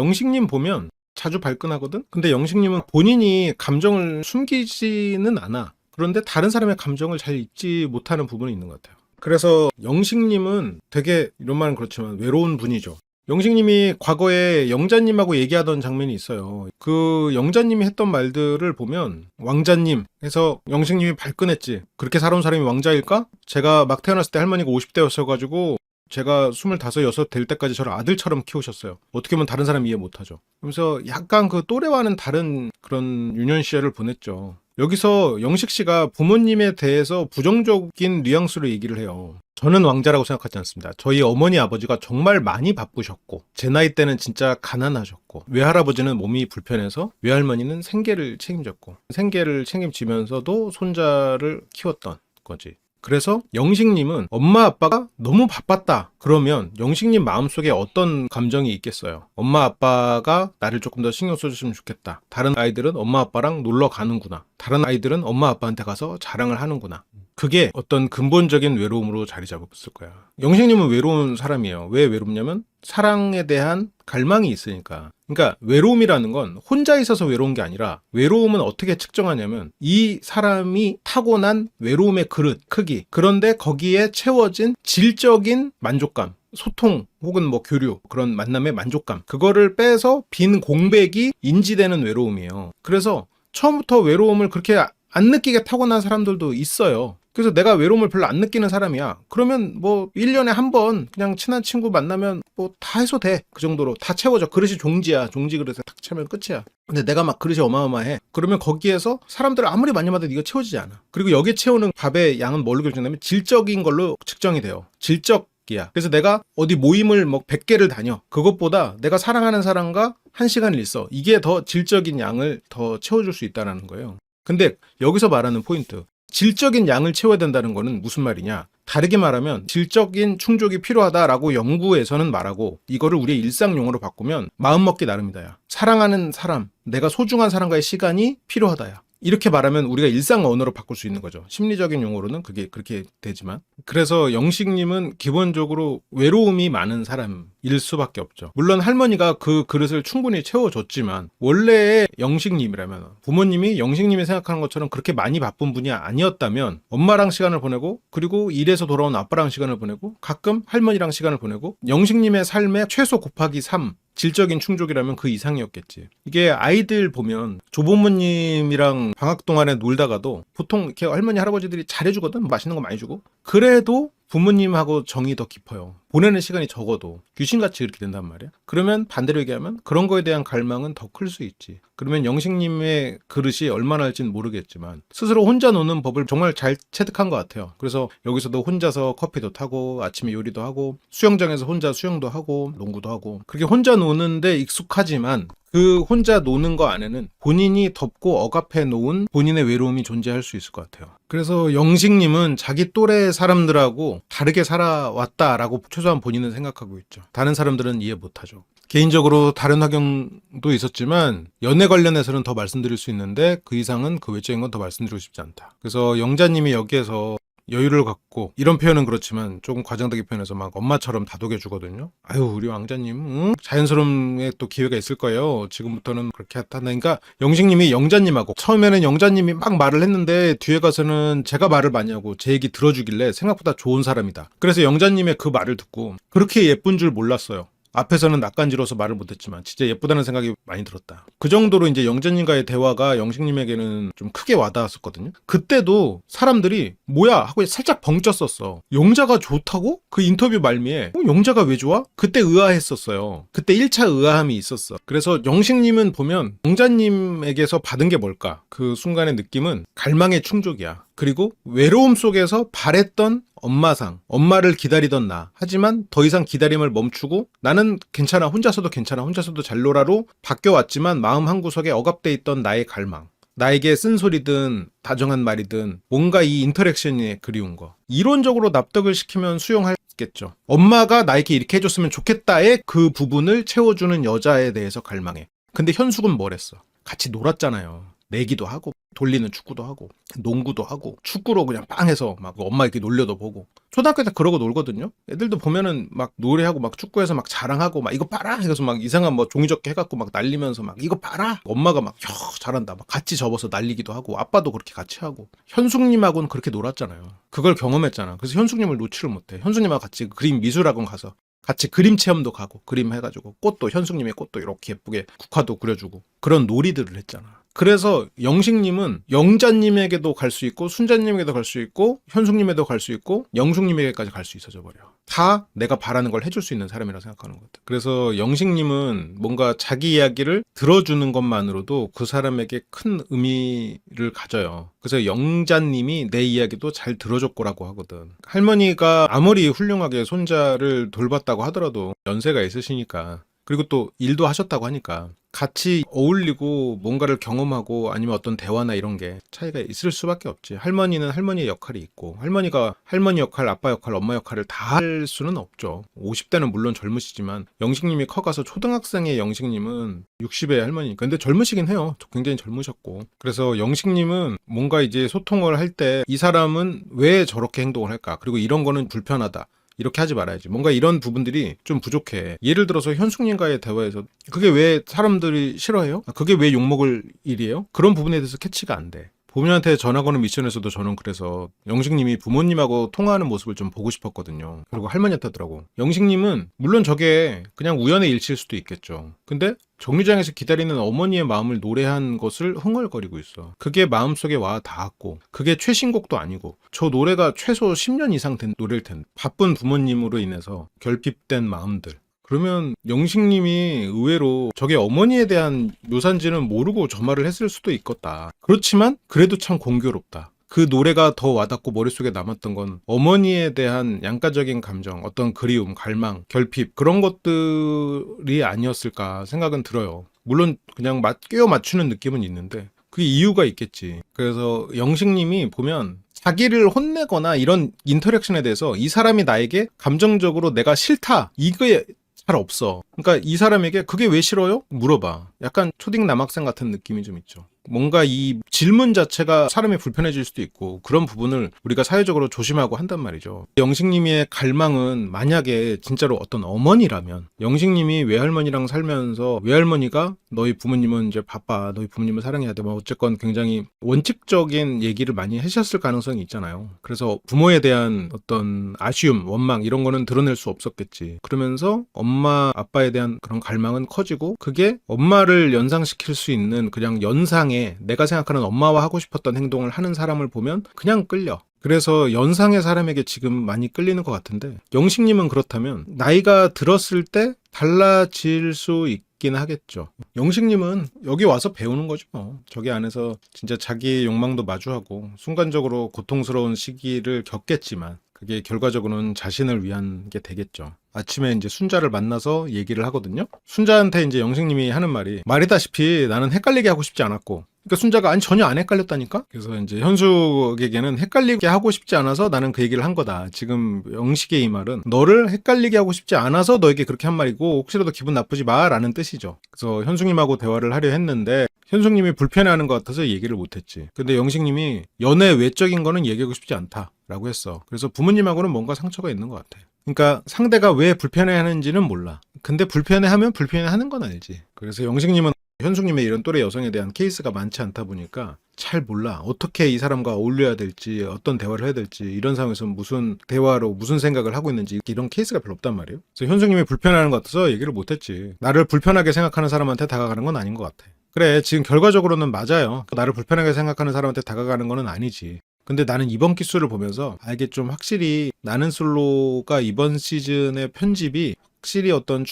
영식님 보면 자주 발끈하거든? 근데 영식님은 본인이 감정을 숨기지는 않아. 그런데 다른 사람의 감정을 잘 읽지 못하는 부분이 있는 것 같아요. 그래서 영식님은 되게, 이런 말은 그렇지만 외로운 분이죠. 영식님이 과거에 영자님하고 얘기하던 장면이 있어요. 그 영자님이 했던 말들을 보면 왕자님 해서 영식님이 발끈했지. 그렇게 살아온 사람이 왕자일까? 제가 막 태어났을 때 할머니가 50대였어가지고 제가 25, 6 될 때까지 저를 아들처럼 키우셨어요. 어떻게 보면 다른 사람 이해 못하죠. 그래서 약간 그 또래와는 다른 그런 유년 시절을 보냈죠. 여기서 영식 씨가 부모님에 대해서 부정적인 뉘앙스로 얘기를 해요. 저는 왕자라고 생각하지 않습니다. 저희 어머니 아버지가 정말 많이 바쁘셨고 제 나이 때는 진짜 가난하셨고 외할아버지는 몸이 불편해서 외할머니는 생계를 책임졌고 생계를 책임지면서도 손자를 키웠던 거지. 그래서 영식님은 엄마 아빠가 너무 바빴다 그러면 영식님 마음속에 어떤 감정이 있겠어요. 엄마 아빠가 나를 조금 더 신경 써줬으면 좋겠다. 다른 아이들은 엄마 아빠랑 놀러 가는구나. 다른 아이들은 엄마 아빠한테 가서 자랑을 하는구나. 그게 어떤 근본적인 외로움으로 자리 잡았을 거야. 영식님은 외로운 사람이에요. 왜 외롭냐면 사랑에 대한 갈망이 있으니까. 그러니까 외로움이라는 건 혼자 있어서 외로운 게 아니라 외로움은 어떻게 측정하냐면 이 사람이 타고난 외로움의 그릇, 크기. 그런데 거기에 채워진 질적인 만족감. 소통 혹은 뭐 교류, 그런 만남의 만족감. 그거를 빼서 빈 공백이 인지되는 외로움이에요. 그래서 처음부터 외로움을 그렇게 안 느끼게 타고난 사람들도 있어요. 그래서 내가 외로움을 별로 안 느끼는 사람이야. 그러면 뭐 1년에 한 번 그냥 친한 친구 만나면 뭐 다 해소돼. 그 정도로 다 채워져. 그릇이 종지야. 종지 그릇에 탁 채면 끝이야. 근데 내가 막 그릇이 어마어마해. 그러면 거기에서 사람들 아무리 많이 받아도 이거 채워지지 않아. 그리고 여기에 채우는 밥의 양은 뭘로 결정되냐면 질적인 걸로 측정이 돼요. 질적 이야. 그래서 내가 어디 모임을 뭐 100개를 다녀. 그것보다 내가 사랑하는 사람과 1시간을 있어. 이게 더 질적인 양을 더 채워줄 수 있다는 거예요. 근데 여기서 말하는 포인트. 질적인 양을 채워야 된다는 거는 무슨 말이냐? 다르게 말하면 질적인 충족이 필요하다라고 연구에서는 말하고 이거를 우리의 일상 용어로 바꾸면 마음먹기 나름이다야. 사랑하는 사람, 내가 소중한 사람과의 시간이 필요하다야. 이렇게 말하면 우리가 일상 언어로 바꿀 수 있는 거죠. 심리적인 용어로는 그게 그렇게 되지만. 그래서 영식님은 기본적으로 외로움이 많은 사람일 수밖에 없죠. 물론 할머니가 그 그릇을 충분히 채워줬지만 원래의 영식님이라면 부모님이 영식님이 생각하는 것처럼 그렇게 많이 바쁜 분이 아니었다면 엄마랑 시간을 보내고 그리고 일에서 돌아온 아빠랑 시간을 보내고 가끔 할머니랑 시간을 보내고 영식님의 삶의 최소 곱하기 3 질적인 충족이라면 그 이상이었겠지. 이게 아이들 보면 조부모님이랑 방학 동안에 놀다가도 보통 이렇게 할머니 할아버지들이 잘해주거든. 맛있는 거 많이 주고. 그래도 부모님하고 정이 더 깊어요. 보내는 시간이 적어도 귀신같이 이렇게 된단 말이야. 그러면 반대로 얘기하면 그런 거에 대한 갈망은 더 클 수 있지. 그러면 영식님의 그릇이 얼마나 할지는 모르겠지만 스스로 혼자 노는 법을 정말 잘 체득한 것 같아요. 그래서 여기서도 혼자서 커피도 타고 아침에 요리도 하고 수영장에서 혼자 수영도 하고 농구도 하고 그렇게 혼자 노는데 익숙하지만 그 혼자 노는 거 안에는 본인이 덮고 억압해 놓은 본인의 외로움이 존재할 수 있을 것 같아요. 그래서 영식님은 자기 또래 사람들하고 다르게 살아왔다라고 최소한 본인은 생각하고 있죠. 다른 사람들은 이해 못하죠. 개인적으로 다른 환경도 있었지만 연애 관련해서는 더 말씀드릴 수 있는데 그 이상은 그 외적인 건 더 말씀드리고 싶지 않다. 그래서 영자님이 여기에서 여유를 갖고 이런 표현은 그렇지만 조금 과장되게 표현해서 막 엄마처럼 다독여 주거든요. 아유 우리 왕자님 자연스러움에 또 기회가 있을 거예요. 지금부터는 그렇게 한다니까 영식님이 영자님하고 처음에는 영자님이 막 말을 했는데 뒤에 가서는 제가 말을 많이 하고 제 얘기 들어주길래 생각보다 좋은 사람이다. 그래서 영자님의 그 말을 듣고 그렇게 예쁜 줄 몰랐어요. 앞에서는 낯간지러워서 말을 못했지만 진짜 예쁘다는 생각이 많이 들었다. 그 정도로 이제 영자님과의 대화가 영식님에게는 좀 크게 와닿았었거든요. 그때도 사람들이 뭐야 하고 살짝 벙쪘었어. 영자가 좋다고? 그 인터뷰 말미에 영자가 왜 좋아? 그때 의아했었어요. 그때 1차 의아함이 있었어. 그래서 영식님은 보면 영자님에게서 받은 게 뭘까? 그 순간의 느낌은 갈망의 충족이야. 그리고 외로움 속에서 바랬던 엄마상, 엄마를 기다리던 나. 하지만 더 이상 기다림을 멈추고 나는 괜찮아, 혼자서도 괜찮아, 혼자서도 잘 놀아로 바뀌어왔지만 마음 한구석에 억압돼 있던 나의 갈망. 나에게 쓴소리든 다정한 말이든 뭔가 이 인터랙션이 그리운 거. 이론적으로 납득을 시키면 수용하겠죠. 엄마가 나에게 이렇게 해줬으면 좋겠다의 그 부분을 채워주는 여자에 대해서 갈망해. 근데 현숙은 뭐랬어? 같이 놀았잖아요. 내기도 하고 돌리는 축구도 하고 농구도 하고 축구로 그냥 빵 해서 막 엄마 이렇게 놀려도 보고 초등학교 때 그러고 놀거든요. 애들도 보면은 막 노래하고 막 축구해서 막 자랑하고 막 이거 봐라 해서 막 이상한 뭐 종이접기 해갖고 막 날리면서 막 이거 봐라 엄마가 막 잘한다 막 같이 접어서 날리기도 하고 아빠도 그렇게 같이 하고 현숙님하고는 그렇게 놀았잖아요. 그걸 경험했잖아. 그래서 현숙님을 놓지를 못해. 현숙님하고 같이 그림 미술학원 가서 같이 그림 체험도 가고 그림 해가지고 꽃도 현숙님의 꽃도 이렇게 예쁘게 국화도 그려주고 그런 놀이들을 했잖아. 그래서 영식님은 영자님에게도 갈 수 있고 순자님에게도 갈 수 있고 현숙님에게도 갈 수 있고 영숙님에게까지 갈 수 있어져 버려. 다 내가 바라는 걸 해줄 수 있는 사람이라고 생각하는 것 같아. 그래서 영식님은 뭔가 자기 이야기를 들어주는 것만으로도 그 사람에게 큰 의미를 가져요. 그래서 영자님이 내 이야기도 잘 들어줬고라고 하거든. 할머니가 아무리 훌륭하게 손자를 돌봤다고 하더라도 연세가 있으시니까 그리고 또 일도 하셨다고 하니까 같이 어울리고 뭔가를 경험하고 아니면 어떤 대화나 이런 게 차이가 있을 수밖에 없지. 할머니는 할머니의 역할이 있고 할머니가 할머니 역할, 아빠 역할, 엄마 역할을 다 할 수는 없죠. 50대는 물론 젊으시지만 영식님이 커가서 초등학생의 영식님은 60의 할머니. 근데 젊으시긴 해요. 굉장히 젊으셨고. 그래서 영식님은 뭔가 이제 소통을 할 때 이 사람은 왜 저렇게 행동을 할까? 그리고 이런 거는 불편하다. 이렇게 하지 말아야지. 뭔가 이런 부분들이 좀 부족해. 예를 들어서 현숙님과의 대화에서 그게 왜 사람들이 싫어해요? 그게 왜 욕먹을 일이에요? 그런 부분에 대해서 캐치가 안 돼. 부모님한테 전화 거는 미션에서도 저는 그래서 영식님이 부모님하고 통화하는 모습을 좀 보고 싶었거든요. 그리고 할머니한테 하더라고. 영식님은 물론 저게 그냥 우연의 일치일 수도 있겠죠. 근데 정류장에서 기다리는 어머니의 마음을 노래한 것을 흥얼거리고 있어. 그게 마음속에 와 닿았고 그게 최신곡도 아니고 저 노래가 최소 10년 이상 된 노래일 텐데 바쁜 부모님으로 인해서 결핍된 마음들. 그러면 영식님이 의외로 저게 어머니에 대한 묘사인지는 모르고 저 말을 했을 수도 있겠다. 그렇지만 그래도 참 공교롭다. 그 노래가 더 와닿고 머릿속에 남았던 건 어머니에 대한 양가적인 감정, 어떤 그리움, 갈망, 결핍 그런 것들이 아니었을까 생각은 들어요. 물론 그냥 끼워 맞추는 느낌은 있는데 그 이유가 있겠지. 그래서 영식님이 보면 자기를 혼내거나 이런 인터랙션에 대해서 이 사람이 나에게 감정적으로 내가 싫다 이거에 잘 없어. 그러니까 이 사람에게 그게 왜 싫어요? 물어봐. 약간 초딩 남학생 같은 느낌이 좀 있죠. 뭔가 이 질문 자체가 사람이 불편해질 수도 있고 그런 부분을 우리가 사회적으로 조심하고 한단 말이죠. 영식님의 갈망은 만약에 진짜로 어떤 어머니라면 영식님이 외할머니랑 살면서 외할머니가 너희 부모님은 이제 바빠. 너희 부모님을 사랑해야 돼. 뭐 어쨌건 굉장히 원칙적인 얘기를 많이 하셨을 가능성이 있잖아요. 그래서 부모에 대한 어떤 아쉬움, 원망 이런 거는 드러낼 수 없었겠지. 그러면서 엄마, 아빠에 대한 그런 갈망은 커지고 그게 엄마를 연상시킬 수 있는 그냥 연상의 내가 생각하는 엄마와 하고 싶었던 행동을 하는 사람을 보면 그냥 끌려. 그래서 연상의 사람에게 지금 많이 끌리는 것 같은데 영식님은 그렇다면 나이가 들었을 때 달라질 수 있긴 하겠죠. 영식님은 여기 와서 배우는 거죠. 저기 안에서 진짜 자기의 욕망도 마주하고 순간적으로 고통스러운 시기를 겪겠지만 그게 결과적으로는 자신을 위한 게 되겠죠. 아침에 이제 순자를 만나서 얘기를 하거든요. 순자한테 이제 영식님이 하는 말이다시피 나는 헷갈리게 하고 싶지 않았고 그러니까 순자가 아니 전혀 안 헷갈렸다니까? 그래서 이제 현숙에게는 헷갈리게 하고 싶지 않아서 나는 그 얘기를 한 거다. 지금 영식의 이 말은 너를 헷갈리게 하고 싶지 않아서 너에게 그렇게 한 말이고 혹시라도 기분 나쁘지 마라는 뜻이죠. 그래서 현숙님하고 대화를 하려 했는데 현숙님이 불편해하는 것 같아서 얘기를 못했지. 근데 영식님이 연애 외적인 거는 얘기하고 싶지 않다라고 했어. 그래서 부모님하고는 뭔가 상처가 있는 것 같아. 그러니까 상대가 왜 불편해하는지는 몰라. 근데 불편해하면 불편해하는 건 알지. 그래서 영식님은 현숙님의 이런 또래 여성에 대한 케이스가 많지 않다 보니까 잘 몰라. 어떻게 이 사람과 어울려야 될지, 어떤 대화를 해야 될지, 이런 상황에서 무슨 대화로 무슨 생각을 하고 있는지 이런 케이스가 별로 없단 말이에요. 그래서 현숙님이 불편해하는 것 같아서 얘기를 못했지. 나를 불편하게 생각하는 사람한테 다가가는 건 아닌 것 같아. 그래, 지금 결과적으로는 맞아요. 나를 불편하게 생각하는 사람한테 다가가는 건 아니지. 근데 나는 이번 기수를 보면서 이게 좀 확실히 나는 솔로가 이번 시즌의 편집이 확실히 어떤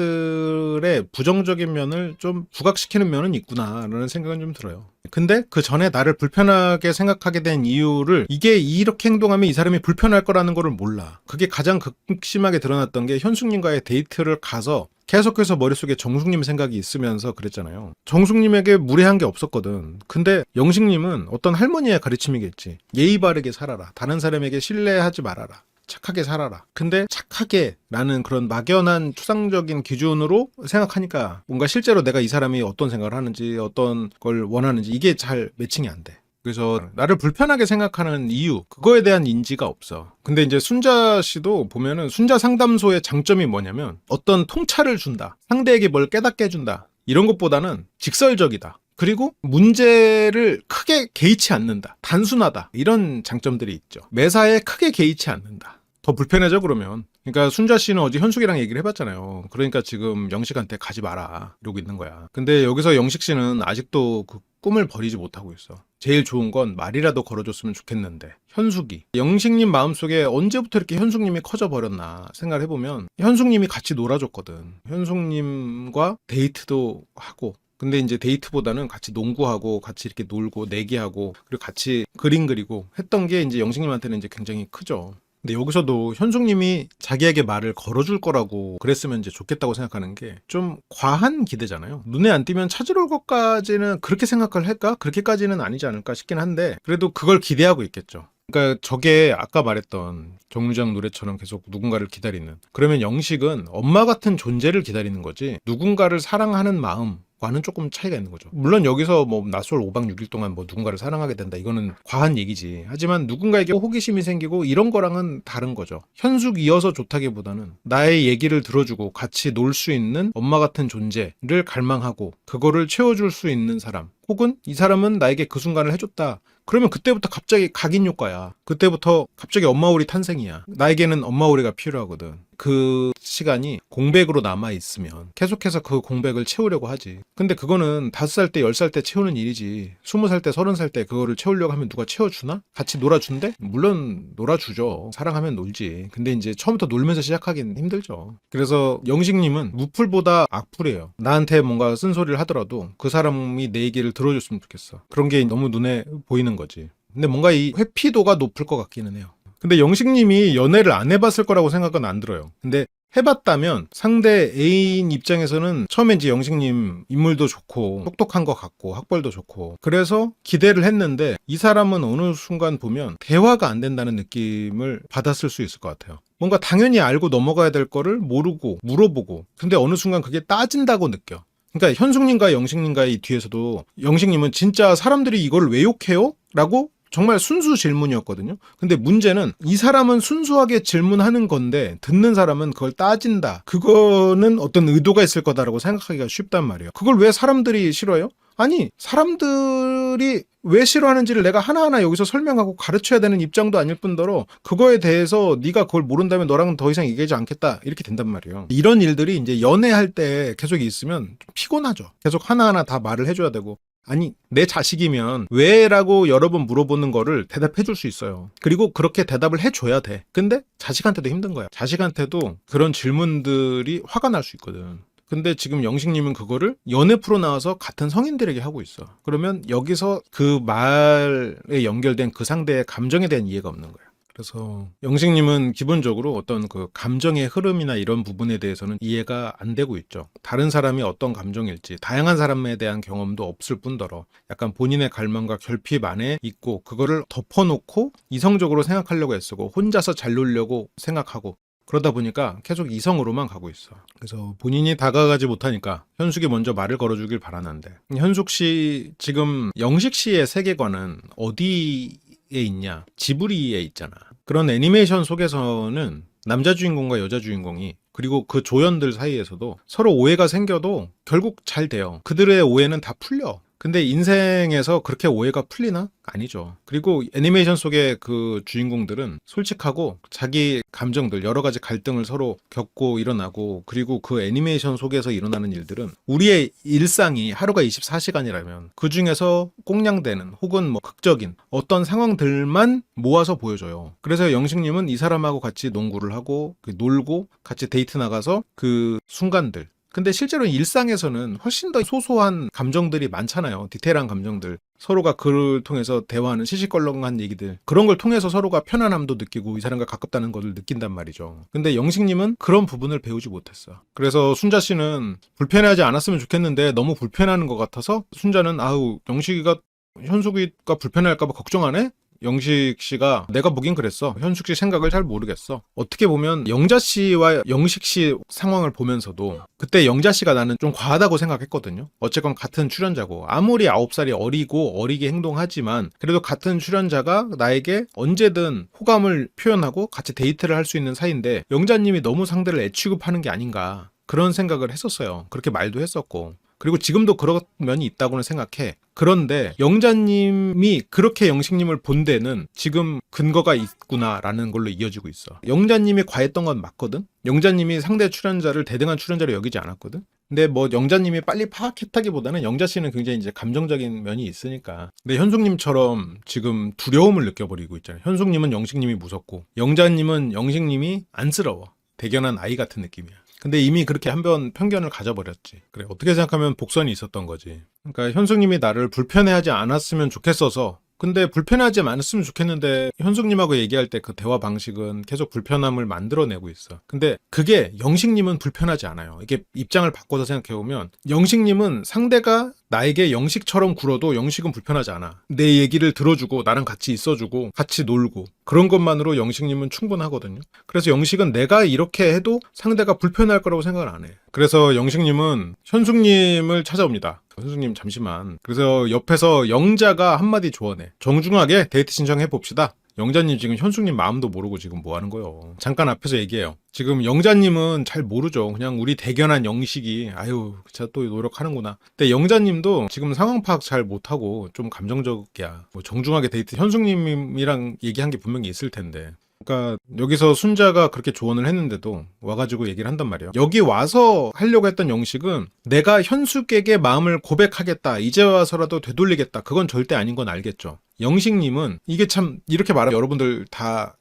출연자들의 부정적인 면을 좀 부각시키는 면은 있구나라는 생각은 좀 들어요. 근데 그 전에 나를 불편하게 생각하게 된 이유를 이게 이렇게 행동하면 이 사람이 불편할 거라는 거를 몰라. 그게 가장 극심하게 드러났던 게 현숙님과의 데이트를 가서 계속해서 머릿속에 정숙님 생각이 있으면서 그랬잖아요. 정숙님에게 무례한 게 없었거든. 근데 영식님은 어떤 할머니의 가르침이겠지. 예의 바르게 살아라. 다른 사람에게 신뢰하지 말아라. 착하게 살아라. 근데 착하게 라는 그런 막연한 추상적인 기준으로 생각하니까 뭔가 실제로 내가 이 사람이 어떤 생각을 하는지 어떤 걸 원하는지 이게 잘 매칭이 안 돼. 그래서 나를 불편하게 생각하는 이유, 그거에 대한 인지가 없어. 근데 이제 순자 씨도 보면은 순자 상담소의 장점이 뭐냐면 어떤 통찰을 준다. 상대에게 뭘 깨닫게 해준다. 이런 것보다는 직설적이다. 그리고 문제를 크게 개의치 않는다. 단순하다. 이런 장점들이 있죠. 매사에 크게 개의치 않는다. 더 불편해져 그러면. 그러니까 순자 씨는 어제 현숙이랑 얘기를 해봤잖아요. 그러니까 지금 영식한테 가지 마라 이러고 있는 거야. 근데 여기서 영식 씨는 아직도 그 꿈을 버리지 못하고 있어. 제일 좋은 건 말이라도 걸어줬으면 좋겠는데 현숙이 영식님 마음속에 언제부터 이렇게 현숙님이 커져 버렸나 생각을 해보면 현숙님이 같이 놀아줬거든. 현숙님과 데이트도 하고 근데 이제 데이트보다는 같이 농구하고 같이 이렇게 놀고 내기하고 그리고 같이 그림 그리고 했던 게 이제 영식님한테는 이제 굉장히 크죠. 근데 여기서도 현숙님이 자기에게 말을 걸어줄 거라고 그랬으면 이제 좋겠다고 생각하는 게 좀 과한 기대잖아요. 눈에 안 띄면 찾으러 올 것까지는 그렇게 생각을 할까? 그렇게까지는 아니지 않을까 싶긴 한데 그래도 그걸 기대하고 있겠죠. 그러니까 저게 아까 말했던 정류장 노래처럼 계속 누군가를 기다리는 그러면 영식은 엄마 같은 존재를 기다리는 거지 누군가를 사랑하는 마음과는 조금 차이가 있는 거죠. 물론 여기서 뭐 낯설 5박 6일 동안 뭐 누군가를 사랑하게 된다 이거는 과한 얘기지. 하지만 누군가에게 호기심이 생기고 이런 거랑은 다른 거죠. 현숙이어서 좋다기보다는 나의 얘기를 들어주고 같이 놀 수 있는 엄마 같은 존재를 갈망하고 그거를 채워줄 수 있는 사람 혹은 이 사람은 나에게 그 순간을 해줬다. 그러면 그때부터 갑자기 각인 효과야. 그때부터 갑자기 엄마오리 탄생이야. 나에게는 엄마오리가 필요하거든. 그 시간이 공백으로 남아있으면 계속해서 그 공백을 채우려고 하지. 근데 그거는 5살 때 10살 때 채우는 일이지 20살 때 30살 때 그거를 채우려고 하면 누가 채워주나? 같이 놀아준대? 물론 놀아주죠. 사랑하면 놀지. 근데 이제 처음부터 놀면서 시작하긴 힘들죠. 그래서 영식님은 무풀보다 악플이에요. 나한테 뭔가 쓴소리를 하더라도 그 사람이 내 얘기를 들어줬으면 좋겠어. 그런 게 너무 눈에 보이는 거지. 근데 뭔가 이 회피도가 높을 것 같기는 해요. 근데 영식님이 연애를 안 해봤을 거라고 생각은 안 들어요. 근데 해봤다면 상대 애인 입장에서는 처음에 이제 영식님 인물도 좋고 똑똑한 것 같고 학벌도 좋고 그래서 기대를 했는데 이 사람은 어느 순간 보면 대화가 안 된다는 느낌을 받았을 수 있을 것 같아요. 뭔가 당연히 알고 넘어가야 될 거를 모르고 물어보고 근데 어느 순간 그게 따진다고 느껴. 그러니까 현숙님과 영식님과의 뒤에서도 영식님은 진짜 사람들이 이걸 왜 욕해요? 라고 정말 순수 질문이었거든요. 근데 문제는 이 사람은 순수하게 질문하는 건데 듣는 사람은 그걸 따진다. 그거는 어떤 의도가 있을 거다라고 생각하기가 쉽단 말이에요. 그걸 왜 사람들이 싫어해요? 아니 사람들이 왜 싫어하는지를 내가 하나하나 여기서 설명하고 가르쳐야 되는 입장도 아닐 뿐더러 그거에 대해서 네가 그걸 모른다면 너랑은 더 이상 얘기하지 않겠다 이렇게 된단 말이에요. 이런 일들이 이제 연애할 때 계속 있으면 좀 피곤하죠. 계속 하나하나 다 말을 해줘야 되고 아니 내 자식이면 왜? 라고 여러 번 물어보는 거를 대답해 줄 수 있어요. 그리고 그렇게 대답을 해줘야 돼. 근데 자식한테도 힘든 거야. 자식한테도 그런 질문들이 화가 날 수 있거든. 근데 지금 영식님은 그거를 연애 프로 나와서 같은 성인들에게 하고 있어. 그러면 여기서 그 말에 연결된 그 상대의 감정에 대한 이해가 없는 거야. 그래서 영식님은 기본적으로 어떤 그 감정의 흐름이나 이런 부분에 대해서는 이해가 안 되고 있죠. 다른 사람이 어떤 감정일지 다양한 사람에 대한 경험도 없을 뿐더러 약간 본인의 갈망과 결핍 안에 있고 그거를 덮어놓고 이성적으로 생각하려고 애쓰고 혼자서 잘 놀려고 생각하고 그러다 보니까 계속 이성으로만 가고 있어. 그래서 본인이 다가가지 못하니까 현숙이 먼저 말을 걸어주길 바라는데 현숙 씨 지금 영식 씨의 세계관은 어디에 있냐? 지브리에 있잖아. 그런 애니메이션 속에서는 남자 주인공과 여자 주인공이 그리고 그 조연들 사이에서도 서로 오해가 생겨도 결국 잘 돼요. 그들의 오해는 다 풀려. 근데 인생에서 그렇게 오해가 풀리나? 아니죠. 그리고 애니메이션 속의 그 주인공들은 솔직하고 자기 감정들, 여러 가지 갈등을 서로 겪고 일어나고 그리고 그 애니메이션 속에서 일어나는 일들은 우리의 일상이 하루가 24시간이라면 그 중에서 꽁냥대는 혹은 뭐 극적인 어떤 상황들만 모아서 보여줘요. 그래서 영식님은 이 사람하고 같이 농구를 하고 놀고 같이 데이트 나가서 그 순간들 근데 실제로 일상에서는 훨씬 더 소소한 감정들이 많잖아요. 디테일한 감정들. 서로가 그를 통해서 대화하는 시시껄렁한 얘기들. 그런 걸 통해서 서로가 편안함도 느끼고 이 사람과 가깝다는 것을 느낀단 말이죠. 근데 영식님은 그런 부분을 배우지 못했어. 그래서 순자 씨는 불편해하지 않았으면 좋겠는데 너무 불편해하는 것 같아서 순자는 아우 영식이가 현숙이가 불편해할까 봐 걱정 안 해? 영식 씨가 내가 보긴 그랬어. 현숙 씨 생각을 잘 모르겠어. 어떻게 보면 영자 씨와 영식 씨 상황을 보면서도 그때 영자 씨가 나는 좀 과하다고 생각했거든요. 어쨌건 같은 출연자고 아무리 9살이 어리고 어리게 행동하지만 그래도 같은 출연자가 나에게 언제든 호감을 표현하고 같이 데이트를 할 수 있는 사이인데 영자님이 너무 상대를 애취급하는 게 아닌가 그런 생각을 했었어요. 그렇게 말도 했었고 그리고 지금도 그런 면이 있다고는 생각해. 그런데 영자님이 그렇게 영식님을 본 데는 지금 근거가 있구나라는 걸로 이어지고 있어. 영자님이 과했던 건 맞거든? 영자님이 상대 출연자를 대등한 출연자로 여기지 않았거든? 근데 뭐 영자님이 빨리 파악했다기보다는 영자 씨는 굉장히 이제 감정적인 면이 있으니까. 근데 현숙님처럼 지금 두려움을 느껴버리고 있잖아요. 현숙님은 영식님이 무섭고 영자님은 영식님이 안쓰러워. 대견한 아이 같은 느낌이야. 근데 이미 그렇게 한번 편견을 가져버렸지. 그래, 어떻게 생각하면 복선이 있었던 거지. 그러니까 현숙님이 나를 불편해하지 않았으면 좋겠어서 근데 불편하지 않았으면 좋겠는데 현숙님하고 얘기할 때 그 대화 방식은 계속 불편함을 만들어내고 있어. 근데 그게 영식님은 불편하지 않아요. 이게 입장을 바꿔서 생각해보면 영식님은 상대가 나에게 영식처럼 굴어도 영식은 불편하지 않아. 내 얘기를 들어주고 나랑 같이 있어주고 같이 놀고 그런 것만으로 영식님은 충분하거든요. 그래서 영식은 내가 이렇게 해도 상대가 불편할 거라고 생각을 안 해. 그래서 영식님은 현숙님을 찾아옵니다. 현숙님 잠시만. 그래서 옆에서 영자가 한마디 조언해. 정중하게 데이트 신청해 봅시다. 영자님 지금 현숙님 마음도 모르고 지금 뭐 하는 거예요. 잠깐 앞에서 얘기해요. 지금 영자님은 잘 모르죠. 그냥 우리 대견한 영식이 아유 진짜 또 노력하는구나. 근데 영자님도 지금 상황 파악 잘 못하고 좀 감정적이야. 뭐 정중하게 데이트 현숙님이랑 얘기한 게 분명히 있을 텐데. 그러니까 여기서 순자가 그렇게 조언을 했는데도 와가지고 얘기를 한단 말이에요. 여기 와서 하려고 했던 영식은 내가 현숙에게 마음을 고백하겠다. 이제 와서라도 되돌리겠다. 그건 절대 아닌 건 알겠죠. 영식님은 이게 참 이렇게 말하면 여러분들 다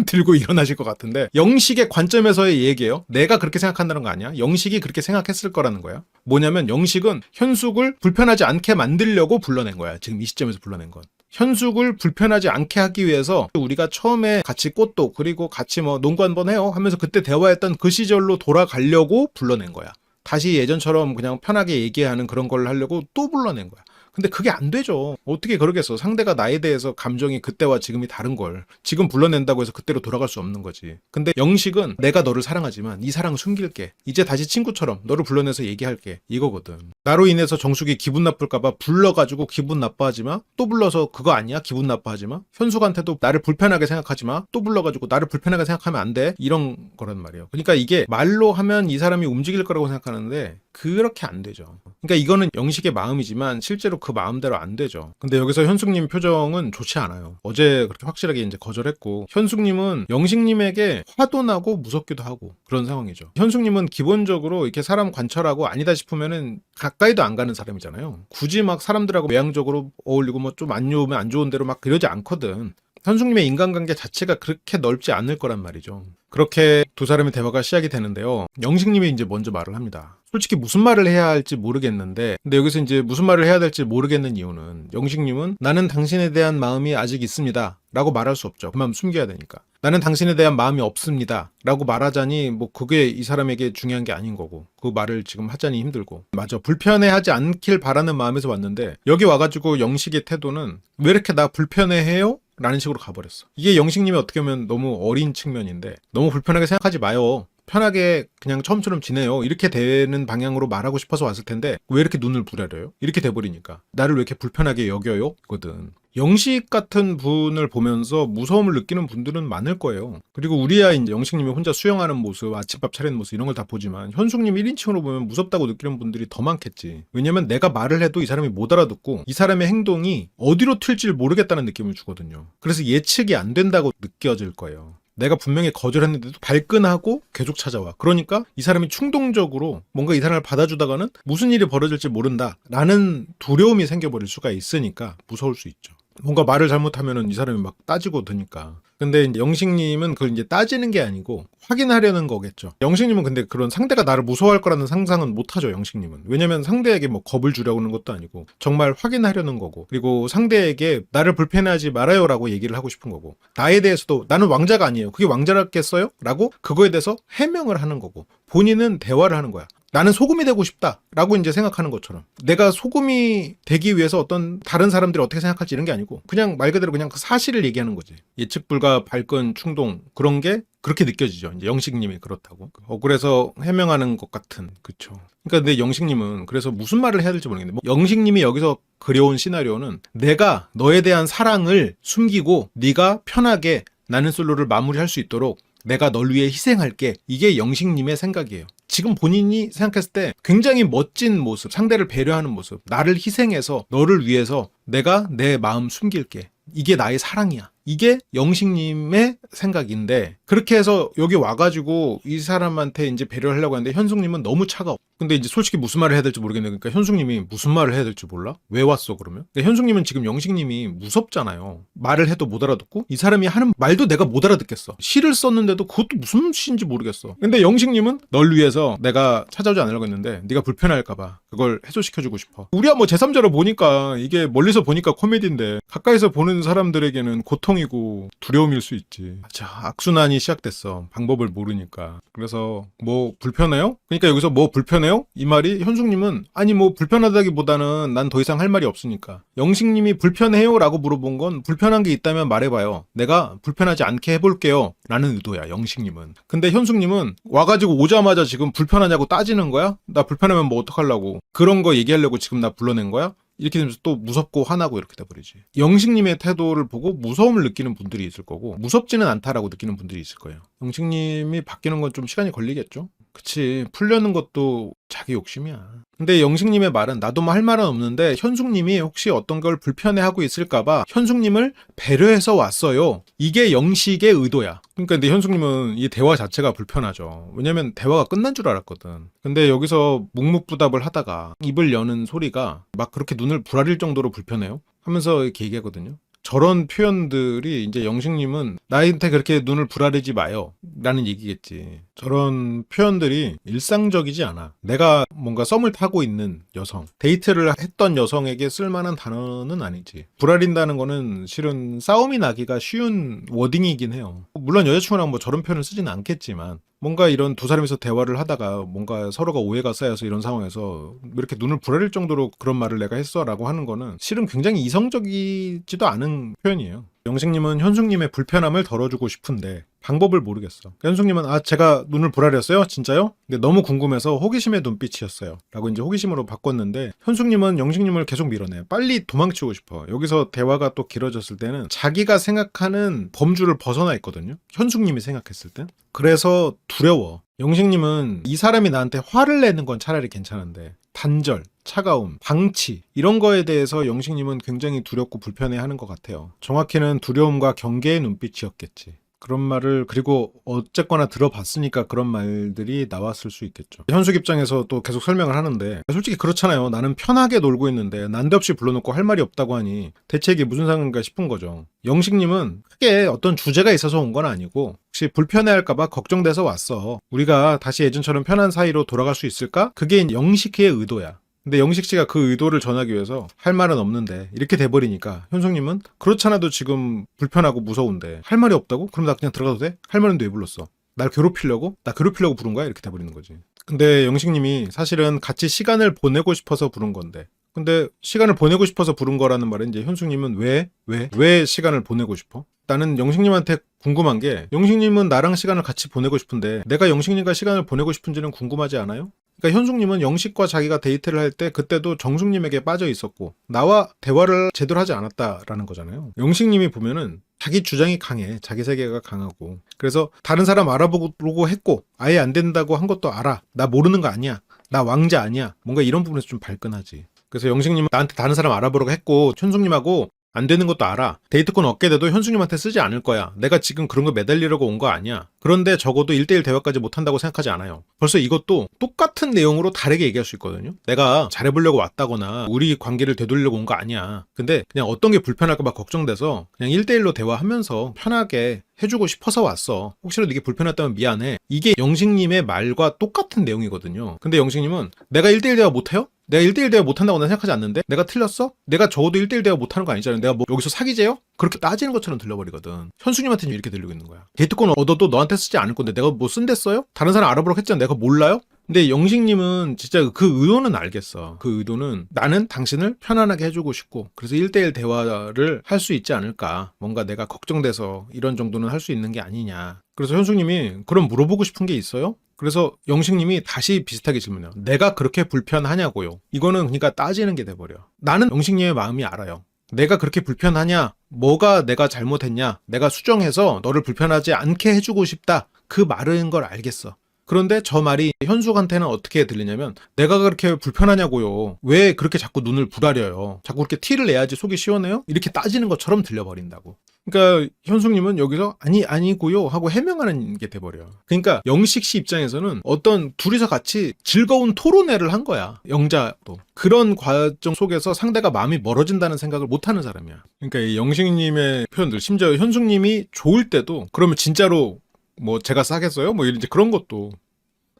들고 일어나실 것 같은데 영식의 관점에서의 얘기예요. 내가 그렇게 생각한다는 거 아니야. 영식이 그렇게 생각했을 거라는 거야. 뭐냐면 영식은 현숙을 불편하지 않게 만들려고 불러낸 거야. 지금 이 시점에서 불러낸 건. 현숙을 불편하지 않게 하기 위해서 우리가 처음에 같이 꽃도 그리고 같이 뭐 농구 한번 해요 하면서 그때 대화했던 그 시절로 돌아가려고 불러낸 거야. 다시 예전처럼 그냥 편하게 얘기하는 그런 걸 하려고 또 불러낸 거야. 근데 그게 안 되죠. 어떻게 그러겠어. 상대가 나에 대해서 감정이 그때와 지금이 다른 걸 지금 불러낸다고 해서 그때로 돌아갈 수 없는 거지. 근데 영식은 내가 너를 사랑하지만 이 사랑 숨길게. 이제 다시 친구처럼 너를 불러내서 얘기할게. 이거거든. 나로 인해서 정숙이 기분 나쁠까봐 불러가지고 기분 나빠하지마. 또 불러서 그거 아니야? 기분 나빠하지마. 현숙한테도 나를 불편하게 생각하지마. 또 불러가지고 나를 불편하게 생각하면 안 돼. 이런 거란 말이에요. 그러니까 이게 말로 하면 이 사람이 움직일 거라고 생각하는데 그렇게 안 되죠. 그러니까 이거는 영식의 마음이지만 실제로 그 마음대로 안 되죠. 근데 여기서 현숙님 표정은 좋지 않아요. 어제 그렇게 확실하게 이제 거절했고 현숙님은 영식님에게 화도 나고 무섭기도 하고 그런 상황이죠. 현숙님은 기본적으로 이렇게 사람 관찰하고 아니다 싶으면은 가까이도 안 가는 사람이잖아요. 굳이 막 사람들하고 외향적으로 어울리고 뭐 좀 안 좋으면 안 좋은 대로 막 그러지 않거든. 현숙님의 인간관계 자체가 그렇게 넓지 않을 거란 말이죠. 그렇게 두 사람의 대화가 시작이 되는데요. 영식님이 이제 먼저 말을 합니다. 솔직히 무슨 말을 해야 할지 모르겠는데 근데 여기서 이제 무슨 말을 해야 될지 모르겠는 이유는 영식님은 나는 당신에 대한 마음이 아직 있습니다 라고 말할 수 없죠. 그 마음 숨겨야 되니까. 나는 당신에 대한 마음이 없습니다 라고 말하자니 뭐 그게 이 사람에게 중요한 게 아닌 거고 그 말을 지금 하자니 힘들고 맞아 불편해하지 않길 바라는 마음에서 왔는데 여기 와가지고 영식의 태도는 왜 이렇게 나 불편해해요? 라는 식으로 가버렸어. 이게 영식님이 어떻게 보면 너무 어린 측면인데 너무 불편하게 생각하지 마요. 편하게 그냥 처음처럼 지내요. 이렇게 되는 방향으로 말하고 싶어서 왔을 텐데 왜 이렇게 눈을 부려려요? 이렇게 돼버리니까 나를 왜 이렇게 불편하게 여겨요? 거든. 영식 같은 분을 보면서 무서움을 느끼는 분들은 많을 거예요. 그리고 우리야 이제 영식님이 혼자 수영하는 모습, 아침밥 차리는 모습 이런 걸 다 보지만 현숙님 1인칭으로 보면 무섭다고 느끼는 분들이 더 많겠지. 왜냐면 내가 말을 해도 이 사람이 못 알아듣고 이 사람의 행동이 어디로 튈지를 모르겠다는 느낌을 주거든요. 그래서 예측이 안 된다고 느껴질 거예요. 내가 분명히 거절했는데도 발끈하고 계속 찾아와. 그러니까 이 사람이 충동적으로 뭔가 이 사람을 받아주다가는 무슨 일이 벌어질지 모른다 라는 두려움이 생겨버릴 수가 있으니까 무서울 수 있죠. 뭔가 말을 잘못하면은 이 사람이 막 따지고 드니까. 근데 이제 영식님은 그걸 이제 따지는 게 아니고 확인하려는 거겠죠. 영식님은 근데 그런 상대가 나를 무서워할 거라는 상상은 못 하죠, 영식님은. 왜냐면 상대에게 뭐 겁을 주려고 하는 것도 아니고 정말 확인하려는 거고 그리고 상대에게 나를 불편해하지 말아요라고 얘기를 하고 싶은 거고 나에 대해서도 나는 왕자가 아니에요. 그게 왕자라겠어요? 라고 그거에 대해서 해명을 하는 거고 본인은 대화를 하는 거야. 나는 소금이 되고 싶다라고 이제 생각하는 것처럼 내가 소금이 되기 위해서 어떤 다른 사람들이 어떻게 생각할지 이런 게 아니고 그냥 말 그대로 그냥 그 사실을 얘기하는 거지. 예측 불가 발끈 충동 그런 게 그렇게 느껴지죠. 이제 영식님이 그렇다고 억울해서 해명하는 것 같은. 그쵸. 그러니까 근데 영식님은 그래서 무슨 말을 해야 될지 모르겠는데 영식님이 여기서 그려온 시나리오는 내가 너에 대한 사랑을 숨기고 네가 편하게 나는 솔로를 마무리할 수 있도록 내가 널 위해 희생할게. 이게 영식님의 생각이에요. 지금 본인이 생각했을 때 굉장히 멋진 모습, 상대를 배려하는 모습, 나를 희생해서 너를 위해서 내가 내 마음 숨길게. 이게 나의 사랑이야. 이게 영식님의 생각인데 그렇게 해서 여기 와가지고 이 사람한테 이제 배려를 하려고 하는데 현숙님은 너무 차가워. 근데 이제 솔직히 무슨 말을 해야 될지 모르겠네. 그러니까 현숙님이 무슨 말을 해야 될지 몰라? 왜 왔어 그러면? 그러니까 현숙님은 지금 영식님이 무섭잖아요. 말을 해도 못 알아듣고 이 사람이 하는 말도 내가 못 알아듣겠어. 시를 썼는데도 그것도 무슨 시인지 모르겠어. 근데 영식님은 널 위해서 내가 찾아오지 않으려고 했는데 네가 불편할까봐 그걸 해소시켜주고 싶어. 우리야 뭐 제3자로 보니까 이게 멀리서 보니까 코미디인데 가까이서 보는 사람들에게는 고통이고 두려움일 수 있지. 자, 악순환이 시작됐어. 방법을 모르니까. 그래서 뭐 불편해요? 그러니까 여기서 뭐 불편해요? 이 말이 현숙님은 아니 뭐 불편하다기보다는 난 더 이상 할 말이 없으니까. 영식님이 불편해요? 라고 물어본 건 불편한 게 있다면 말해봐요. 내가 불편하지 않게 해볼게요. 라는 의도야 영식님은. 근데 현숙님은 와가지고 오자마자 지금 불편하냐고 따지는 거야? 나 불편하면 뭐 어떡하려고. 그런 거 얘기하려고 지금 나 불러낸 거야? 이렇게 되면서 또 무섭고 화나고 이렇게 돼버리지. 영식님의 태도를 보고 무서움을 느끼는 분들이 있을 거고 무섭지는 않다라고 느끼는 분들이 있을 거예요. 영식님이 바뀌는 건 좀 시간이 걸리겠죠? 그치. 풀려는 것도 자기 욕심이야. 근데 영식님의 말은 나도 뭐 할 말은 없는데 현숙님이 혹시 어떤 걸 불편해하고 있을까봐 현숙님을 배려해서 왔어요. 이게 영식의 의도야. 그러니까 근데 현숙님은 이 대화 자체가 불편하죠. 왜냐면 대화가 끝난 줄 알았거든. 근데 여기서 묵묵부답을 하다가 입을 여는 소리가 막 그렇게 눈을 부라릴 정도로 불편해요? 하면서 이렇게 얘기하거든요. 저런 표현들이 이제 영식님은 나한테 그렇게 눈을 부라리지 마요 라는 얘기겠지. 저런 표현들이 일상적이지 않아. 내가 뭔가 썸을 타고 있는 여성, 데이트를 했던 여성에게 쓸만한 단어는 아니지. 부라린다는 거는 실은 싸움이 나기가 쉬운 워딩이긴 해요. 물론 여자친구랑 뭐 저런 표현을 쓰지는 않겠지만 뭔가 이런 두 사람이서 대화를 하다가 뭔가 서로가 오해가 쌓여서 이런 상황에서 이렇게 눈을 부라릴 정도로 그런 말을 내가 했어 라고 하는 거는 실은 굉장히 이성적이지도 않은 표현이에요. 영식님은 현숙님의 불편함을 덜어주고 싶은데 방법을 모르겠어. 현숙님은 제가 눈을 부라렸어요? 진짜요? 근데 너무 궁금해서 호기심의 눈빛이었어요 라고 이제 호기심으로 바꿨는데 현숙님은 영식님을 계속 밀어내. 빨리 도망치고 싶어. 여기서 대화가 또 길어졌을 때는 자기가 생각하는 범주를 벗어나 있거든요. 현숙님이 생각했을 땐. 그래서 두려워. 영식님은 이 사람이 나한테 화를 내는 건 차라리 괜찮은데 단절, 차가움, 방치 이런 거에 대해서 영식님은 굉장히 두렵고 불편해하는 것 같아요. 정확히는 두려움과 경계의 눈빛이었겠지. 그런 말을 그리고 어쨌거나 들어봤으니까 그런 말들이 나왔을 수 있겠죠. 현숙 입장에서 또 계속 설명을 하는데 솔직히 그렇잖아요. 나는 편하게 놀고 있는데 난데없이 불러놓고 할 말이 없다고 하니 대체 이게 무슨 상관인가 싶은 거죠. 영식님은 크게 어떤 주제가 있어서 온 건 아니고 혹시 불편해할까봐 걱정돼서 왔어. 우리가 다시 예전처럼 편한 사이로 돌아갈 수 있을까? 그게 영식의 의도야. 근데 영식 씨가 그 의도를 전하기 위해서 할 말은 없는데 이렇게 돼버리니까 현숙님은 그렇잖아도 지금 불편하고 무서운데 할 말이 없다고? 그럼 나 그냥 들어가도 돼? 할 말은 왜 불렀어? 날 괴롭히려고? 나 괴롭히려고 부른 거야? 이렇게 돼버리는 거지. 근데 영식님이 사실은 같이 시간을 보내고 싶어서 부른 건데 근데 시간을 보내고 싶어서 부른 거라는 말은 이제 현숙님은 왜 시간을 보내고 싶어? 나는 영식님한테 궁금한 게 영식님은 나랑 시간을 같이 보내고 싶은데 내가 영식님과 시간을 보내고 싶은지는 궁금하지 않아요? 그러니까 현숙님은 영식과 자기가 데이트를 할 때 그때도 정숙님에게 빠져 있었고 나와 대화를 제대로 하지 않았다라는 거잖아요. 영식님이 보면은 자기 주장이 강해. 자기 세계가 강하고. 그래서 다른 사람 알아보고 했고 아예 안 된다고 한 것도 알아. 나 모르는 거 아니야. 나 왕자 아니야. 뭔가 이런 부분에서 좀 발끈하지. 그래서 영식님은 나한테 다른 사람 알아보라고 했고 현숙님하고 안 되는 것도 알아. 데이트권 얻게 돼도 현숙님한테 쓰지 않을 거야. 내가 지금 그런 거 매달리려고 온 거 아니야. 그런데 적어도 1대1 대화까지 못한다고 생각하지 않아요. 벌써 이것도 똑같은 내용으로 다르게 얘기할 수 있거든요. 내가 잘해보려고 왔다거나 우리 관계를 되돌리려고 온 거 아니야. 근데 그냥 어떤 게 불편할까 봐 걱정돼서 그냥 1대1로 대화하면서 편하게 해주고 싶어서 왔어. 혹시라도 이게 불편했다면 미안해. 이게 영식님의 말과 똑같은 내용이거든요. 근데 영식님은 내가 1대1 대화 못해요? 내가 1대1 대화 못한다고 난 생각하지 않는데? 내가 틀렸어? 내가 적어도 1대1 대화 못하는 거 아니잖아요. 내가 뭐 여기서 사귀재요? 그렇게 따지는 것처럼 들려버리거든. 현숙님한테는 이렇게 들리고 있는 거야. 데이트권 얻어도 너한테 쓰지 않을 건데 내가 뭐 쓴댔어요? 다른 사람 알아보라고 했잖아. 내가 몰라요? 근데 영식님은 진짜 그 의도는 알겠어. 그 의도는 나는 당신을 편안하게 해주고 싶고 그래서 1대1 대화를 할 수 있지 않을까. 뭔가 내가 걱정돼서 이런 정도는 할 수 있는 게 아니냐. 그래서 현숙님이 그럼 물어보고 싶은 게 있어요? 그래서 영식님이 다시 비슷하게 질문해요. 내가 그렇게 불편하냐고요. 이거는 그러니까 따지는 게 돼버려. 나는 영식님의 마음이 알아요. 내가 그렇게 불편하냐? 뭐가 내가 잘못했냐? 내가 수정해서 너를 불편하지 않게 해주고 싶다. 그 말인 걸 알겠어. 그런데 저 말이 현숙한테는 어떻게 들리냐면 내가 그렇게 불편하냐고요. 왜 그렇게 자꾸 눈을 부라려요. 자꾸 그렇게 티를 내야지 속이 시원해요? 이렇게 따지는 것처럼 들려버린다고. 그러니까 현숙님은 여기서 아니고요 하고 해명하는 게 돼버려요. 그러니까 영식 씨 입장에서는 어떤 둘이서 같이 즐거운 토론회를 한 거야. 영자도. 그런 과정 속에서 상대가 마음이 멀어진다는 생각을 못하는 사람이야. 그러니까 이 영식님의 표현들, 심지어 현숙님이 좋을 때도 그러면 진짜로 뭐 제가 싸겠어요? 뭐 이제 그런 것도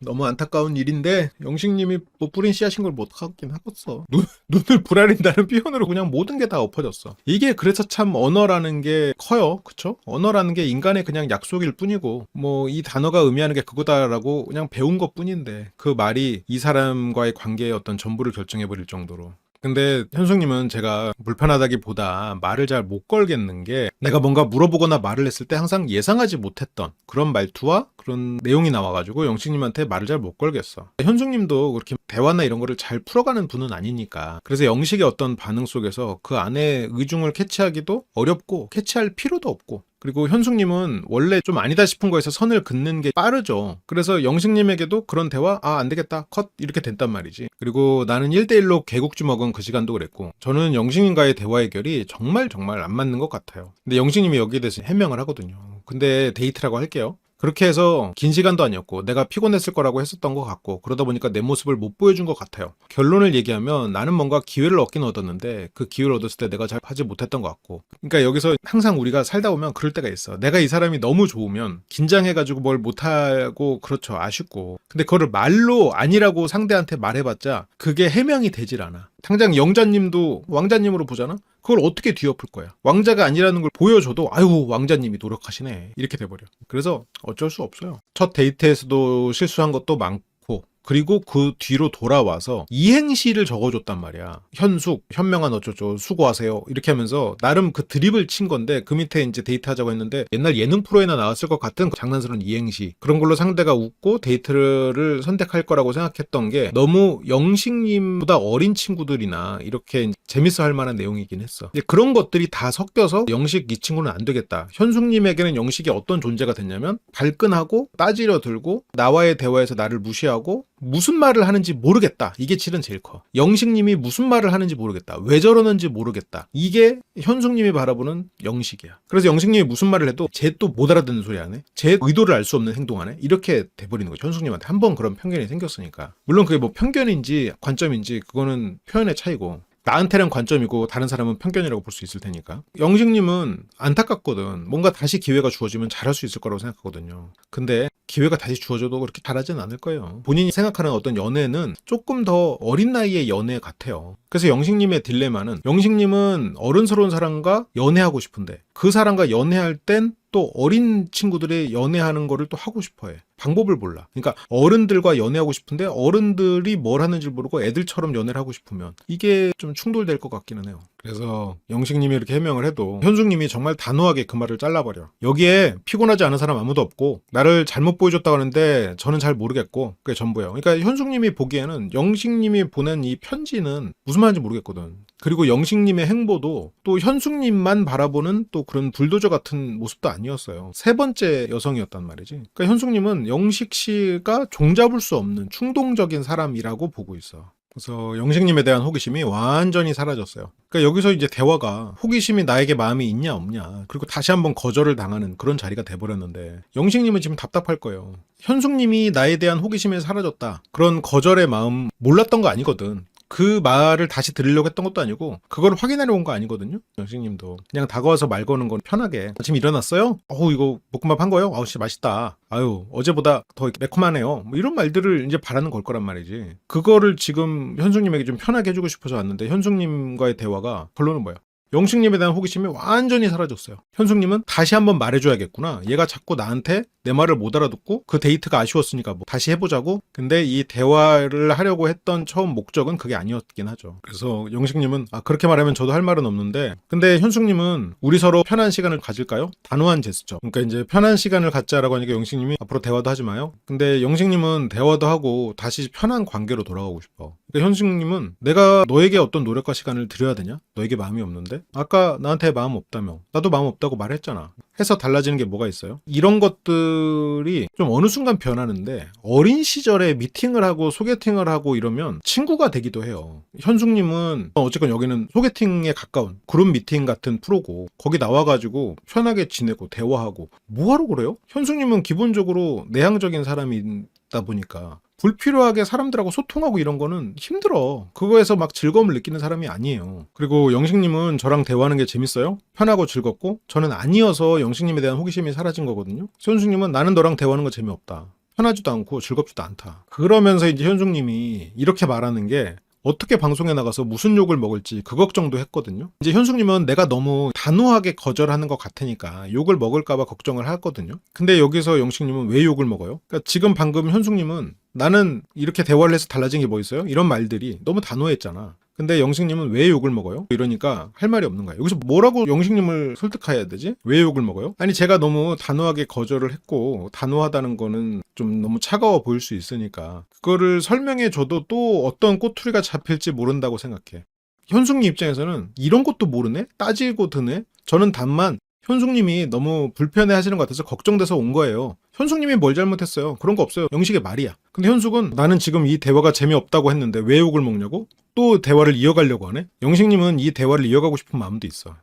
너무 안타까운 일인데 영식님이 뭐 뿌린 씨앗인 걸 못 하긴 하겠어. 눈을 부라린다는 표현으로 그냥 모든 게 다 엎어졌어. 이게 그래서 참 언어라는 게 커요. 그쵸? 언어라는 게 인간의 그냥 약속일 뿐이고 뭐 이 단어가 의미하는 게 그거다라고 그냥 배운 것 뿐인데 그 말이 이 사람과의 관계의 어떤 전부를 결정해버릴 정도로. 근데 현숙님은 제가 불편하다기보다 말을 잘 못 걸겠는 게 내가 뭔가 물어보거나 말을 했을 때 항상 예상하지 못했던 그런 말투와 그런 내용이 나와가지고 영식님한테 말을 잘 못 걸겠어. 현숙님도 그렇게 대화나 이런 거를 잘 풀어가는 분은 아니니까. 그래서 영식의 어떤 반응 속에서 그 안에 의중을 캐치하기도 어렵고 캐치할 필요도 없고 그리고 현숙님은 원래 좀 아니다 싶은 거에서 선을 긋는 게 빠르죠. 그래서 영식님에게도 그런 대화 안 되겠다 컷 이렇게 됐단 말이지. 그리고 나는 1대1로 개국주 먹은 그 시간도 그랬고 저는 영식님과의 대화의 결이 정말 안 맞는 것 같아요. 근데 영식님이 여기에 대해서 해명을 하거든요. 근데 데이트라고 할게요. 그렇게 해서 긴 시간도 아니었고 내가 피곤했을 거라고 했었던 것 같고 그러다 보니까 내 모습을 못 보여준 것 같아요. 결론을 얘기하면 나는 뭔가 기회를 얻긴 얻었는데 그 기회를 얻었을 때 내가 잘 하지 못했던 것 같고 그러니까 여기서 항상 우리가 살다 보면 그럴 때가 있어. 내가 이 사람이 너무 좋으면 긴장해가지고 뭘 못하고 그렇죠. 아쉽고 근데 그거를 말로 아니라고 상대한테 말해봤자 그게 해명이 되질 않아. 당장 영자님도 왕자님으로 보잖아? 그걸 어떻게 뒤엎을 거야? 왕자가 아니라는 걸 보여줘도 아유 왕자님이 노력하시네 이렇게 돼버려. 그래서 어쩔 수 없어요. 첫 데이트에서도 실수한 것도 많고 그리고 그 뒤로 돌아와서 이행시를 적어줬단 말이야. 현숙, 현명한 어쩌죠, 수고하세요 이렇게 하면서 나름 그 드립을 친 건데 그 밑에 이제 데이트하자고 했는데 옛날 예능 프로에나 나왔을 것 같은 그 장난스러운 이행시 그런 걸로 상대가 웃고 데이트를 선택할 거라고 생각했던 게 너무 영식님보다 어린 친구들이나 이렇게 재밌어 할 만한 내용이긴 했어. 이제 그런 것들이 다 섞여서 영식 이 친구는 안 되겠다. 현숙님에게는 영식이 어떤 존재가 됐냐면 발끈하고 따지려 들고 나와의 대화에서 나를 무시하고 무슨 말을 하는지 모르겠다. 이게 실은 제일 커. 영식님이 무슨 말을 하는지 모르겠다. 왜 저러는지 모르겠다. 이게 현숙님이 바라보는 영식이야. 그래서 영식님이 무슨 말을 해도 쟤 또 못 알아듣는 소리 하네. 쟤 의도를 알 수 없는 행동하네. 이렇게 돼버리는 거죠. 현숙님한테 한 번 그런 편견이 생겼으니까. 물론 그게 뭐 편견인지 관점인지 그거는 표현의 차이고 나한테는 관점이고 다른 사람은 편견이라고 볼 수 있을 테니까. 영식님은 안타깝거든. 뭔가 다시 기회가 주어지면 잘할 수 있을 거라고 생각하거든요. 근데 기회가 다시 주어져도 그렇게 잘하진 않을 거예요. 본인이 생각하는 어떤 연애는 조금 더 어린 나이의 연애 같아요. 그래서 영식님의 딜레마는 영식님은 어른스러운 사람과 연애하고 싶은데 그 사람과 연애할 땐 또 어린 친구들이 연애하는 거를 또 하고 싶어 해. 방법을 몰라. 그러니까 어른들과 연애하고 싶은데 어른들이 뭘 하는지 모르고 애들처럼 연애를 하고 싶으면 이게 좀 충돌될 것 같기는 해요. 그래서 영식님이 이렇게 해명을 해도 현숙님이 정말 단호하게 그 말을 잘라버려. 여기에 피곤하지 않은 사람 아무도 없고 나를 잘못 보여줬다고 하는데 저는 잘 모르겠고 그게 전부예요. 그러니까 현숙님이 보기에는 영식님이 보낸 이 편지는 무슨 말인지 모르겠거든. 그리고 영식님의 행보도 또 현숙님만 바라보는 또 그런 불도저 같은 모습도 아니었어요. 세 번째 여성이었단 말이지. 그러니까 현숙님은 영식 씨가 종잡을 수 없는 충동적인 사람이라고 보고 있어. 그래서 영식님에 대한 호기심이 완전히 사라졌어요. 그러니까 여기서 이제 대화가 호기심이 나에게 마음이 있냐 없냐 그리고 다시 한번 거절을 당하는 그런 자리가 돼버렸는데 영식님은 지금 답답할 거예요. 현숙님이 나에 대한 호기심이 사라졌다. 그런 거절의 마음 몰랐던 거 아니거든. 그 말을 다시 들으려고 했던 것도 아니고 그걸 확인하려 온 거 아니거든요. 영식님도 그냥 다가와서 말 거는 건 편하게 아침 일어났어요? 이거 볶음밥 한 거요? 진짜 맛있다. 아유 어제보다 더 매콤하네요. 뭐 이런 말들을 이제 바라는 걸 거란 말이지. 그거를 지금 현숙님에게 좀 편하게 해주고 싶어서 왔는데 현숙님과의 대화가 결론은 뭐야? 영식님에 대한 호기심이 완전히 사라졌어요. 현숙님은 다시 한번 말해줘야겠구나. 얘가 자꾸 나한테 내 말을 못 알아듣고 그 데이트가 아쉬웠으니까 뭐 다시 해보자고. 근데 이 대화를 하려고 했던 처음 목적은 그게 아니었긴 하죠. 그래서 영식님은 그렇게 말하면 저도 할 말은 없는데, 근데 현숙님은 우리 서로 편한 시간을 가질까요? 단호한 제스처. 그러니까 이제 편한 시간을 갖자라고 하니까 영식님이 앞으로 대화도 하지 마요. 근데 영식님은 대화도 하고 다시 편한 관계로 돌아가고 싶어. 그러니까 현숙님은 내가 너에게 어떤 노력과 시간을 들여야 되냐? 너에게 마음이 없는데? 아까 나한테 마음 없다며. 나도 마음 없다고 말했잖아. 해서 달라지는 게 뭐가 있어요? 이런 것들이 좀 어느 순간 변하는데, 어린 시절에 미팅을 하고 소개팅을 하고 이러면 친구가 되기도 해요. 현숙님은 어쨌건 여기는 소개팅에 가까운 그룹 미팅 같은 프로고, 거기 나와가지고 편하게 지내고 대화하고 뭐하러 그래요? 현숙님은 기본적으로 내향적인 사람이다 보니까 불필요하게 사람들하고 소통하고 이런 거는 힘들어. 그거에서 막 즐거움을 느끼는 사람이 아니에요. 그리고 영식님은 저랑 대화하는 게 재밌어요? 편하고 즐겁고? 저는 아니어서 영식님에 대한 호기심이 사라진 거거든요. 현숙님은 나는 너랑 대화하는 거 재미없다. 편하지도 않고 즐겁지도 않다. 그러면서 이제 현숙님이 이렇게 말하는 게, 어떻게 방송에 나가서 무슨 욕을 먹을지 그 걱정도 했거든요. 이제 현숙님은 내가 너무 단호하게 거절하는 것 같으니까 욕을 먹을까봐 걱정을 하거든요. 근데 여기서 영식님은 왜 욕을 먹어요? 그러니까 지금 방금 현숙님은 나는 이렇게 대화를 해서 달라진 게 뭐 있어요? 이런 말들이 너무 단호했잖아. 근데 영식님은 왜 욕을 먹어요? 이러니까 할 말이 없는 거야. 여기서 뭐라고 영식님을 설득해야 되지? 왜 욕을 먹어요? 아니, 제가 너무 단호하게 거절을 했고, 단호하다는 거는 좀 너무 차가워 보일 수 있으니까 그거를 설명해 줘도 또 어떤 꼬투리가 잡힐지 모른다고 생각해. 현숙님 입장에서는 이런 것도 모르네? 따지고 드네? 저는 다만 현숙님이 너무 불편해 하시는 것 같아서 걱정돼서 온 거예요. 현숙님이 뭘 잘못했어요? 그런 거 없어요. 영식의 말이야. 근데 현숙은 나는 지금 이 대화가 재미없다고 했는데 왜 욕을 먹냐고? 또 대화를 이어가려고 하네? 영식님은 이 대화를 이어가고 싶은 마음도 있어.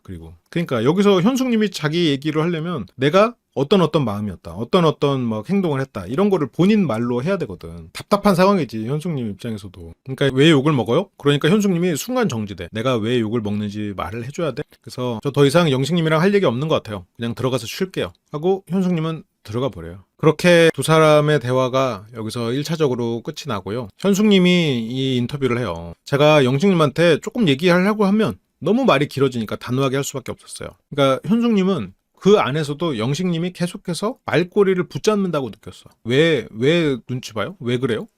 그러니까 여기서 현숙님이 자기 얘기를 하려면 내가 어떤 마음이었다, 어떤 막 행동을 했다, 이런 거를 본인 말로 해야 되거든. 답답한 상황이지, 현숙님 입장에서도. 그러니까 왜 욕을 먹어요? 그러니까 현숙님이 순간 정지돼. 내가 왜 욕을 먹는지 말을 해줘야 돼. 그래서 저 더 이상 영식님이랑 할 얘기 없는 것 같아요. 그냥 들어가서 쉴게요 하고 현숙님은 들어가 버려요. 그렇게 두 사람의 대화가 여기서 1차적으로 끝이 나고요. 현숙님이 이 인터뷰를 해요. 제가 영식님한테 조금 얘기하려고 하면 너무 말이 길어지니까 단호하게 할 수밖에 없었어요. 그러니까 현숙님은 그 안에서도 영식님이 계속해서 말꼬리를 붙잡는다고 느꼈어. 왜 눈치 봐요? 왜 그래요?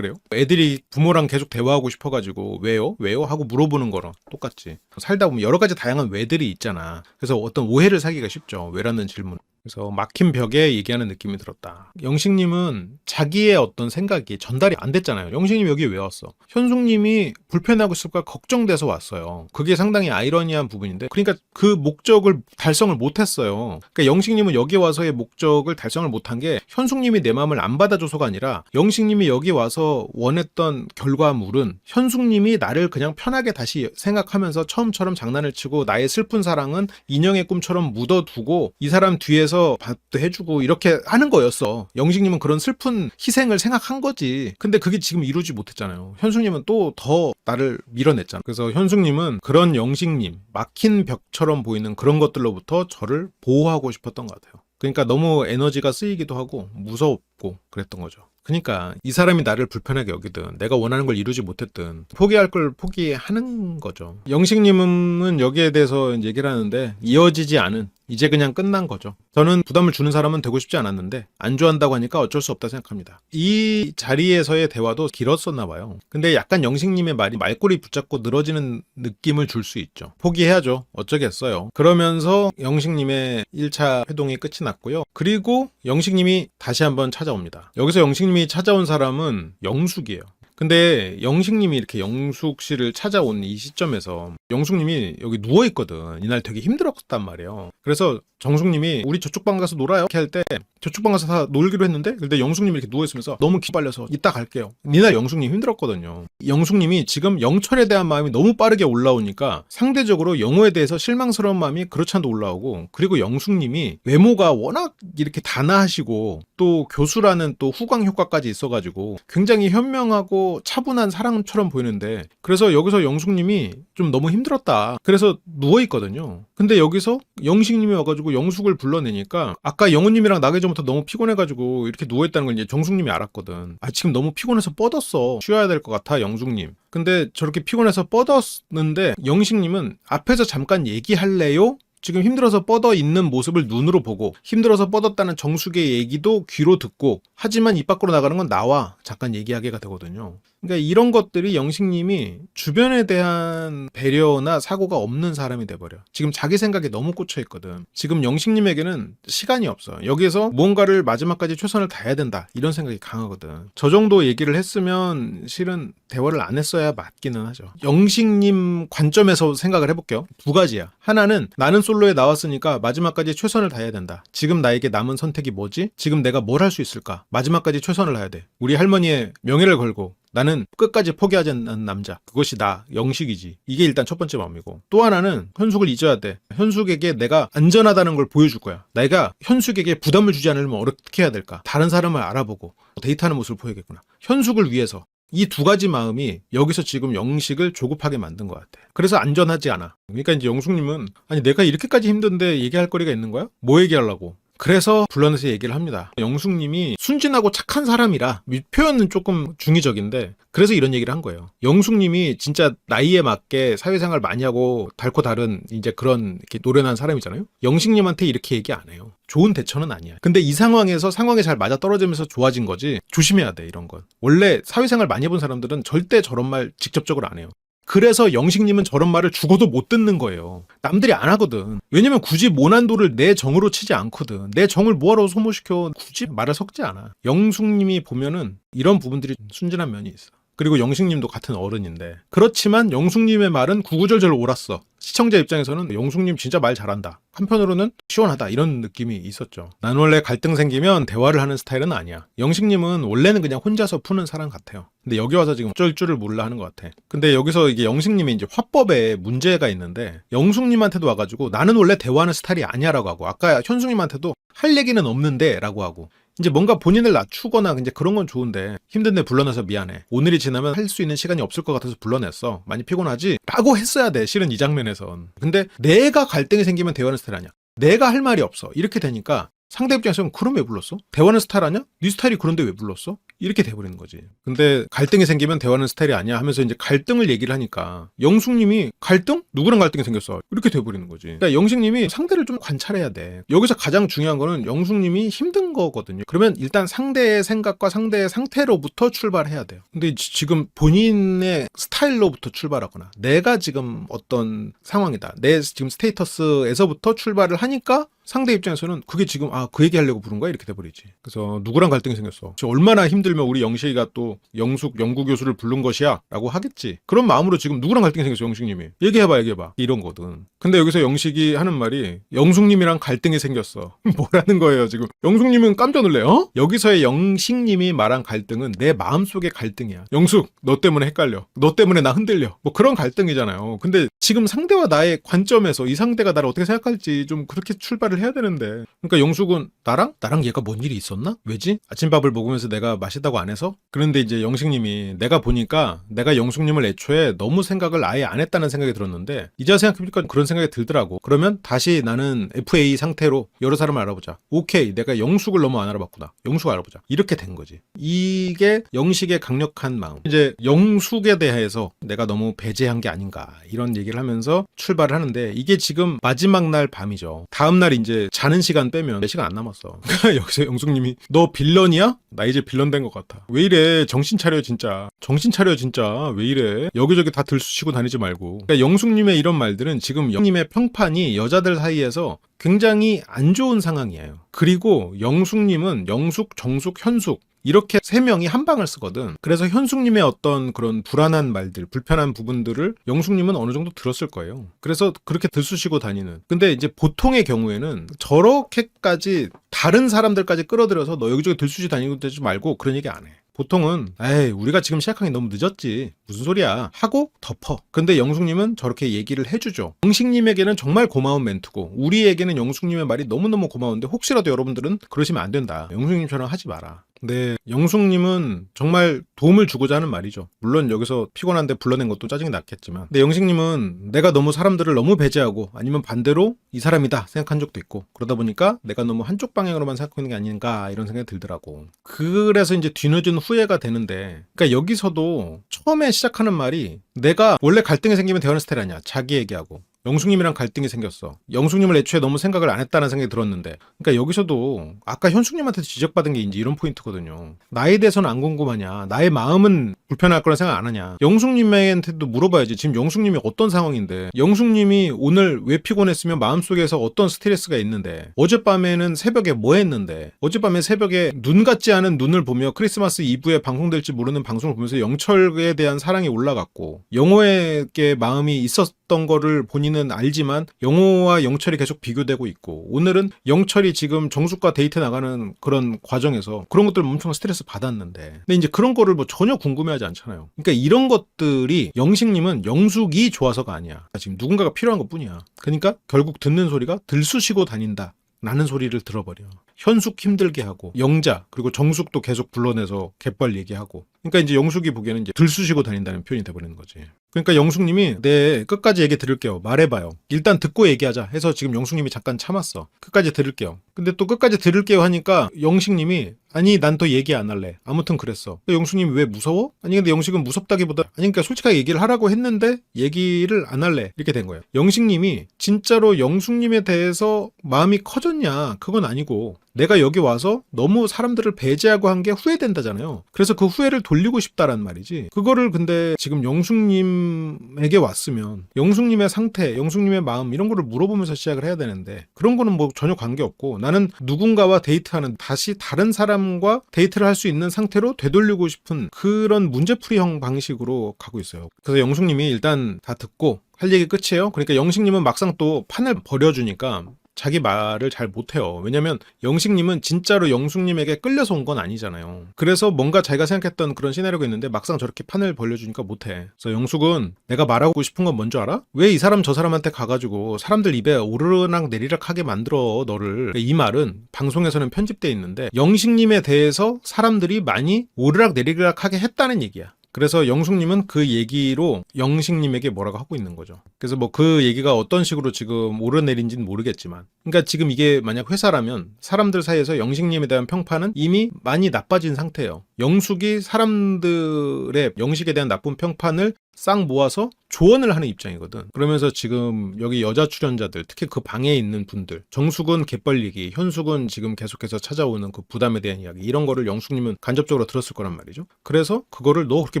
애들이 부모랑 계속 대화하고 싶어가지고 왜요? 하고 물어보는 거랑 똑같지. 살다 보면 여러 가지 다양한 왜들이 있잖아. 그래서 어떤 오해를 사기가 쉽죠. 왜라는 질문. 그래서 막힌 벽에 얘기하는 느낌이 들었다. 영식님은 자기의 어떤 생각이 전달이 안 됐잖아요. 영식님이 여기 왜 왔어? 현숙님이 불편하고 있을까 걱정돼서 왔어요. 그게 상당히 아이러니한 부분인데, 그러니까 그 목적을 달성을 못했어요. 그러니까 영식님은 여기 와서의 목적을 달성을 못한 게 현숙님이 내 마음을 안 받아줘서가 아니라, 영식님이 여기 와서 원했던 결과물은 현숙님이 나를 그냥 편하게 다시 생각하면서 처음처럼 장난을 치고 나의 슬픈 사랑은 인형의 꿈처럼 묻어두고 이 사람 뒤에서 밥도 해주고 이렇게 하는 거였어. 영식님은 그런 슬픈 희생을 생각한 거지. 근데 그게 지금 이루지 못했잖아요. 현숙님은 또 더 나를 밀어냈잖아. 그래서 현숙님은 그런 영식님, 막힌 벽처럼 보이는 그런 것들로부터 저를 보호하고 싶었던 것 같아요. 그러니까 너무 에너지가 쓰이기도 하고 무섭고 그랬던 거죠. 그러니까 이 사람이 나를 불편하게 여기든 내가 원하는 걸 이루지 못했든 포기할 걸 포기하는 거죠. 영식님은 여기에 대해서 얘기를 하는데, 이어지지 않은, 이제 그냥 끝난 거죠. 저는 부담을 주는 사람은 되고 싶지 않았는데 안 좋아한다고 하니까 어쩔 수 없다 생각합니다. 이 자리에서의 대화도 길었었나 봐요. 근데 약간 영식님의 말이 말꼬리 붙잡고 늘어지는 느낌을 줄 수 있죠. 포기해야죠. 어쩌겠어요. 그러면서 영식님의 1차 회동이 끝이 났고요. 그리고 영식님이 다시 한번 찾아옵니다. 여기서 영식님이 찾아온 사람은 영숙이에요. 근데 영식님이 이렇게 영숙 씨를 찾아온 이 시점에서 영숙님이 여기 누워있거든. 이날 되게 힘들었단 말이에요. 그래서 정숙님이 우리 저쪽 방 가서 놀아요 이렇게 할 때 저쪽 방 가서 다 놀기로 했는데, 근데 영숙님이 이렇게 누워있으면서 너무 기빨려서 이따 갈게요. 이날 영숙님 힘들었거든요. 영숙님이 지금 영철에 대한 마음이 너무 빠르게 올라오니까 상대적으로 영호에 대해서 실망스러운 마음이 그렇지 않도 올라오고, 그리고 영숙님이 외모가 워낙 이렇게 단아하시고 또 교수라는 또 후광 효과까지 있어가지고 굉장히 현명하고 차분한 사람처럼 보이는데, 그래서 여기서 영숙님이 좀 너무 힘들었다. 그래서 누워있거든요. 근데 여기서 영식님이 와가지고 영숙을 불러내니까 아까 영호님이랑 나기 전부터 너무 피곤해가지고 이렇게 누워있다는 걸 이제 정숙님이 알았거든. 아, 지금 너무 피곤해서 뻗었어. 쉬어야 될 것 같아, 영숙님. 근데 저렇게 피곤해서 뻗었는데 영식님은 앞에서 잠깐 얘기할래요? 지금 힘들어서 뻗어 있는 모습을 눈으로 보고 힘들어서 뻗었다는 정숙의 얘기도 귀로 듣고 하지만 입 밖으로 나가는 건 나와 잠깐 얘기하게가 되거든요. 그러니까 이런 것들이 영식님이 주변에 대한 배려나 사고가 없는 사람이 돼버려. 지금 자기 생각에 너무 꽂혀있거든. 지금 영식님에게는 시간이 없어. 여기에서 무언가를 마지막까지 최선을 다해야 된다 이런 생각이 강하거든. 저 정도 얘기를 했으면 실은 대화를 안 했어야 맞기는 하죠. 영식님 관점에서 생각을 해볼게요. 두 가지야. 하나는 나는 솔로에 나왔으니까 마지막까지 최선을 다해야 된다. 지금 나에게 남은 선택이 뭐지? 지금 내가 뭘 할 수 있을까? 마지막까지 최선을 다해야 돼. 우리 할머니의 명예를 걸고 나는 끝까지 포기하지 않는 남자. 그것이 나, 영식이지. 이게 일단 첫 번째 마음이고. 또 하나는 현숙을 잊어야 돼. 현숙에게 내가 안전하다는 걸 보여줄 거야. 내가 현숙에게 부담을 주지 않으려면 어떻게 해야 될까? 다른 사람을 알아보고 데이트하는 모습을 보여야겠구나. 현숙을 위해서. 이 두 가지 마음이 여기서 지금 영식을 조급하게 만든 것 같아. 그래서 안전하지 않아. 그러니까 이제 영숙님은 아니 내가 이렇게까지 힘든데 얘기할 거리가 있는 거야? 뭐 얘기하려고? 그래서 불러내서 얘기를 합니다. 영숙님이 순진하고 착한 사람이라 표현은 조금 중의적인데 그래서 이런 얘기를 한 거예요. 영숙님이 진짜 나이에 맞게 사회생활 많이 하고 닳고 다른 이제 그런 이렇게 노련한 사람이잖아요. 영식님한테 이렇게 얘기 안 해요. 좋은 대처는 아니야. 근데 이 상황에서 상황에 잘 맞아떨어지면서 좋아진 거지. 조심해야 돼 이런 건. 원래 사회생활 많이 해본 사람들은 절대 저런 말 직접적으로 안 해요. 그래서 영식님은 저런 말을 죽어도 못 듣는 거예요. 남들이 안 하거든. 왜냐면 굳이 모난도를 내 정으로 치지 않거든. 내 정을 뭐하러 소모시켜. 굳이 말을 섞지 않아. 영숙님이 보면은 이런 부분들이 순진한 면이 있어. 그리고 영식님도 같은 어른인데 그렇지만 영숙님의 말은 구구절절 옳았어. 시청자 입장에서는 영숙님 진짜 말 잘한다. 한편으로는 시원하다 이런 느낌이 있었죠. 난 원래 갈등 생기면 대화를 하는 스타일은 아니야. 영식님은 원래는 그냥 혼자서 푸는 사람 같아요. 근데 여기 와서 지금 어쩔 줄을 몰라 하는 것 같아. 근데 여기서 이게 영식님이 이제 화법에 문제가 있는데 영숙님한테도 와가지고 나는 원래 대화하는 스타일이 아니야 라고 하고 아까 현숙님한테도 할 얘기는 없는데 라고 하고 이제 뭔가 본인을 낮추거나 이제 그런 건 좋은데 힘든데 불러내서 미안해. 오늘이 지나면 할 수 있는 시간이 없을 것 같아서 불러냈어. 많이 피곤하지? 라고 했어야 돼. 실은 이 장면에선. 근데 내가 갈등이 생기면 대화하는 스타일 아니야. 내가 할 말이 없어. 이렇게 되니까 상대 입장에서는 그럼 왜 불렀어? 대화하는 스타일 아니야? 네 스타일이 그런데 왜 불렀어? 이렇게 돼버리는 거지. 근데 갈등이 생기면 대화하는 스타일이 아니야 하면서 이제 갈등을 얘기를 하니까 영숙님이 갈등? 누구랑 갈등이 생겼어? 이렇게 돼버리는 거지. 그러니까 영식님이 상대를 좀 관찰해야 돼. 여기서 가장 중요한 거는 영숙님이 힘든 거거든요. 그러면 일단 상대의 생각과 상대의 상태로부터 출발해야 돼요. 근데 지금 본인의 스타일로부터 출발하거나 내가 지금 어떤 상황이다. 내 지금 스테이터스에서부터 출발을 하니까 상대 입장에서는 그게 지금 그 얘기 하려고 부른 거야? 이렇게 돼버리지. 그래서 누구랑 갈등이 생겼어? 얼마나 힘들면 우리 영식이가 또 영숙 연구 교수를 부른 것이야? 라고 하겠지. 그런 마음으로 지금 누구랑 갈등이 생겼어? 영식님이. 얘기해봐. 이런 거든. 근데 여기서 영식이 하는 말이 영숙님이랑 갈등이 생겼어. 뭐라는 거예요 지금. 영숙님은 깜짝 놀래요. 여기서의 영식님이 말한 갈등은 내 마음속의 갈등이야. 영숙 너 때문에 헷갈려. 너 때문에 나 흔들려. 뭐 그런 갈등이잖아요. 근데 지금 상대와 나의 관점에서 이 상대가 나를 어떻게 생각할지 좀 그렇게 출발을 해야 되는데 그러니까 영숙은 나랑 얘가 뭔 일이 있었나? 왜지? 아침밥을 먹으면서 내가 맛있다고 안 해서? 그런데 이제 영식님이 내가 보니까 내가 영숙님을 애초에 너무 생각을 아예 안 했다는 생각이 들었는데 이제 생각해보니까 그런 생각이 들더라고. 그러면 다시 나는 FA 상태로 여러 사람을 알아보자. 오케이 내가 영숙을 너무 안 알아봤구나. 영숙 알아보자. 이렇게 된 거지. 이게 영식의 강력한 마음. 이제 영숙에 대해서 내가 너무 배제한 게 아닌가 이런 얘기를 하면서 출발을 하는데 이게 지금 마지막 날 밤이죠. 다음 날 이제 자는 시간 빼면 몇 시간 안 남았어. 여기서 영숙님이 너 빌런이야? 나 이제 빌런 된 것 같아. 왜 이래? 정신 차려 진짜. 정신 차려 진짜. 왜 이래? 여기저기 다 들쑤시고 다니지 말고. 그러니까 영숙님의 이런 말들은 지금 영님의 평판이 여자들 사이에서 굉장히 안 좋은 상황이에요. 그리고 영숙님은 영숙, 정숙, 현숙 이렇게 세 명이 한 방을 쓰거든. 그래서 현숙님의 어떤 그런 불안한 말들, 불편한 부분들을 영숙님은 어느 정도 들었을 거예요. 그래서 그렇게 들쑤시고 다니는. 근데 이제 보통의 경우에는 저렇게까지 다른 사람들까지 끌어들여서 너 여기저기 들쑤시 다니고 되지 말고 그런 얘기 안 해. 보통은 에이 우리가 지금 시작하기 너무 늦었지 무슨 소리야 하고 덮어. 근데 영숙님은 저렇게 얘기를 해주죠. 영식님에게는 정말 고마운 멘트고 우리에게는 영숙님의 말이 너무너무 고마운데 혹시라도 여러분들은 그러시면 안 된다. 영숙님처럼 하지 마라. 네, 영숙님은 정말 도움을 주고자 하는 말이죠. 물론 여기서 피곤한데 불러낸 것도 짜증이 났겠지만. 근데 영식님은 내가 너무 사람들을 너무 배제하고 아니면 반대로 이 사람이다 생각한 적도 있고 그러다 보니까 내가 너무 한쪽 방향으로만 생각하고 있는 게 아닌가 이런 생각이 들더라고. 그래서 이제 뒤늦은 후회가 되는데 그러니까 여기서도 처음에 시작하는 말이 내가 원래 갈등이 생기면 대화하는 스타일 아니야. 자기 얘기하고. 영숙님이랑 갈등이 생겼어. 영숙님을 애초에 너무 생각을 안 했다는 생각이 들었는데 그러니까 여기서도 아까 현숙님한테 지적받은 게 이제 이런 포인트거든요. 나에 대해서는 안 궁금하냐. 나의 마음은 불편할 거라 생각 안 하냐. 영숙님한테도 물어봐야지. 지금 영숙님이 어떤 상황인데 영숙님이 오늘 왜 피곤했으면 마음속에서 어떤 스트레스가 있는데 어젯밤에는 새벽에 뭐 했는데 어젯밤에 새벽에 눈 같지 않은 눈을 보며 크리스마스 이브에 방송될지 모르는 방송을 보면서 영철에 대한 사랑이 올라갔고 영호에게 마음이 있었던 거를 본인은 알지만 영호와 영철이 계속 비교되고 있고 오늘은 영철이 지금 정숙과 데이트 나가는 그런 과정에서 그런 것들 엄청 스트레스 받았는데 근데 이제 그런 거를 뭐 전혀 궁금해하지 않잖아요. 그러니까 이런 것들이 영식님은 영숙이 좋아서가 아니야. 지금 누군가가 필요한 것뿐이야. 그러니까 결국 듣는 소리가 들쑤시고 다닌다 라는 소리를 들어버려. 현숙 힘들게 하고 영자 그리고 정숙도 계속 불러내서 갯벌 얘기하고 그러니까 이제 영숙이 보기에는 이제 들쑤시고 다닌다는 표현이 돼버리는 거지. 그러니까 영숙님이 네 끝까지 얘기 들을게요. 말해봐요. 일단 듣고 얘기하자 해서 지금 영숙님이 잠깐 참았어. 끝까지 들을게요. 근데 또 끝까지 들을게요 하니까 영식님이 아니 난 더 얘기 안 할래. 아무튼 그랬어. 영숙님이 왜 무서워? 아니 근데 영식은 무섭다기보다 아니 그러니까 솔직하게 얘기를 하라고 했는데 얘기를 안 할래. 이렇게 된 거예요. 영식님이 진짜로 영숙님에 대해서 마음이 커졌냐? 그건 아니고 내가 여기 와서 너무 사람들을 배제하고 한 게 후회된다잖아요. 그래서 그 후회를 돌리고 싶다란 말이지. 그거를 근데 지금 영숙님에게 왔으면 영숙님의 상태, 영숙님의 마음 이런 거를 물어보면서 시작을 해야 되는데 그런 거는 뭐 전혀 관계없고 나는 누군가와 데이트하는 다시 다른 사람과 데이트를 할 수 있는 상태로 되돌리고 싶은 그런 문제풀이형 방식으로 가고 있어요. 그래서 영숙님이 일단 다 듣고 할 얘기 끝이에요. 그러니까 영식님은 막상 또 판을 벌여주니까 자기 말을 잘 못해요. 왜냐면 영식님은 진짜로 영숙님에게 끌려서 온 건 아니잖아요. 그래서 뭔가 자기가 생각했던 그런 시나리오가 있는데 막상 저렇게 판을 벌려주니까 못해. 그래서 영숙은 내가 말하고 싶은 건 뭔지 알아? 왜 이 사람 저 사람한테 가가지고 사람들 입에 오르락 내리락 하게 만들어 너를. 이 말은 방송에서는 편집돼 있는데 영식님에 대해서 사람들이 많이 오르락 내리락 하게 했다는 얘기야. 그래서 영숙님은 그 얘기로 영식님에게 뭐라고 하고 있는 거죠. 그래서 뭐 그 얘기가 어떤 식으로 지금 오르내린지는 모르겠지만 그러니까 지금 이게 만약 회사라면 사람들 사이에서 영식님에 대한 평판은 이미 많이 나빠진 상태예요. 영숙이 사람들의 영식에 대한 나쁜 평판을 싹 모아서 조언을 하는 입장이거든. 그러면서 지금 여기 여자 출연자들 특히 그 방에 있는 분들 정숙은 갯벌리기, 현숙은 지금 계속해서 찾아오는 그 부담에 대한 이야기 이런 거를 영숙님은 간접적으로 들었을 거란 말이죠. 그래서 그거를 너 그렇게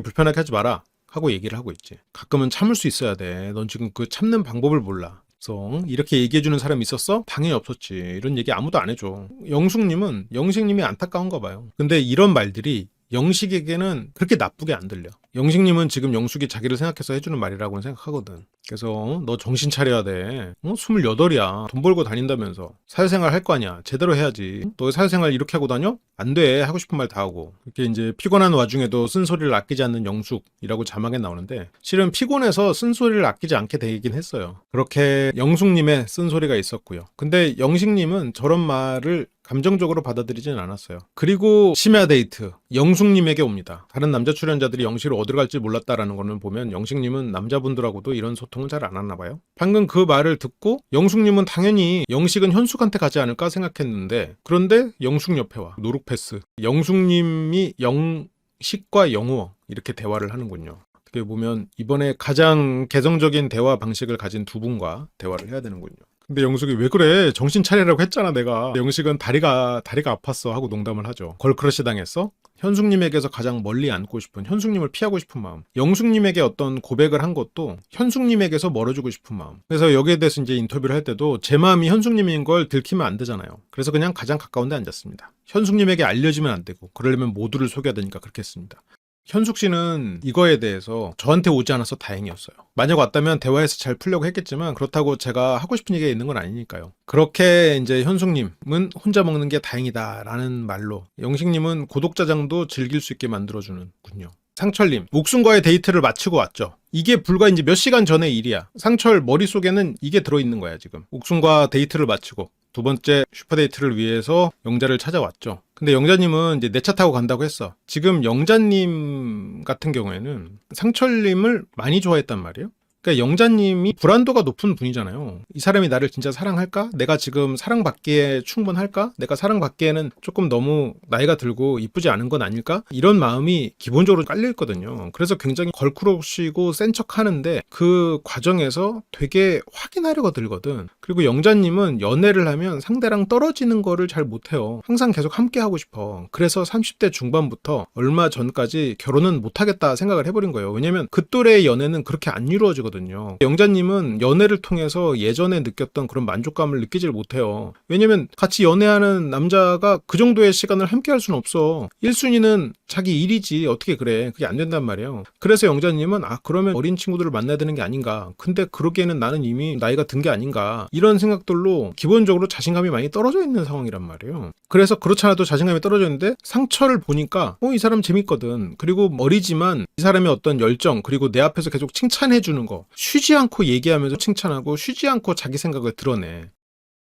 불편하게 하지 마라 하고 얘기를 하고 있지. 가끔은 참을 수 있어야 돼. 넌 지금 그 참는 방법을 몰라. 그래서 이렇게 얘기해주는 사람이 있었어? 당연히 없었지. 이런 얘기 아무도 안 해줘. 영숙님은 영식님이 안타까운가 봐요. 근데 이런 말들이 영식에게는 그렇게 나쁘게 안 들려. 영식님은 지금 영숙이 자기를 생각해서 해주는 말이라고 생각하거든. 그래서 너 정신 차려야 돼. 28이야. 돈 벌고 다닌다면서. 사회생활 할 거 아니야. 제대로 해야지. 너 사회생활 이렇게 하고 다녀? 안 돼. 하고 싶은 말 다 하고. 이렇게 이제 피곤한 와중에도 쓴소리를 아끼지 않는 영숙이라고 자막에 나오는데 실은 피곤해서 쓴소리를 아끼지 않게 되긴 했어요. 그렇게 영숙님의 쓴소리가 있었고요. 근데 영식님은 저런 말을 감정적으로 받아들이진 않았어요. 그리고 심야 데이트 영숙님에게 옵니다. 다른 남자 출연자들이 영식을 어디로 갈지 몰랐다라는 거는 보면 영식님은 남자분들하고도 이런 소통은 잘 안 하나 봐요. 방금 그 말을 듣고 영숙님은 당연히 영식은 현숙한테 가지 않을까 생각했는데 그런데 영숙 옆에 와. 노룩 패스. 영숙님이 영식과 영호 이렇게 대화를 하는군요. 어떻게 보면 이번에 가장 개성적인 대화 방식을 가진 두 분과 대화를 해야 되는군요. 근데 영숙이 왜 그래? 정신 차리라고 했잖아 내가. 영식은 다리가 아팠어 하고 농담을 하죠. 걸크러쉬 당했어? 현숙님에게서 가장 멀리 앉고 싶은 현숙님을 피하고 싶은 마음. 영숙님에게 어떤 고백을 한 것도 현숙님에게서 멀어지고 싶은 마음. 그래서 여기에 대해서 이제 인터뷰를 할 때도 제 마음이 현숙님인 걸 들키면 안 되잖아요. 그래서 그냥 가장 가까운 데 앉았습니다. 현숙님에게 알려지면 안 되고 그러려면 모두를 속여야 되니까 그렇게 했습니다. 현숙 씨는 이거에 대해서 저한테 오지 않아서 다행이었어요. 만약 왔다면 대화에서 잘 풀려고 했겠지만 그렇다고 제가 하고 싶은 얘기가 있는 건 아니니까요. 그렇게 이제 현숙님은 혼자 먹는 게 다행이다라는 말로 영식님은 고독자장도 즐길 수 있게 만들어주는군요. 상철님, 옥순과의 데이트를 마치고 왔죠. 이게 불과 이제 몇 시간 전의 일이야. 상철 머릿속에는 이게 들어있는 거야 지금. 옥순과 데이트를 마치고 두 번째 슈퍼데이트를 위해서 영자를 찾아왔죠. 근데 영자님은 이제 내 차 타고 간다고 했어. 지금 영자님 같은 경우에는 상철님을 많이 좋아했단 말이에요. 그러니까 영자님이 불안도가 높은 분이잖아요. 이 사람이 나를 진짜 사랑할까? 내가 지금 사랑받기에 충분할까? 내가 사랑받기에는 조금 너무 나이가 들고 이쁘지 않은 건 아닐까? 이런 마음이 기본적으로 깔려있거든요. 그래서 굉장히 걸크러시고 센 척 하는데 그 과정에서 되게 확인하려고 들거든. 그리고 영자님은 연애를 하면 상대랑 떨어지는 거를 잘 못해요. 항상 계속 함께 하고 싶어. 그래서 30대 중반부터 얼마 전까지 결혼은 못하겠다 생각을 해버린 거예요. 왜냐면 그 또래의 연애는 그렇게 안 이루어지거든요. 영자님은 연애를 통해서 예전에 느꼈던 그런 만족감을 느끼질 못해요. 왜냐면 같이 연애하는 남자가 그 정도의 시간을 함께 할 수는 없어. 1순위는 자기 일이지. 어떻게 그래. 그게 안 된단 말이에요. 그래서 영자님은 그러면 어린 친구들을 만나야 되는 게 아닌가. 근데 그러기에는 나는 이미 나이가 든 게 아닌가. 이런 생각들로 기본적으로 자신감이 많이 떨어져 있는 상황이란 말이에요. 그래서 그렇잖아도 자신감이 떨어져 있는데 상처를 보니까 이 사람 재밌거든. 그리고 어리지만 이 사람의 어떤 열정 그리고 내 앞에서 계속 칭찬해 주는 거 쉬지 않고 얘기하면서 칭찬하고 쉬지 않고 자기 생각을 드러내.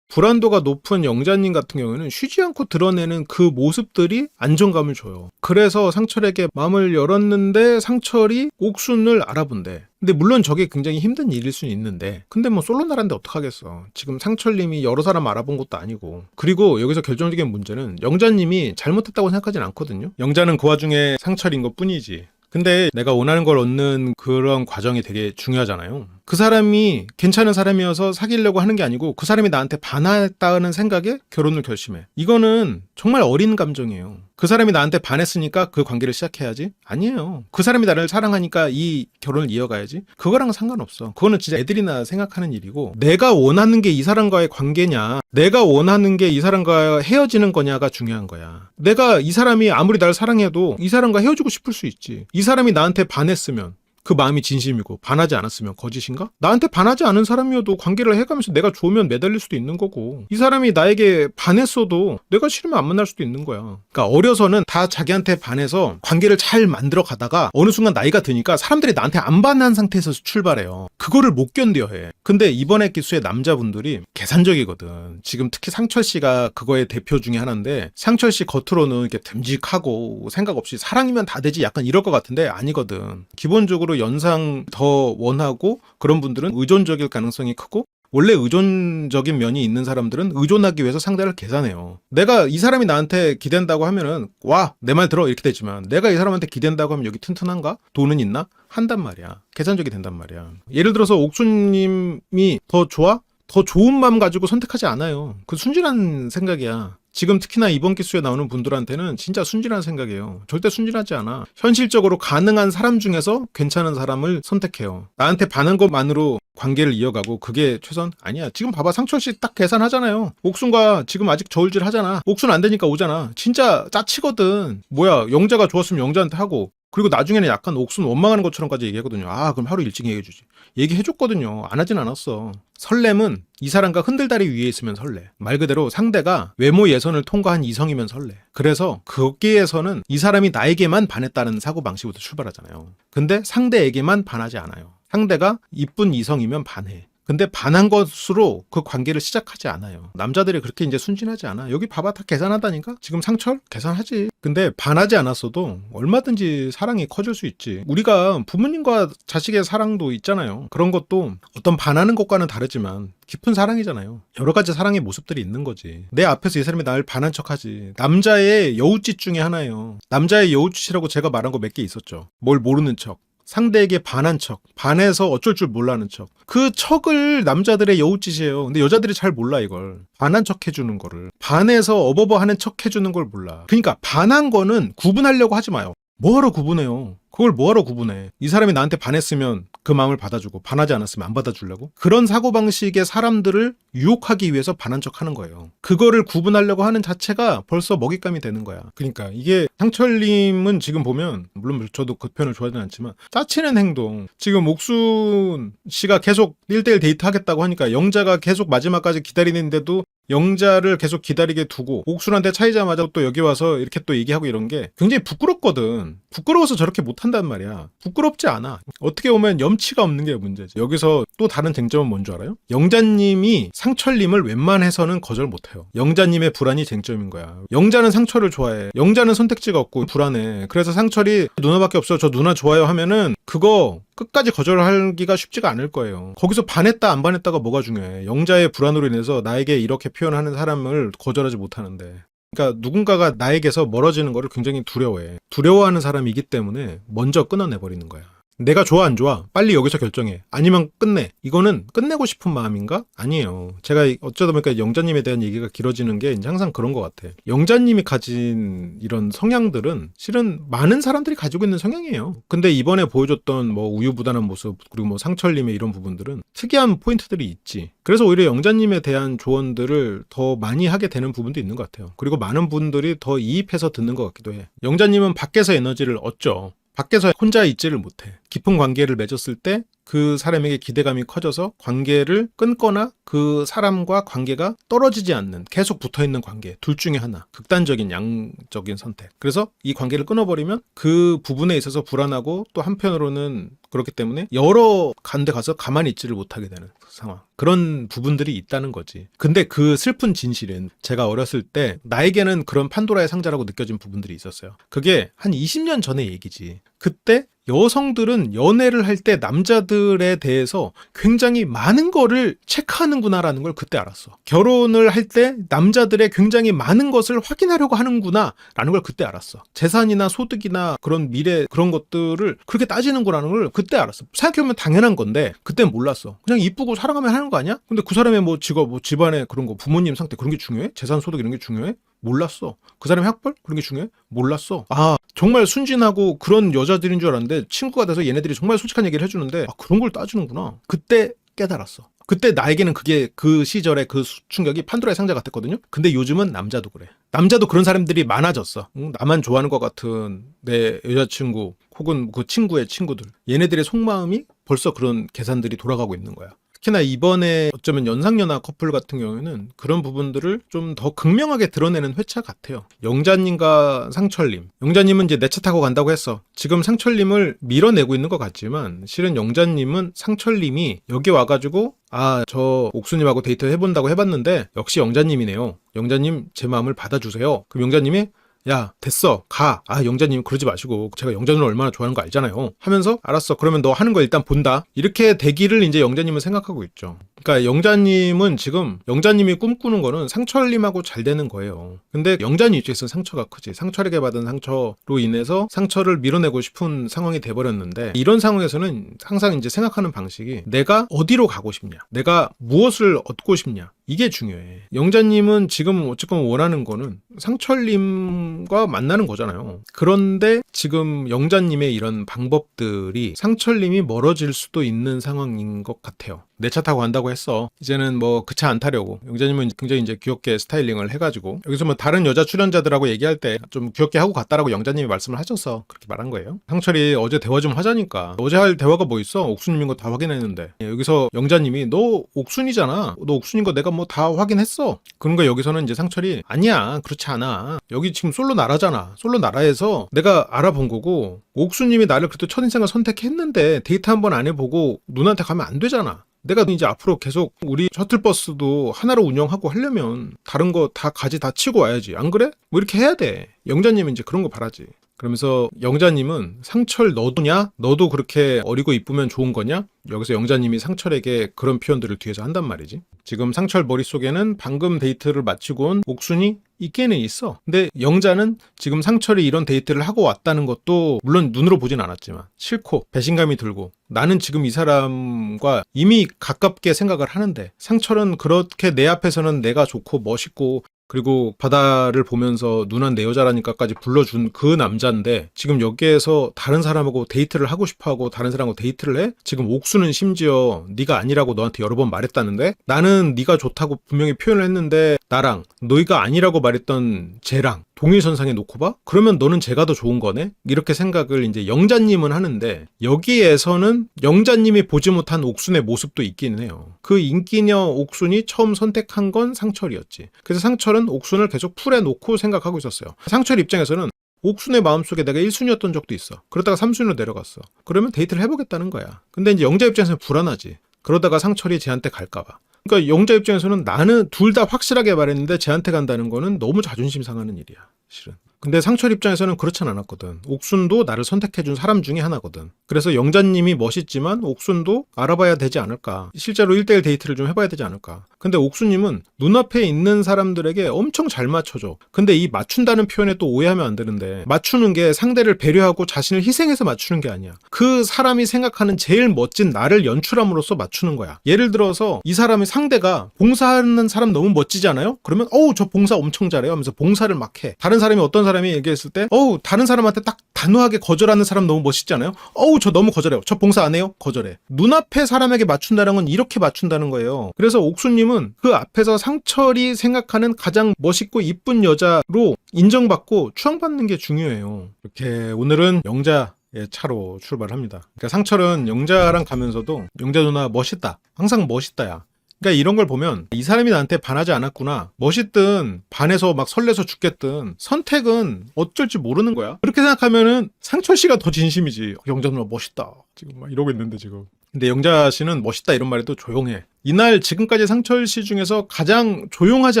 불안도가 높은 영자님 같은 경우에는 쉬지 않고 드러내는 그 모습들이 안정감을 줘요. 그래서 상철에게 마음을 열었는데 상철이 옥순을 알아본대. 근데 물론 저게 굉장히 힘든 일일 수는 있는데 근데 뭐 솔로 나라인데 어떡하겠어. 지금 상철님이 여러 사람 알아본 것도 아니고. 그리고 여기서 결정적인 문제는 영자님이 잘못했다고 생각하진 않거든요. 영자는 그 와중에 상철인 것 뿐이지. 근데 내가 원하는 걸 얻는 그런 과정이 되게 중요하잖아요. 그 사람이 괜찮은 사람이어서 사귀려고 하는 게 아니고 그 사람이 나한테 반했다는 생각에 결혼을 결심해. 이거는 정말 어린 감정이에요. 그 사람이 나한테 반했으니까 그 관계를 시작해야지? 아니에요. 그 사람이 나를 사랑하니까 이 결혼을 이어가야지? 그거랑은 상관없어. 그거는 진짜 애들이나 생각하는 일이고 내가 원하는 게 이 사람과의 관계냐 내가 원하는 게 이 사람과 헤어지는 거냐가 중요한 거야. 내가 이 사람이 아무리 날 사랑해도 이 사람과 헤어지고 싶을 수 있지. 이 사람이 나한테 반했으면 그 마음이 진심이고 반하지 않았으면 거짓인가? 나한테 반하지 않은 사람이어도 관계를 해가면서 내가 좋으면 매달릴 수도 있는 거고 이 사람이 나에게 반했어도 내가 싫으면 안 만날 수도 있는 거야. 그러니까 어려서는 다 자기한테 반해서 관계를 잘 만들어 가다가 어느 순간 나이가 드니까 사람들이 나한테 안 반한 상태에서 출발해요. 그거를 못 견뎌 해. 근데 이번에 기수의 남자분들이 계산적이거든. 지금 특히 상철 씨가 그거의 대표 중에 하나인데 상철 씨 겉으로는 이렇게 듬직하고 생각 없이 사랑이면 다 되지 약간 이럴 것 같은데 아니거든. 기본적으로 연상 더 원하고 그런 분들은 의존적일 가능성이 크고 원래 의존적인 면이 있는 사람들은 의존하기 위해서 상대를 계산해요. 내가 이 사람이 나한테 기댄다고 하면은 와, 내 말 들어 이렇게 되지만 내가 이 사람한테 기댄다고 하면 여기 튼튼한가? 돈은 있나? 한단 말이야. 계산적이 된단 말이야. 예를 들어서 옥수님이 더 좋아? 더 좋은 마음 가지고 선택하지 않아요. 그 순진한 생각이야. 지금 특히나 이번 기수에 나오는 분들한테는 진짜 순진한 생각이에요. 절대 순진하지 않아. 현실적으로 가능한 사람 중에서 괜찮은 사람을 선택해요. 나한테 반한 것만으로 관계를 이어가고 그게 최선? 아니야. 지금 봐봐. 상철 씨 딱 계산하잖아요. 옥순과 지금 아직 저울질 하잖아. 옥순 안 되니까 오잖아. 진짜 짜치거든. 뭐야. 영자가 좋았으면 영자한테 하고 그리고 나중에는 약간 옥순 원망하는 것처럼까지 얘기하거든요. 그럼 하루 일찍 얘기해주지. 얘기해줬거든요. 안 하진 않았어. 설렘은 이 사람과 흔들다리 위에 있으면 설레. 말 그대로 상대가 외모 예선을 통과한 이성이면 설레. 그래서 거기에서는 이 사람이 나에게만 반했다는 사고방식부터 출발하잖아요. 근데 상대에게만 반하지 않아요. 상대가 이쁜 이성이면 반해. 근데 반한 것으로 그 관계를 시작하지 않아요. 남자들이 그렇게 이제 순진하지 않아. 여기 봐봐 다 계산하다니까? 지금 상철? 계산하지. 근데 반하지 않았어도 얼마든지 사랑이 커질 수 있지. 우리가 부모님과 자식의 사랑도 있잖아요. 그런 것도 어떤 반하는 것과는 다르지만 깊은 사랑이잖아요. 여러 가지 사랑의 모습들이 있는 거지. 내 앞에서 이 사람이 날 반한 척하지. 남자의 여우짓 중에 하나예요. 남자의 여우짓이라고 제가 말한 거 몇 개 있었죠. 뭘 모르는 척. 상대에게 반한 척, 반해서 어쩔 줄 몰라는 척. 그 척을 남자들의 여우짓이에요. 근데 여자들이 잘 몰라 이걸. 반한 척 해주는 거를. 반해서 어버버 하는 척 해주는 걸 몰라. 그러니까 반한 거는 구분하려고 하지 마요. 뭐하러 구분해요? 그걸 뭐하러 구분해? 이 사람이 나한테 반했으면 그 마음을 받아주고 반하지 않았으면 안 받아주려고? 그런 사고방식의 사람들을 유혹하기 위해서 반한 척 하는 거예요. 그거를 구분하려고 하는 자체가 벌써 먹잇감이 되는 거야. 그러니까 이게 상철님은 지금 보면 물론 저도 그 표현을 좋아하지는 않지만 짜치는 행동. 지금 옥순 씨가 계속 1대1 데이트 하겠다고 하니까 영자가 계속 마지막까지 기다리는데도 영자를 계속 기다리게 두고 옥순한테 차이자마자 또 여기 와서 이렇게 또 얘기하고 이런 게 굉장히 부끄럽거든. 부끄러워서 저렇게 못한단 말이야. 부끄럽지 않아. 어떻게 보면 염치가 없는 게 문제지. 여기서 또 다른 쟁점은 뭔 줄 알아요? 영자님이 상철님을 웬만해서는 거절 못해요. 영자님의 불안이 쟁점인 거야. 영자는 상철을 좋아해. 영자는 선택지가 없고 불안해. 그래서 상철이 누나밖에 없어. 저 누나 좋아요 하면은 그거 끝까지 거절하기가 쉽지가 않을 거예요. 거기서 반했다 안 반했다가 뭐가 중요해. 영자의 불안으로 인해서 나에게 이렇게 표현하는 사람을 거절하지 못하는데. 그러니까 누군가가 나에게서 멀어지는 거를 굉장히 두려워해. 두려워하는 사람이기 때문에 먼저 끊어내버리는 거야. 내가 좋아 안 좋아? 빨리 여기서 결정해. 아니면 끝내. 이거는 끝내고 싶은 마음인가? 아니에요. 제가 어쩌다 보니까 영자님에 대한 얘기가 길어지는 게 이제 항상 그런 것 같아. 영자님이 가진 이런 성향들은 실은 많은 사람들이 가지고 있는 성향이에요. 근데 이번에 보여줬던 뭐 우유부단한 모습 그리고 뭐 상철님의 이런 부분들은 특이한 포인트들이 있지. 그래서 오히려 영자님에 대한 조언들을 더 많이 하게 되는 부분도 있는 것 같아요. 그리고 많은 분들이 더 이입해서 듣는 것 같기도 해. 영자님은 밖에서 에너지를 얻죠. 밖에서 혼자 있지를 못해. 깊은 관계를 맺었을 때 그 사람에게 기대감이 커져서 관계를 끊거나 그 사람과 관계가 떨어지지 않는 계속 붙어있는 관계 둘 중에 하나 극단적인 양적인 선택. 그래서 이 관계를 끊어버리면 그 부분에 있어서 불안하고 또 한편으로는 그렇기 때문에 여러 간데 가서 가만히 있지를 못하게 되는 상황. 그런 부분들이 있다는 거지. 근데 그 슬픈 진실은 제가 어렸을 때 나에게는 그런 판도라의 상자라고 느껴진 부분들이 있었어요. 그게 한 20년 전의 얘기지. 그때 여성들은 연애를 할 때 남자들에 대해서 굉장히 많은 거를 체크하는구나라는 걸 그때 알았어. 결혼을 할 때 남자들의 굉장히 많은 것을 확인하려고 하는구나라는 걸 그때 알았어. 재산이나 소득이나 그런 미래 그런 것들을 그렇게 따지는구나라는 걸 그때 알았어. 생각해보면 당연한 건데 그땐 몰랐어. 그냥 이쁘고 사랑하면 하는 거 아니야? 근데 그 사람의 뭐 직업, 뭐 집안의 그런 거, 부모님 상태 그런 게 중요해? 재산, 소득 이런 게 중요해? 몰랐어. 그 사람의 학벌? 그런 게 중요해? 몰랐어. 아, 정말 순진하고 그런 여자들인 줄 알았는데 친구가 돼서 얘네들이 정말 솔직한 얘기를 해주는데 아, 그런 걸 따지는구나. 그때 깨달았어. 그때 나에게는 그게 그 시절의 그 충격이 판도라의 상자 같았거든요. 근데 요즘은 남자도 그래. 남자도 그런 사람들이 많아졌어. 나만 좋아하는 것 같은 내 여자친구 혹은 그 친구의 친구들. 얘네들의 속마음이 벌써 그런 계산들이 돌아가고 있는 거야. 특히나 이번에 어쩌면 연상연하 커플 같은 경우에는 그런 부분들을 좀 더 극명하게 드러내는 회차 같아요. 영자님과 상철님. 영자님은 이제 내 차 타고 간다고 했어. 지금 상철님을 밀어내고 있는 것 같지만 실은 영자님은 상철님이 여기 와가지고 아, 저 옥수님하고 데이트 해본다고 해봤는데 역시 영자님이네요. 영자님 제 마음을 받아주세요. 그럼 영자님이 야 됐어 가. 아 영자님 그러지 마시고 제가 영자님을 얼마나 좋아하는 거 알잖아요 하면서 알았어 그러면 너 하는 거 일단 본다 이렇게 되기를 이제 영자님은 생각하고 있죠. 그러니까 영자님은 지금 영자님이 꿈꾸는 거는 상철님하고 잘 되는 거예요. 근데 영자님 입장에서 상처가 크지. 상철에게 받은 상처로 인해서 상처를 밀어내고 싶은 상황이 돼버렸는데 이런 상황에서는 항상 이제 생각하는 방식이 내가 어디로 가고 싶냐 내가 무엇을 얻고 싶냐 이게 중요해. 영자님은 지금 어쨌건 원하는 거는 상철님과 만나는 거잖아요. 그런데 지금 영자님의 이런 방법들이 상철님이 멀어질 수도 있는 상황인 것 같아요. 내 차 타고 간다고 했어. 이제는 뭐 그 차 안 타려고. 영자님은 굉장히 이제 귀엽게 스타일링을 해가지고 여기서 뭐 다른 여자 출연자들하고 얘기할 때 좀 귀엽게 하고 갔다라고 영자님이 말씀을 하셔서 그렇게 말한 거예요. 상철이 어제 대화 좀 하자니까. 어제 할 대화가 뭐 있어? 옥순님인 거 다 확인했는데. 여기서 영자님이 너 옥순이잖아. 너 옥순인 거 내가 뭐 다 확인했어. 그런 거 여기서는 이제 상철이 아니야 그렇지 않아. 여기 지금 솔로 나라잖아. 솔로 나라에서 내가 알아본 거고 옥수님이 나를 그래도 첫인상을 선택했는데 데이트 한번 안 해보고 누나한테 가면 안 되잖아. 내가 이제 앞으로 계속 우리 셔틀버스도 하나로 운영하고 하려면 다른 거 다 가지 다 치고 와야지. 안 그래? 뭐 이렇게 해야 돼. 영자님은 이제 그런 거 바라지. 그러면서 영자님은 상철 너도냐? 너도 그렇게 어리고 이쁘면 좋은 거냐? 여기서 영자님이 상철에게 그런 표현들을 뒤에서 한단 말이지. 지금 상철 머릿속에는 방금 데이트를 마치고 온 옥순이 있게는 있어. 근데 영자는 지금 상철이 이런 데이트를 하고 왔다는 것도 물론 눈으로 보진 않았지만 싫고 배신감이 들고 나는 지금 이 사람과 이미 가깝게 생각을 하는데 상철은 그렇게 내 앞에서는 내가 좋고 멋있고 그리고 바다를 보면서 누난 내 여자라니까까지 불러준 그 남자인데 지금 여기에서 다른 사람하고 데이트를 하고 싶어하고 다른 사람하고 데이트를 해? 지금 옥수는 심지어 네가 아니라고 너한테 여러 번 말했다는데 나는 네가 좋다고 분명히 표현을 했는데 나랑 너희가 아니라고 말했던 쟤랑 동일선상에 놓고 봐? 그러면 너는 쟤가 더 좋은 거네? 이렇게 생각을 이제 영자님은 하는데, 여기에서는 영자님이 보지 못한 옥순의 모습도 있기는 해요. 그 인기녀 옥순이 처음 선택한 건 상철이었지. 그래서 상철은 옥순을 계속 풀에 놓고 생각하고 있었어요. 상철 입장에서는 옥순의 마음속에 내가 1순위였던 적도 있어. 그러다가 3순위로 내려갔어. 그러면 데이트를 해보겠다는 거야. 근데 이제 영자 입장에서는 불안하지. 그러다가 상철이 쟤한테 갈까봐. 그러니까 영자 입장에서는 나는 둘 다 확실하게 말했는데 쟤한테 간다는 거는 너무 자존심 상하는 일이야, 실은. 근데 상철 입장에서는 그렇진 않았거든. 옥순도 나를 선택해준 사람 중에 하나거든. 그래서 영자님이 멋있지만 옥순도 알아봐야 되지 않을까. 실제로 1대1 데이트를 좀 해봐야 되지 않을까. 근데 옥순님은 눈앞에 있는 사람들에게 엄청 잘 맞춰줘. 근데 이 맞춘다는 표현에 또 오해하면 안 되는데, 맞추는 게 상대를 배려하고 자신을 희생해서 맞추는 게 아니야. 그 사람이 생각하는 제일 멋진 나를 연출함으로써 맞추는 거야. 예를 들어서 이 사람의 상대가 봉사하는 사람 너무 멋지지 않아요? 그러면 어우 저 봉사 엄청 잘해요 하면서 봉사를 막 해. 다른 사람이 어떤 사람이 얘기했을 때 어우 다른 사람한테 딱 단호하게 거절하는 사람 너무 멋있지 않아요? 어우 저 너무 거절해요. 저 봉사 안 해요? 거절해. 눈앞에 사람에게 맞춘다는 건 이렇게 맞춘다는 거예요. 그래서 옥수님은 그 앞에서 상철이 생각하는 가장 멋있고 이쁜 여자로 인정받고 추앙받는 게 중요해요. 이렇게 오늘은 영자 차로 출발합니다. 그러니까 상철은 영자랑 가면서도 영자 누나 멋있다. 항상 멋있다야. 그러니까 이런 걸 보면 이 사람이 나한테 반하지 않았구나. 멋있든 반해서 막 설레서 죽겠든 선택은 어쩔지 모르는 거야. 그렇게 생각하면은 상철 씨가 더 진심이지. 영자 누나 멋있다. 지금 막 이러고 있는데 지금. 근데 영자 씨는 멋있다 이런 말에도 조용해. 이날 지금까지 상철 씨 중에서 가장 조용하지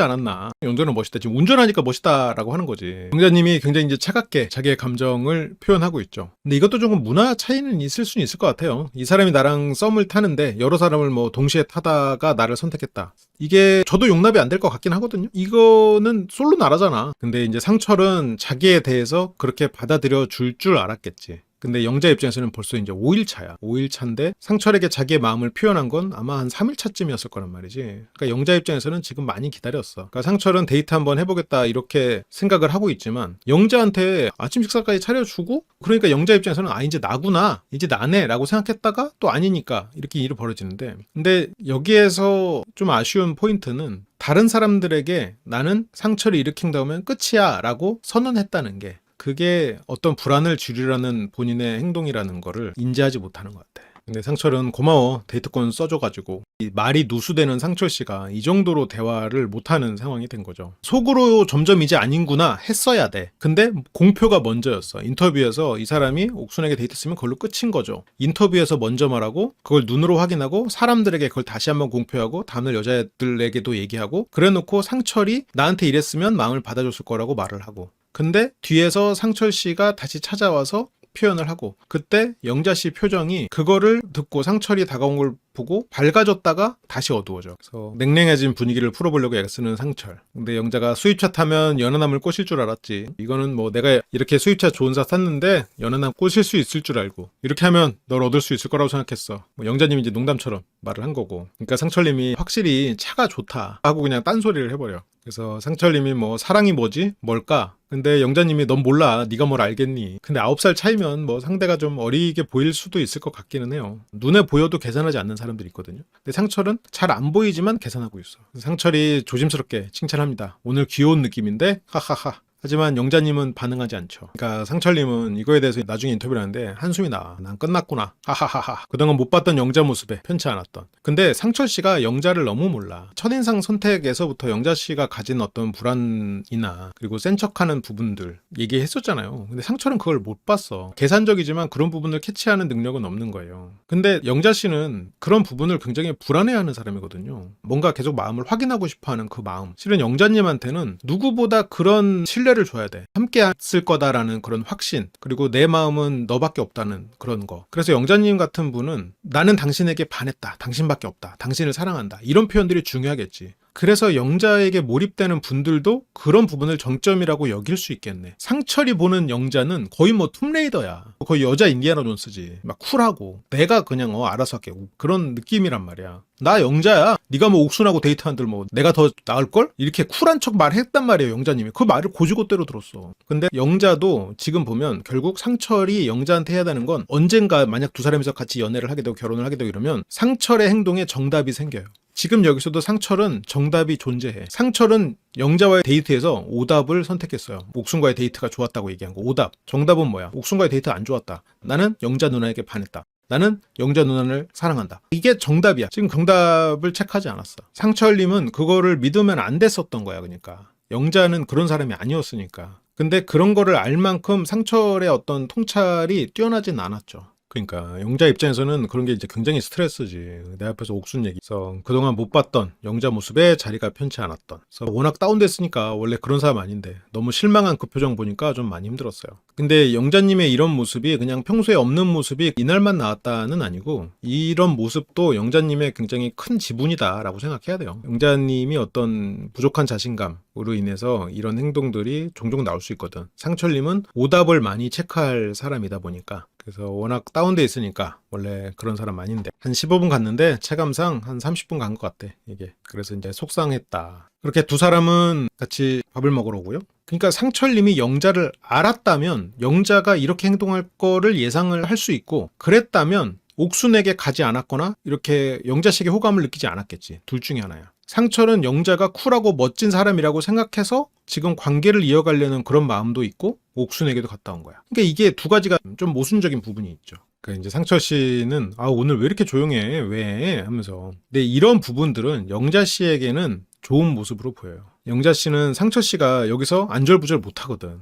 않았나. 영자는 멋있다. 지금 운전하니까 멋있다라고 하는 거지. 영자님이 굉장히 이제 차갑게 자기의 감정을 표현하고 있죠. 근데 이것도 조금 문화 차이는 있을 수는 있을 것 같아요. 이 사람이 나랑 썸을 타는데 여러 사람을 뭐 동시에 타다가 나를 선택했다. 이게 저도 용납이 안 될 것 같긴 하거든요. 이거는 솔로 나라잖아. 근데 이제 상철은 자기에 대해서 그렇게 받아들여 줄 알았겠지. 근데 영자 입장에서는 벌써 이제 5일차야. 5일차인데 상철에게 자기의 마음을 표현한 건 아마 한 3일차쯤이었을 거란 말이지. 그러니까 영자 입장에서는 지금 많이 기다렸어. 그러니까 상철은 데이트 한번 해보겠다 이렇게 생각을 하고 있지만 영자한테 아침 식사까지 차려주고 그러니까 영자 입장에서는 아 이제 나구나. 이제 나네 라고 생각했다가 또 아니니까 이렇게 일이 벌어지는데 근데 여기에서 좀 아쉬운 포인트는 다른 사람들에게 나는 상철이 일으킨 다음에 끝이야 라고 선언했다는 게 그게 어떤 불안을 줄이라는 본인의 행동이라는 거를 인지하지 못하는 것 같아. 근데 상철은 고마워 데이트권 써줘가지고 이 말이 누수되는 상철 씨가 이 정도로 대화를 못하는 상황이 된 거죠. 속으로 점점 이제 아닌구나 했어야 돼. 근데 공표가 먼저였어. 인터뷰에서 이 사람이 옥순에게 데이트했으면 그걸로 끝인 거죠. 인터뷰에서 먼저 말하고 그걸 눈으로 확인하고 사람들에게 그걸 다시 한번 공표하고 다음날 여자들에게도 얘기하고 그래놓고 상철이 나한테 이랬으면 마음을 받아줬을 거라고 말을 하고 근데 뒤에서 상철 씨가 다시 찾아와서 표현을 하고 그때 영자 씨 표정이 그거를 듣고 상철이 다가온 걸 보고 밝아졌다가 다시 어두워져. 그래서 냉랭해진 분위기를 풀어보려고 애쓰는 상철. 근데 영자가 수입차 타면 연하남을 꼬실 줄 알았지. 이거는 뭐 내가 이렇게 수입차 좋은 차 탔는데 연하남 꼬실 수 있을 줄 알고 이렇게 하면 널 얻을 수 있을 거라고 생각했어. 뭐 영자님이 이제 농담처럼 말을 한 거고. 그러니까 상철님이 확실히 차가 좋다 하고 그냥 딴소리를 해버려. 그래서 상철님이 뭐 사랑이 뭐지? 뭘까? 근데 영자님이 넌 몰라. 네가 뭘 알겠니? 근데 9살 차이면 뭐 상대가 좀 어리게 보일 수도 있을 것 같기는 해요. 눈에 보여도 계산하지 않는 사람들이 있거든요. 근데 상철은 잘 안 보이지만 계산하고 있어. 상철이 조심스럽게 칭찬합니다. 오늘 귀여운 느낌인데? 하하하. 하지만 영자님은 반응하지 않죠. 그러니까 상철님은 이거에 대해서 나중에 인터뷰를 하는데 한숨이 나와. 난 끝났구나. 하하하하. 그동안 못 봤던 영자 모습에 편치 않았던. 근데 상철 씨가 영자를 너무 몰라. 첫인상 선택에서부터 영자 씨가 가진 어떤 불안이나 그리고 센 척하는 부분들 얘기했었잖아요. 근데 상철은 그걸 못 봤어. 계산적이지만 그런 부분을 캐치하는 능력은 없는 거예요. 근데 영자 씨는 그런 부분을 굉장히 불안해하는 사람이거든요. 뭔가 계속 마음을 확인하고 싶어하는 그 마음. 실은 영자님한테는 누구보다 그런 신뢰를 줘야 돼. 함께 했을 거다라는 그런 확신 그리고 내 마음은 너밖에 없다는 그런 거. 그래서 영자님 같은 분은 나는 당신에게 반했다. 당신밖에 없다. 당신을 사랑한다. 이런 표현들이 중요하겠지. 그래서 영자에게 몰입되는 분들도 그런 부분을 정점이라고 여길 수 있겠네. 상철이 보는 영자는 거의 뭐 툼레이더야. 거의 여자 인디아나 존스지. 막 쿨하고 내가 그냥 알아서 할게. 그런 느낌이란 말이야. 나 영자야. 네가 뭐 옥순하고 데이트한들 뭐 내가 더 나을걸? 이렇게 쿨한 척 말했단 말이에요. 영자님이. 그 말을 고지고대로 들었어. 근데 영자도 지금 보면 결국 상철이 영자한테 해야 되는 건 언젠가 만약 두 사람이서 같이 연애를 하게 되고 결혼을 하게 되고 이러면 상철의 행동에 정답이 생겨요. 지금 여기서도 상철은 정답이 존재해. 상철은 영자와의 데이트에서 오답을 선택했어요. 옥순과의 데이트가 좋았다고 얘기한 거. 오답. 정답은 뭐야? 옥순과의 데이트 안 좋았다. 나는 영자 누나에게 반했다. 나는 영자 누나를 사랑한다. 이게 정답이야. 지금 정답을 체크하지 않았어. 상철님은 그거를 믿으면 안 됐었던 거야. 그러니까 영자는 그런 사람이 아니었으니까. 근데 그런 거를 알 만큼 상철의 어떤 통찰이 뛰어나진 않았죠. 그러니까 영자 입장에서는 그런 게 이제 굉장히 스트레스지. 내 앞에서 옥순 얘기서 그동안 못 봤던 영자 모습에 자리가 편치 않았던. 그래서 워낙 다운됐으니까 원래 그런 사람 아닌데 너무 실망한 그 표정 보니까 좀 많이 힘들었어요. 근데 영자님의 이런 모습이 그냥 평소에 없는 모습이 이날만 나왔다는 아니고 이런 모습도 영자님의 굉장히 큰 지분이다라고 생각해야 돼요. 영자님이 어떤 부족한 자신감으로 인해서 이런 행동들이 종종 나올 수 있거든. 상철님은 오답을 많이 체크할 사람이다 보니까. 그래서 워낙 다운돼 있으니까 원래 그런 사람 아닌데 한 15분 갔는데 체감상 한 30분 간 것 같아 이게. 그래서 이제 속상했다. 그렇게 두 사람은 같이 밥을 먹으러 오고요. 그러니까 상철님이 영자를 알았다면 영자가 이렇게 행동할 거를 예상을 할 수 있고 그랬다면 옥순에게 가지 않았거나 이렇게 영자씨에게 호감을 느끼지 않았겠지. 둘 중에 하나야. 상철은 영자가 쿨하고 멋진 사람이라고 생각해서 지금 관계를 이어가려는 그런 마음도 있고 옥순에게도 갔다 온 거야. 그러니까 이게 두 가지가 좀 모순적인 부분이 있죠. 그러니까 이제 상철 씨는 오늘 왜 이렇게 조용해? 왜? 하면서. 근데 이런 부분들은 영자 씨에게는 좋은 모습으로 보여요. 영자 씨는 상철 씨가 여기서 안절부절 못 하거든.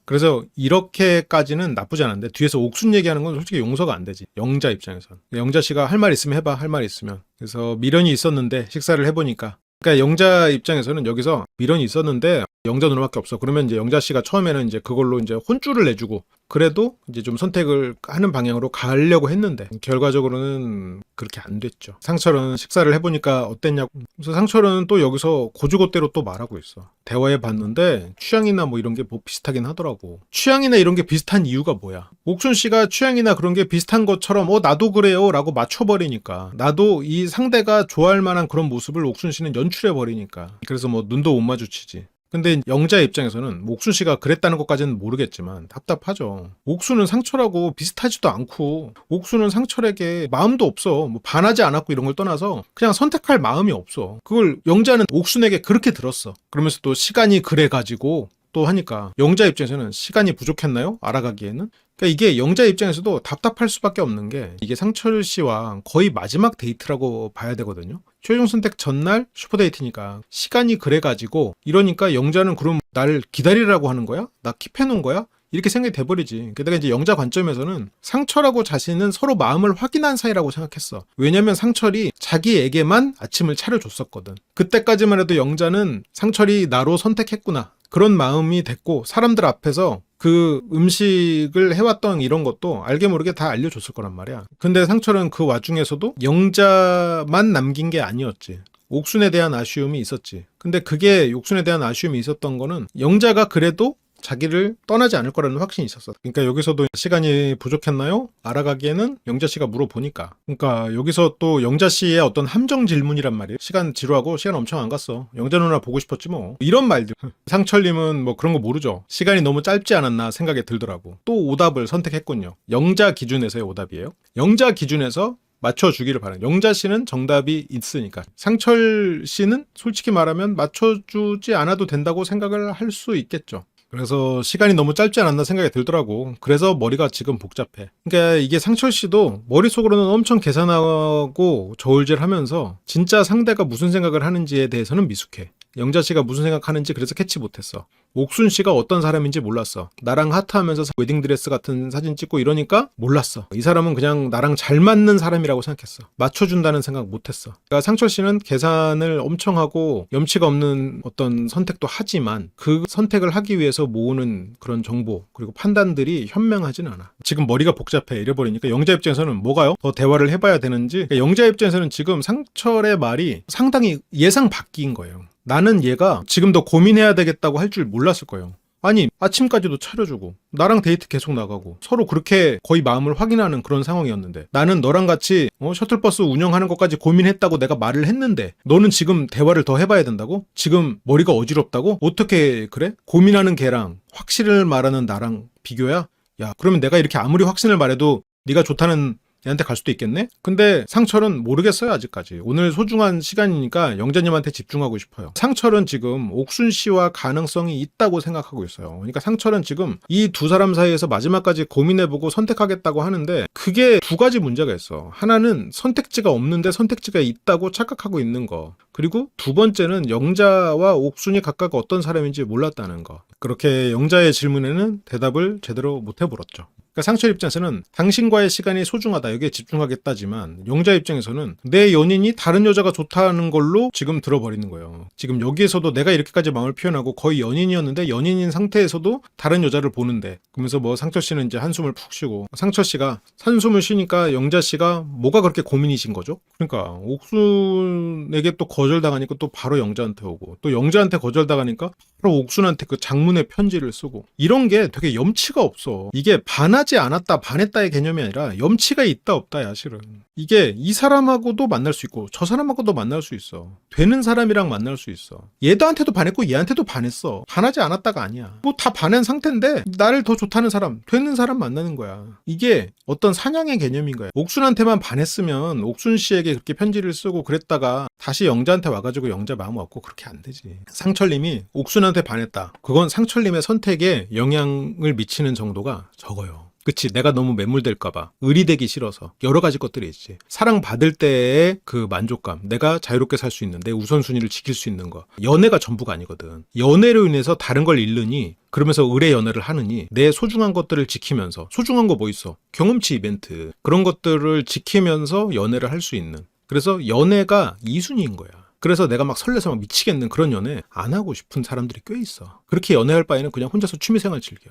그래서 이렇게까지는 나쁘지 않은데 뒤에서 옥순 얘기하는 건 솔직히 용서가 안 되지. 영자 입장에선. 영자 씨가 할 말 있으면 해봐. 할 말 있으면. 그래서 미련이 있었는데 식사를 해보니까. 그러니까 영자 입장에서는 여기서 미련이 있었는데 영자 누나밖에 없어. 그러면 이제 영자 씨가 처음에는 이제 그걸로 이제 혼쭐을 내주고 그래도 이제 좀 선택을 하는 방향으로 가려고 했는데 결과적으로는 그렇게 안 됐죠. 상철은 식사를 해보니까 어땠냐고. 그래서 상철은 또 여기서 고주고대로 또 말하고 있어. 대화해 봤는데 취향이나 뭐 이런 게 뭐 비슷하긴 하더라고. 취향이나 이런 게 비슷한 이유가 뭐야? 옥순 씨가 취향이나 그런 게 비슷한 것처럼 나도 그래요 라고 맞춰버리니까 나도 이 상대가 좋아할 만한 그런 모습을 옥순 씨는 연출해버리니까 그래서 뭐 눈도 못 마주치지. 근데 영자 입장에서는 옥순 씨가 그랬다는 것까지는 모르겠지만 답답하죠. 옥순은 상철하고 비슷하지도 않고 옥순은 상철에게 마음도 없어. 뭐 반하지 않았고 이런 걸 떠나서 그냥 선택할 마음이 없어. 그걸 영자는 옥순에게 그렇게 들었어. 그러면서 또 시간이 그래가지고 또 하니까 영자 입장에서는 시간이 부족했나요? 알아가기에는? 그러니까 이게 영자 입장에서도 답답할 수밖에 없는 게 이게 상철 씨와 거의 마지막 데이트라고 봐야 되거든요. 최종 선택 전날 슈퍼데이트니까 시간이 그래가지고 이러니까 영자는 그럼 날 기다리라고 하는 거야? 나 킵해놓은 거야? 이렇게 생각이 돼버리지. 게다가 이제 영자 관점에서는 상철하고 자신은 서로 마음을 확인한 사이라고 생각했어. 왜냐면 상철이 자기에게만 아침을 차려줬었거든. 그때까지만 해도 영자는 상철이 나로 선택했구나. 그런 마음이 됐고 사람들 앞에서 그 음식을 해왔던 이런 것도 알게 모르게 다 알려줬을 거란 말이야. 근데 상철은 그 와중에서도 영자만 남긴 게 아니었지. 옥순에 대한 아쉬움이 있었지. 근데 그게 옥순에 대한 아쉬움이 있었던 거는 영자가 그래도 자기를 떠나지 않을 거라는 확신이 있었어. 그러니까 여기서도 시간이 부족했나요? 알아가기에는 영자 씨가 물어보니까. 그러니까 여기서 또 영자 씨의 어떤 함정 질문이란 말이에요. 시간 지루하고 시간 엄청 안 갔어. 영자 누나 보고 싶었지 뭐. 이런 말들. 상철님은 뭐 그런 거 모르죠. 시간이 너무 짧지 않았나 생각이 들더라고. 또 오답을 선택했군요. 영자 기준에서의 오답이에요. 영자 기준에서 맞춰주기를 바라요. 영자 씨는 정답이 있으니까. 상철 씨는 솔직히 말하면 맞춰주지 않아도 된다고 생각을 할 수 있겠죠. 그래서 시간이 너무 짧지 않았나 생각이 들더라고. 그래서 머리가 지금 복잡해. 그러니까 이게 상철 씨도 머릿속으로는 엄청 계산하고 저울질하면서 진짜 상대가 무슨 생각을 하는지에 대해서는 미숙해. 영자 씨가 무슨 생각하는지 그래서 캐치 못했어. 옥순 씨가 어떤 사람인지 몰랐어. 나랑 하트하면서 웨딩드레스 같은 사진 찍고 이러니까 몰랐어. 이 사람은 그냥 나랑 잘 맞는 사람이라고 생각했어. 맞춰준다는 생각 못했어. 그러니까 상철 씨는 계산을 엄청 하고 염치가 없는 어떤 선택도 하지만 그 선택을 하기 위해서 모으는 그런 정보 그리고 판단들이 현명하진 않아. 지금 머리가 복잡해 이래버리니까 영자 입장에서는 뭐가요? 더 대화를 해봐야 되는지. 그러니까 영자 입장에서는 지금 상철의 말이 상당히 예상 밖인 거예요. 나는 얘가 지금 더 고민해야 되겠다고 할 줄 몰랐을 거예요. 아니 아침까지도 차려주고 나랑 데이트 계속 나가고 서로 그렇게 거의 마음을 확인하는 그런 상황이었는데 나는 너랑 같이 셔틀버스 운영하는 것까지 고민했다고 내가 말을 했는데 너는 지금 대화를 더 해봐야 된다고? 지금 머리가 어지럽다고? 어떻게 그래? 고민하는 걔랑 확신을 말하는 나랑 비교야? 야 그러면 내가 이렇게 아무리 확신을 말해도 네가 좋다는 얘한테 갈 수도 있겠네? 근데 상철은 모르겠어요, 아직까지. 오늘 소중한 시간이니까 영자님한테 집중하고 싶어요. 상철은 지금 옥순 씨와 가능성이 있다고 생각하고 있어요. 그러니까 상철은 지금 이 두 사람 사이에서 마지막까지 고민해보고 선택하겠다고 하는데 그게 두 가지 문제가 있어. 하나는 선택지가 없는데 선택지가 있다고 착각하고 있는 거. 그리고 두 번째는 영자와 옥순이 각각 어떤 사람인지 몰랐다는 거. 그렇게 영자의 질문에는 대답을 제대로 못 해버렸죠. 그러니까 상철 입장에서는 당신과의 시간이 소중하다 여기에 집중하겠다지만 영자 입장에서는 내 연인이 다른 여자가 좋다는 걸로 지금 들어버리는 거예요. 지금 여기에서도 내가 이렇게까지 마음을 표현하고 거의 연인이었는데 연인인 상태에서도 다른 여자를 보는데 그러면서 뭐 상철 씨는 이제 한숨을 푹 쉬고 상철 씨가 한숨을 쉬니까 영자 씨가 뭐가 그렇게 고민이신 거죠? 그러니까 옥순에게 또 거절당하니까 또 바로 영자한테 오고 또 영자한테 거절당하니까 바로 옥순한테 그 장문의 편지를 쓰고 이런 게 되게 염치가 없어. 이게 반하지 않았다 반했다의 개념이 아니라 염치가 있다 없다야 실은. 이게 이 사람하고도 만날 수 있고 저 사람하고도 만날 수 있어. 되는 사람이랑 만날 수 있어. 얘한테도 반했고 얘한테도 반했어. 반하지 않았다가 아니야. 뭐 다 반한 상태인데 나를 더 좋다는 사람, 되는 사람 만나는 거야. 이게 어떤 사냥의 개념인 거야. 옥순한테만 반했으면 옥순 씨에게 그렇게 편지를 쓰고 그랬다가 다시 영자한테 와가지고 영자 마음 얻고 그렇게 안 되지. 상철님이 옥순한테 반했다. 그건 상철님의 선택에 영향을 미치는 정도가 적어요. 그치, 내가 너무 매몰될까봐 의리되기 싫어서 여러 가지 것들이 있지. 사랑받을 때의 그 만족감, 내가 자유롭게 살 수 있는 내 우선순위를 지킬 수 있는 거. 연애가 전부가 아니거든. 연애로 인해서 다른 걸 잃느니 그러면서 의뢰 연애를 하느니 내 소중한 것들을 지키면서 소중한 거 뭐 있어? 경험치 이벤트 그런 것들을 지키면서 연애를 할 수 있는 그래서 연애가 2순위인 거야. 그래서 내가 막 설레서 막 미치겠는 그런 연애 안 하고 싶은 사람들이 꽤 있어. 그렇게 연애할 바에는 그냥 혼자서 취미생활 즐겨.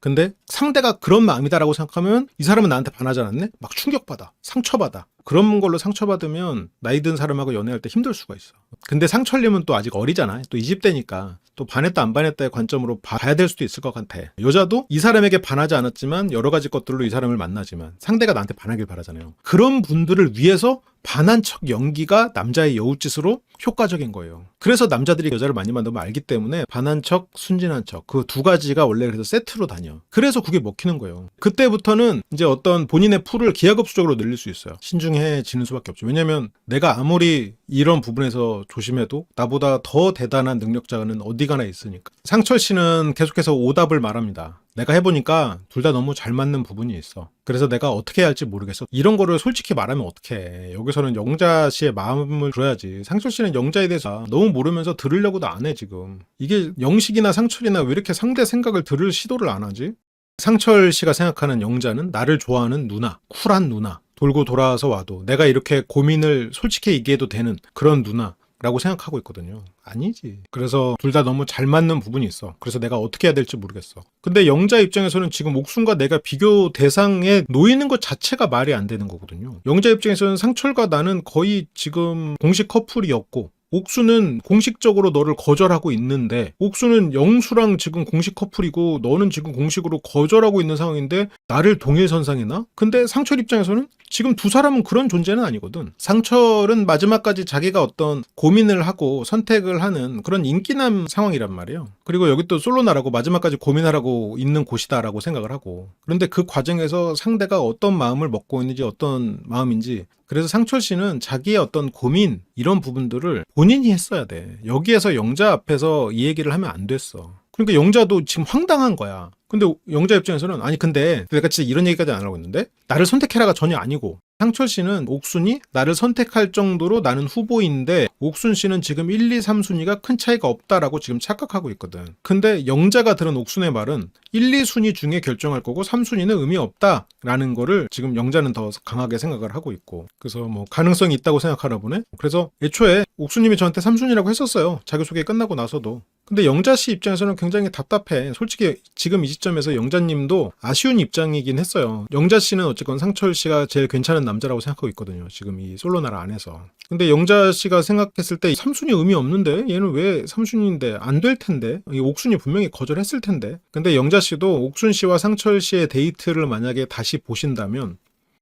근데 상대가 그런 마음이다라고 생각하면 이 사람은 나한테 반하지 않았네? 막 충격받아. 상처받아. 그런 걸로 상처받으면 나이 든 사람하고 연애할 때 힘들 수가 있어. 근데 상철님은 또 아직 어리잖아. 또 20대니까 또 반했다 안 반했다의 관점으로 봐야 될 수도 있을 것 같아. 여자도 이 사람에게 반하지 않았지만 여러 가지 것들로 이 사람을 만나지만 상대가 나한테 반하길 바라잖아요. 그런 분들을 위해서 반한 척 연기가 남자의 여우짓으로 효과적인 거예요. 그래서 남자들이 여자를 많이 만나면 알기 때문에 반한 척, 순진한 척 그 두 가지가 원래 그래서 세트로 다녀. 그래서 그게 먹히는 거예요. 그때부터는 이제 어떤 본인의 풀을 기하급수적으로 늘릴 수 있어요. 신중해지는 수밖에 없죠. 왜냐면 내가 아무리 이런 부분에서 조심해도 나보다 더 대단한 능력자는 어디 가나 있으니까. 상철 씨는 계속해서 오답을 말합니다. 내가 해보니까 둘 다 너무 잘 맞는 부분이 있어. 그래서 내가 어떻게 해야 할지 모르겠어. 이런 거를 솔직히 말하면 어떡해. 여기서는 영자 씨의 마음을 들어야지. 상철 씨는 영자에 대해서 너무 모르면서 들으려고도 안 해 지금. 이게 영식이나 상철이나 왜 이렇게 상대 생각을 들을 시도를 안 하지? 상철 씨가 생각하는 영자는 나를 좋아하는 누나, 쿨한 누나. 돌고 돌아와서 와도 내가 이렇게 고민을 솔직히 얘기해도 되는 그런 누나. 라고 생각하고 있거든요. 아니지. 그래서 둘 다 너무 잘 맞는 부분이 있어. 그래서 내가 어떻게 해야 될지 모르겠어. 근데 영자 입장에서는 지금 옥순과 내가 비교 대상에 놓이는 것 자체가 말이 안 되는 거거든요. 영자 입장에서는 상철과 나는 거의 지금 공식 커플이었고 옥수는 공식적으로 너를 거절하고 있는데 옥수는 영수랑 지금 공식 커플이고 너는 지금 공식으로 거절하고 있는 상황인데 나를 동일선상이나? 근데 상철 입장에서는 지금 두 사람은 그런 존재는 아니거든. 상철은 마지막까지 자기가 어떤 고민을 하고 선택을 하는 그런 인기남 상황이란 말이에요. 그리고 여기 또 솔로나라고 마지막까지 고민하라고 있는 곳이다라고 생각을 하고 그런데 그 과정에서 상대가 어떤 마음을 먹고 있는지 어떤 마음인지 그래서 상철 씨는 자기의 어떤 고민 이런 부분들을 본인이 했어야 돼. 여기에서 영자 앞에서 이 얘기를 하면 안 됐어. 그러니까 영자도 지금 황당한 거야. 근데 영자 입장에서는 아니 근데 내가 진짜 이런 얘기까지 안 하고 있는데 나를 선택해라가 전혀 아니고 상철 씨는 옥순이 나를 선택할 정도로 나는 후보인데 옥순 씨는 지금 1, 2, 3순위가 큰 차이가 없다라고 지금 착각하고 있거든. 근데 영자가 들은 옥순의 말은 1, 2순위 중에 결정할 거고 3순위는 의미 없다라는 거를 지금 영자는 더 강하게 생각을 하고 있고 그래서 뭐 가능성이 있다고 생각하나 보네. 그래서 애초에 옥순님이 저한테 3순위라고 했었어요. 자기소개 끝나고 나서도. 근데 영자 씨 입장에서는 굉장히 답답해. 솔직히 지금 이 시점에서 영자님도 아쉬운 입장이긴 했어요. 영자 씨는 어쨌건 상철 씨가 제일 괜찮은 남자라고 생각하고 있거든요. 지금 이 솔로나라 안에서. 근데 영자 씨가 생각했을 때 3순위 의미 없는데 얘는 왜 3순위인데 안 될 텐데 이 옥순이 분명히 거절했을 텐데 근데 영자 씨도 옥순 씨와 상철 씨의 데이트를 만약에 다시 보신다면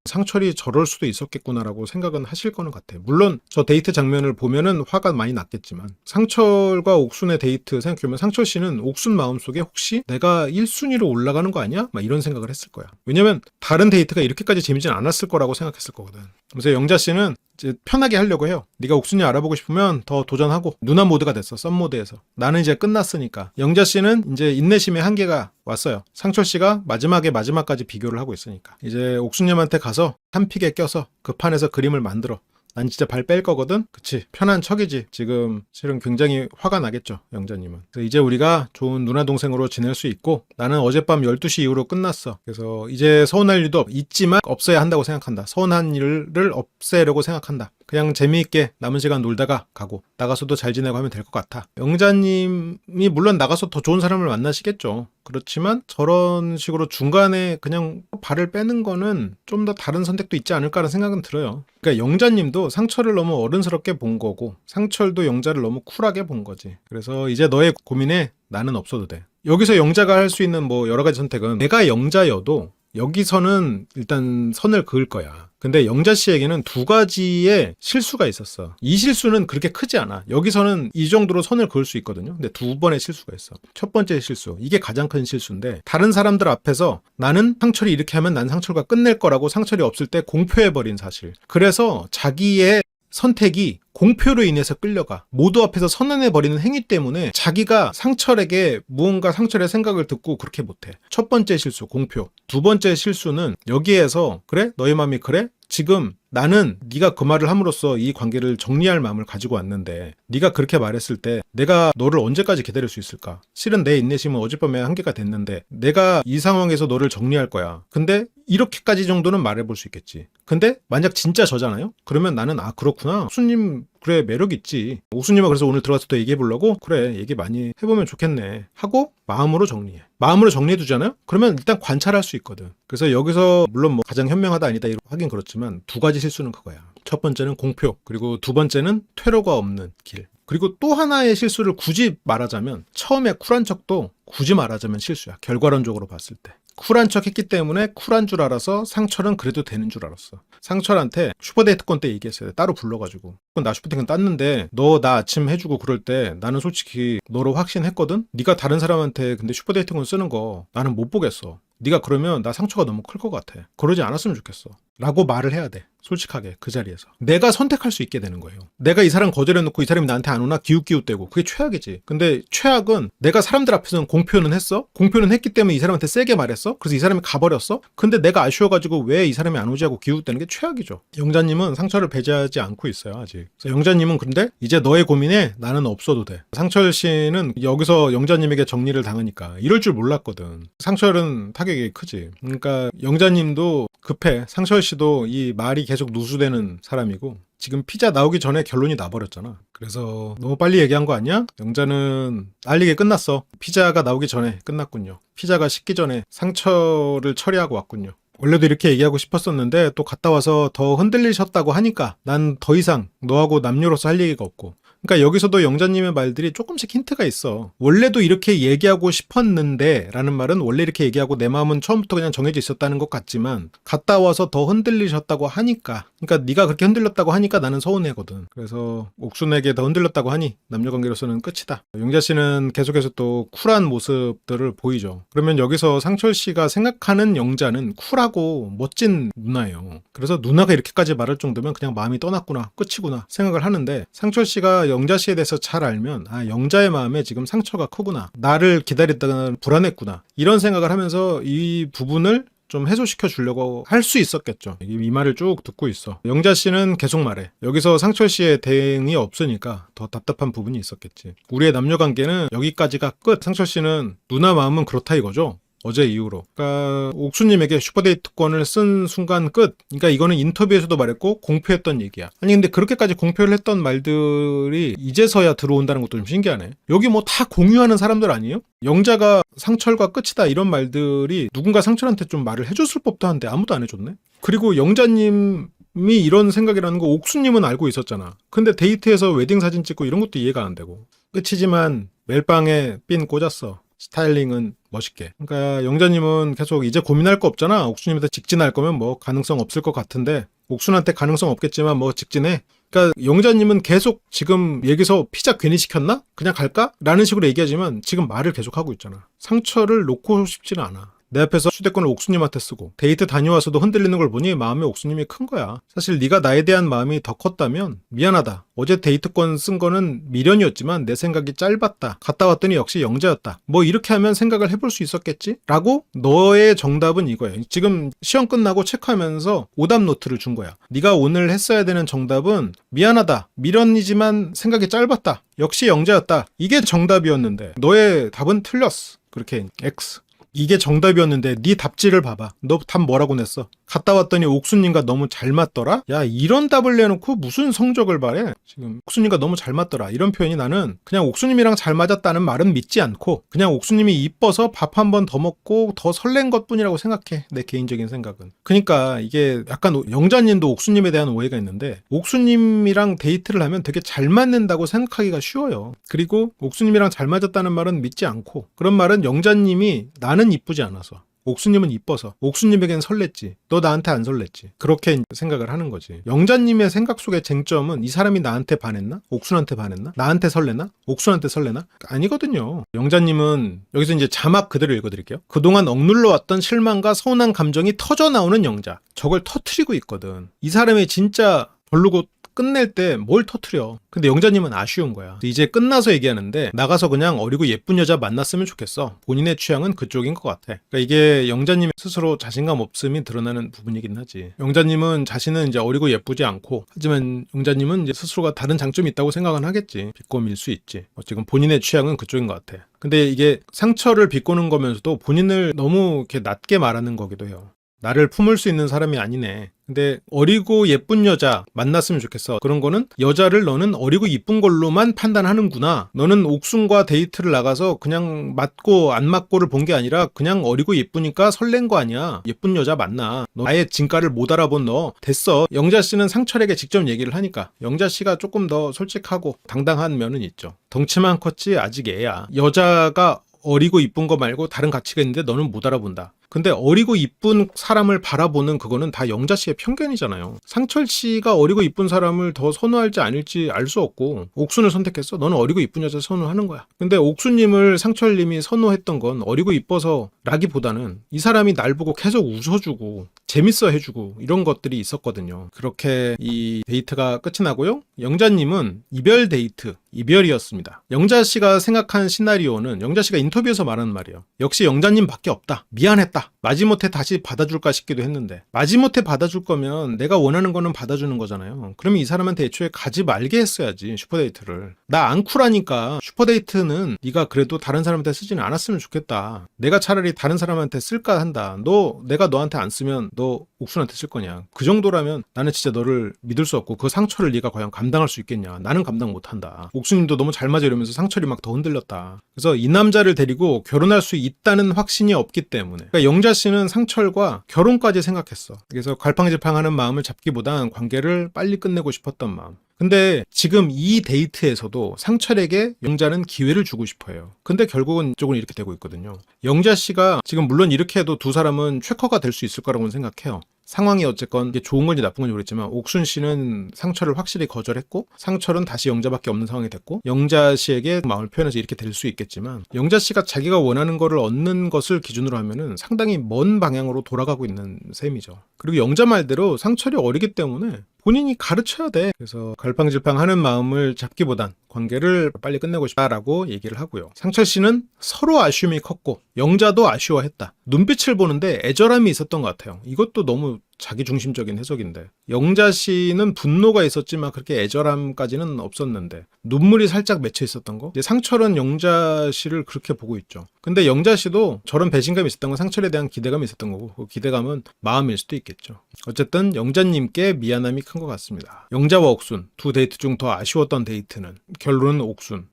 상철이 저럴 수도 있었겠구나라고 생각은 하실 거는 같아요. 물론 저 데이트 장면을 보면은 화가 많이 났겠지만 상철과 옥순의 데이트 생각해보면 상철 씨는 옥순 마음속에 혹시 내가 1순위로 올라가는 거 아니야? 막 이런 생각을 했을 거야. 왜냐면 다른 데이트가 이렇게까지 재미진 않았을 거라고 생각했을 거거든. 그래서 영자 씨는 이제 편하게 하려고 해요. 네가 옥순이 알아보고 싶으면 더 도전하고 누나 모드가 됐어. 썸 모드에서. 나는 이제 끝났으니까. 영자 씨는 이제 인내심의 한계가 왔어요. 상철 씨가 마지막까지 비교를 하고 있으니까. 이제 옥순님한테 가서 한 픽에 껴서 그 판에서 그림을 만들어. 난 진짜 발 뺄 거거든? 그치. 편한 척이지. 지금 실은 굉장히 화가 나겠죠. 영자님은. 그래서 이제 우리가 좋은 누나 동생으로 지낼 수 있고 나는 어젯밤 12시 이후로 끝났어. 그래서 이제 서운할 일도 있지만 없어야 한다고 생각한다. 서운한 일을 없애려고 생각한다. 그냥 재미있게 남은 시간 놀다가 가고 나가서도 잘 지내고 하면 될 것 같아. 영자님이 물론 나가서 더 좋은 사람을 만나시겠죠. 그렇지만 저런 식으로 중간에 그냥 발을 빼는 거는 좀 더 다른 선택도 있지 않을까라는 생각은 들어요. 그러니까 영자님도 상철을 너무 어른스럽게 본 거고 상철도 영자를 너무 쿨하게 본 거지. 그래서 이제 너의 고민에 나는 없어도 돼. 여기서 영자가 할 수 있는 뭐 여러 가지 선택은 내가 영자여도 여기서는 일단 선을 그을 거야. 근데 영자 씨에게는 두 가지의 실수가 있었어. 이 실수는 그렇게 크지 않아. 여기서는 이 정도로 선을 그을 수 있거든요. 근데 두 번의 실수가 있어. 첫 번째 실수. 이게 가장 큰 실수인데 다른 사람들 앞에서 나는 상철이 이렇게 하면 난 상철과 끝낼 거라고 상철이 없을 때 공표해버린 사실. 그래서 자기의 선택이 공표로 인해서 끌려가. 모두 앞에서 선언해버리는 행위 때문에 자기가 상철에게 무언가 상철의 생각을 듣고 그렇게 못해. 첫 번째 실수, 공표. 두 번째 실수는 여기에서 그래? 너의 마음이 그래? 지금 나는 네가 그 말을 함으로써 이 관계를 정리할 마음을 가지고 왔는데 네가 그렇게 말했을 때 내가 너를 언제까지 기다릴 수 있을까? 실은 내 인내심은 어젯밤에 한계가 됐는데 내가 이 상황에서 너를 정리할 거야. 근데 이렇게까지 정도는 말해볼 수 있겠지. 근데 만약 진짜 저잖아요? 그러면 나는 아 그렇구나. 옥수님 그래 매력 있지. 옥수님과 그래서 오늘 들어가서 또 얘기해 보려고? 그래 얘기 많이 해보면 좋겠네. 하고 마음으로 정리해. 마음으로 정리해 두잖아요? 그러면 일단 관찰할 수 있거든. 그래서 여기서 물론 뭐 가장 현명하다 아니다 하긴 그렇지만 두 가지 실수는 그거야. 첫 번째는 공표, 그리고 두 번째는 퇴로가 없는 길. 그리고 또 하나의 실수를 굳이 말하자면 처음에 쿨한 척도 굳이 말하자면 실수야. 결과론적으로 봤을 때. 쿨한 척 했기 때문에 쿨한 줄 알아서 상철은 그래도 되는 줄 알았어. 상철한테 슈퍼데이트권 때 얘기했어요. 따로 불러가지고. 나 슈퍼데이트권 땄는데 너 나 아침 해주고 그럴 때 나는 솔직히 너로 확신했거든? 네가 다른 사람한테 근데 슈퍼데이트권 쓰는 거 나는 못 보겠어. 네가 그러면 나 상처가 너무 클 것 같아. 그러지 않았으면 좋겠어. 라고 말을 해야 돼. 솔직하게 그 자리에서. 내가 선택할 수 있게 되는 거예요. 내가 이 사람 거절해놓고 이 사람이 나한테 안 오나 기웃기웃대고 그게 최악이지. 근데 최악은 내가 사람들 앞에서는 공표는 했어. 공표는 했기 때문에 이 사람한테 세게 말했어. 그래서 이 사람이 가버렸어. 근데 내가 아쉬워가지고 왜 이 사람이 안 오지 하고 기웃대는 게 최악이죠. 영자님은 상처를 배제하지 않고 있어요 아직. 그래서 영자님은 근데 이제 너의 고민에 나는 없어도 돼. 상철 씨는 여기서 영자님에게 정리를 당하니까 이럴 줄 몰랐거든. 상철은 타격이 크지. 그러니까 영자님도 급해. 상철 씨도 이 말이 계속 누수되는 사람이고 지금 피자 나오기 전에 결론이 나버렸잖아. 그래서 너무 빨리 얘기한 거 아니야? 영자는 알리게 끝났어. 피자가 나오기 전에 끝났군요. 피자가 식기 전에 상처를 처리하고 왔군요. 원래도 이렇게 얘기하고 싶었었는데 또 갔다 와서 더 흔들리셨다고 하니까 난 더 이상 너하고 남녀로서 할 얘기가 없고. 그러니까 여기서도 영자님의 말들이 조금씩 힌트가 있어. 원래도 이렇게 얘기하고 싶었는데 라는 말은 원래 이렇게 얘기하고 내 마음은 처음부터 그냥 정해져 있었다는 것 같지만 갔다 와서 더 흔들리셨다고 하니까, 그러니까 네가 그렇게 흔들렸다고 하니까 나는 서운해거든. 그래서 옥순에게 더 흔들렸다고 하니 남녀관계로서는 끝이다. 영자 씨는 계속해서 또 쿨한 모습들을 보이죠. 그러면 여기서 상철 씨가 생각하는 영자는 쿨하고 멋진 누나예요. 그래서 누나가 이렇게까지 말할 정도면 그냥 마음이 떠났구나, 끝이구나 생각을 하는데 상철 씨가 영자 씨에 대해서 잘 알면 아 영자의 마음에 지금 상처가 크구나, 나를 기다렸다가 불안했구나 이런 생각을 하면서 이 부분을 좀 해소시켜 주려고 할 수 있었겠죠. 이 말을 쭉 듣고 있어. 영자 씨는 계속 말해. 여기서 상철 씨의 대응이 없으니까 더 답답한 부분이 있었겠지. 우리의 남녀 관계는 여기까지가 끝. 상철 씨는 누나 마음은 그렇다 이거죠. 어제 이후로. 그러니까 옥수님에게 슈퍼데이트권을 쓴 순간 끝. 그러니까 이거는 인터뷰에서도 말했고 공표했던 얘기야. 아니 근데 그렇게까지 공표를 했던 말들이 이제서야 들어온다는 것도 좀 신기하네. 여기 뭐 다 공유하는 사람들 아니에요? 영자가 상철과 끝이다 이런 말들이 누군가 상철한테 좀 말을 해줬을 법도 한데 아무도 안 해줬네. 그리고 영자님 이 이런 생각이라는 거 옥수님은 알고 있었잖아. 근데 데이트에서 웨딩 사진 찍고 이런 것도 이해가 안 되고. 끝이지만 멜빵에 핀 꽂았어. 스타일링은 멋있게. 그러니까 영자님은 계속 이제 고민할 거 없잖아. 옥수님한테 직진할 거면 뭐 가능성 없을 것 같은데 옥순한테 가능성 없겠지만 뭐 직진해. 그러니까 영자님은 계속 지금 여기서 피자 괜히 시켰나? 그냥 갈까? 라는 식으로 얘기하지만 지금 말을 계속 하고 있잖아. 상처를 놓고 싶지는 않아. 내 앞에서 휴대폰을 옥수님한테 쓰고 데이트 다녀와서도 흔들리는 걸 보니 마음이 옥수님이 큰 거야. 사실 네가 나에 대한 마음이 더 컸다면 미안하다. 어제 데이트권 쓴 거는 미련이었지만 내 생각이 짧았다. 갔다 왔더니 역시 영자였다. 뭐 이렇게 하면 생각을 해볼 수 있었겠지? 라고 너의 정답은 이거야. 지금 시험 끝나고 체크하면서 오답 노트를 준 거야. 네가 오늘 했어야 되는 정답은 미안하다. 미련이지만 생각이 짧았다. 역시 영자였다. 이게 정답이었는데 너의 답은 틀렸어. 그렇게 X. 이게 정답이었는데 네 답지를 봐봐. 너 답 뭐라고 냈어? 갔다 왔더니 옥수님과 너무 잘 맞더라? 야, 이런 답을 내놓고 무슨 성적을 바래? 지금 옥수님과 너무 잘 맞더라. 이런 표현이 나는 그냥 옥수님이랑 잘 맞았다는 말은 믿지 않고 그냥 옥수님이 이뻐서 밥 한 번 더 먹고 더 설렌 것뿐이라고 생각해. 내 개인적인 생각은. 그러니까 이게 약간 영자님도 옥수님에 대한 오해가 있는데 옥수님이랑 데이트를 하면 되게 잘 맞는다고 생각하기가 쉬워요. 그리고 옥수님이랑 잘 맞았다는 말은 믿지 않고 그런 말은 영자님이 나는 이쁘지 않아서 옥수님은 이뻐서 옥수님에겐 설렜지. 너 나한테 안 설렜지. 그렇게 생각을 하는 거지. 영자님의 생각 속의 쟁점은 이 사람이 나한테 반했나? 옥순한테 반했나? 나한테 설레나? 옥순한테 설레나? 아니거든요. 영자님은 여기서 이제 자막 그대로 읽어드릴게요. 그동안 억눌러 왔던 실망과 서운한 감정이 터져나오는 영자. 저걸 터트리고 있거든. 이 사람이 진짜 별로고 끝낼 때 뭘 터트려. 근데 영자님은 아쉬운 거야. 이제 끝나서 얘기하는데 나가서 그냥 어리고 예쁜 여자 만났으면 좋겠어. 본인의 취향은 그쪽인 것 같아. 그러니까 이게 영자님 스스로 자신감 없음이 드러나는 부분이긴 하지. 영자님은 자신은 이제 어리고 예쁘지 않고 하지만 영자님은 이제 스스로가 다른 장점이 있다고 생각은 하겠지. 비꼬밀 수 있지. 지금 본인의 취향은 그쪽인 것 같아. 근데 이게 상처를 비꼬는 거면서도 본인을 너무 이렇게 낮게 말하는 거기도 해요. 나를 품을 수 있는 사람이 아니네. 근데 어리고 예쁜 여자 만났으면 좋겠어. 그런 거는 여자를 너는 어리고 이쁜 걸로만 판단하는구나. 너는 옥순과 데이트를 나가서 그냥 맞고 안 맞고를 본 게 아니라 그냥 어리고 예쁘니까 설렌 거 아니야. 예쁜 여자 만나. 너 아예 진가를 못 알아본 너 됐어. 영자 씨는 상철에게 직접 얘기를 하니까 영자 씨가 조금 더 솔직하고 당당한 면은 있죠. 덩치만 컸지 아직 애야. 여자가 어리고 이쁜 거 말고 다른 가치가 있는데 너는 못 알아본다. 근데 어리고 이쁜 사람을 바라보는 그거는 다 영자 씨의 편견이잖아요. 상철 씨가 어리고 이쁜 사람을 더 선호할지 아닐지 알 수 없고 옥순을 선택했어. 너는 어리고 이쁜 여자 선호하는 거야. 근데 옥순님을 상철님이 선호했던 건 어리고 이뻐서 라기보다는 이 사람이 날 보고 계속 웃어주고 재밌어 해주고 이런 것들이 있었거든요. 그렇게 이 데이트가 끝이 나고요. 영자님은 이별 데이트, 이별이었습니다. 영자 씨가 생각한 시나리오는 영자 씨가 인터뷰에서 말하는 말이에요. 역시 영자님밖에 없다. 미안했다. 마지못해 다시 받아줄까 싶기도 했는데 마지못해 받아줄 거면 내가 원하는 거는 받아주는 거잖아요. 그러면 이 사람한테 애초에 가지 말게 했어야지. 슈퍼데이트를. 나 안 쿨하니까 슈퍼데이트는 네가 그래도 다른 사람한테 쓰지는 않았으면 좋겠다. 내가 차라리 다른 사람한테 쓸까 한다. 내가 너한테 안 쓰면 너 옥순한테 쓸 거냐. 그 정도라면 나는 진짜 너를 믿을 수 없고 그 상처를 네가 과연 감당할 수 있겠냐. 나는 감당 못한다. 옥순님도 너무 잘 맞아 이러면서 상철이 막 더 흔들렸다. 그래서 이 남자를 데리고 결혼할 수 있다는 확신이 없기 때문에 그러니까 영자 씨는 상철과 결혼까지 생각했어. 그래서 갈팡질팡하는 마음을 잡기보단 관계를 빨리 끝내고 싶었던 마음. 근데 지금 이 데이트에서도 상철에게 영자는 기회를 주고 싶어요. 근데 결국은 이쪽은 이렇게 되고 있거든요. 영자 씨가 지금 물론 이렇게 해도 두 사람은 최커가 될 수 있을 거라고는 생각해요. 상황이 어쨌건 이게 좋은 건지 나쁜 건지 모르겠지만 옥순 씨는 상철을 확실히 거절했고 상철은 다시 영자밖에 없는 상황이 됐고 영자 씨에게 마음을 표현해서 이렇게 될 수 있겠지만 영자 씨가 자기가 원하는 거를 얻는 것을 기준으로 하면은 상당히 먼 방향으로 돌아가고 있는 셈이죠. 그리고 영자 말대로 상철이 어리기 때문에 본인이 가르쳐야 돼. 그래서 갈팡질팡하는 마음을 잡기보단 관계를 빨리 끝내고 싶다라고 얘기를 하고요. 상철 씨는 서로 아쉬움이 컸고 영자도 아쉬워했다. 눈빛을 보는데 애절함이 있었던 것 같아요. 이것도 너무 자기중심적인 해석인데 영자 씨는 분노가 있었지만 그렇게 애절함까지는 없었는데 눈물이 살짝 맺혀 있었던 거. 이제 상철은 영자 씨를 그렇게 보고 있죠. 근데 영자 씨도 저런 배신감이 있었던 건 상철에 대한 기대감이 있었던 거고 그 기대감은 마음일 수도 있겠죠. 어쨌든 영자님께 미안함이 큰 것 같습니다. 영자와 옥순 두 데이트 중 더 아쉬웠던 데이트는 결론은 옥순.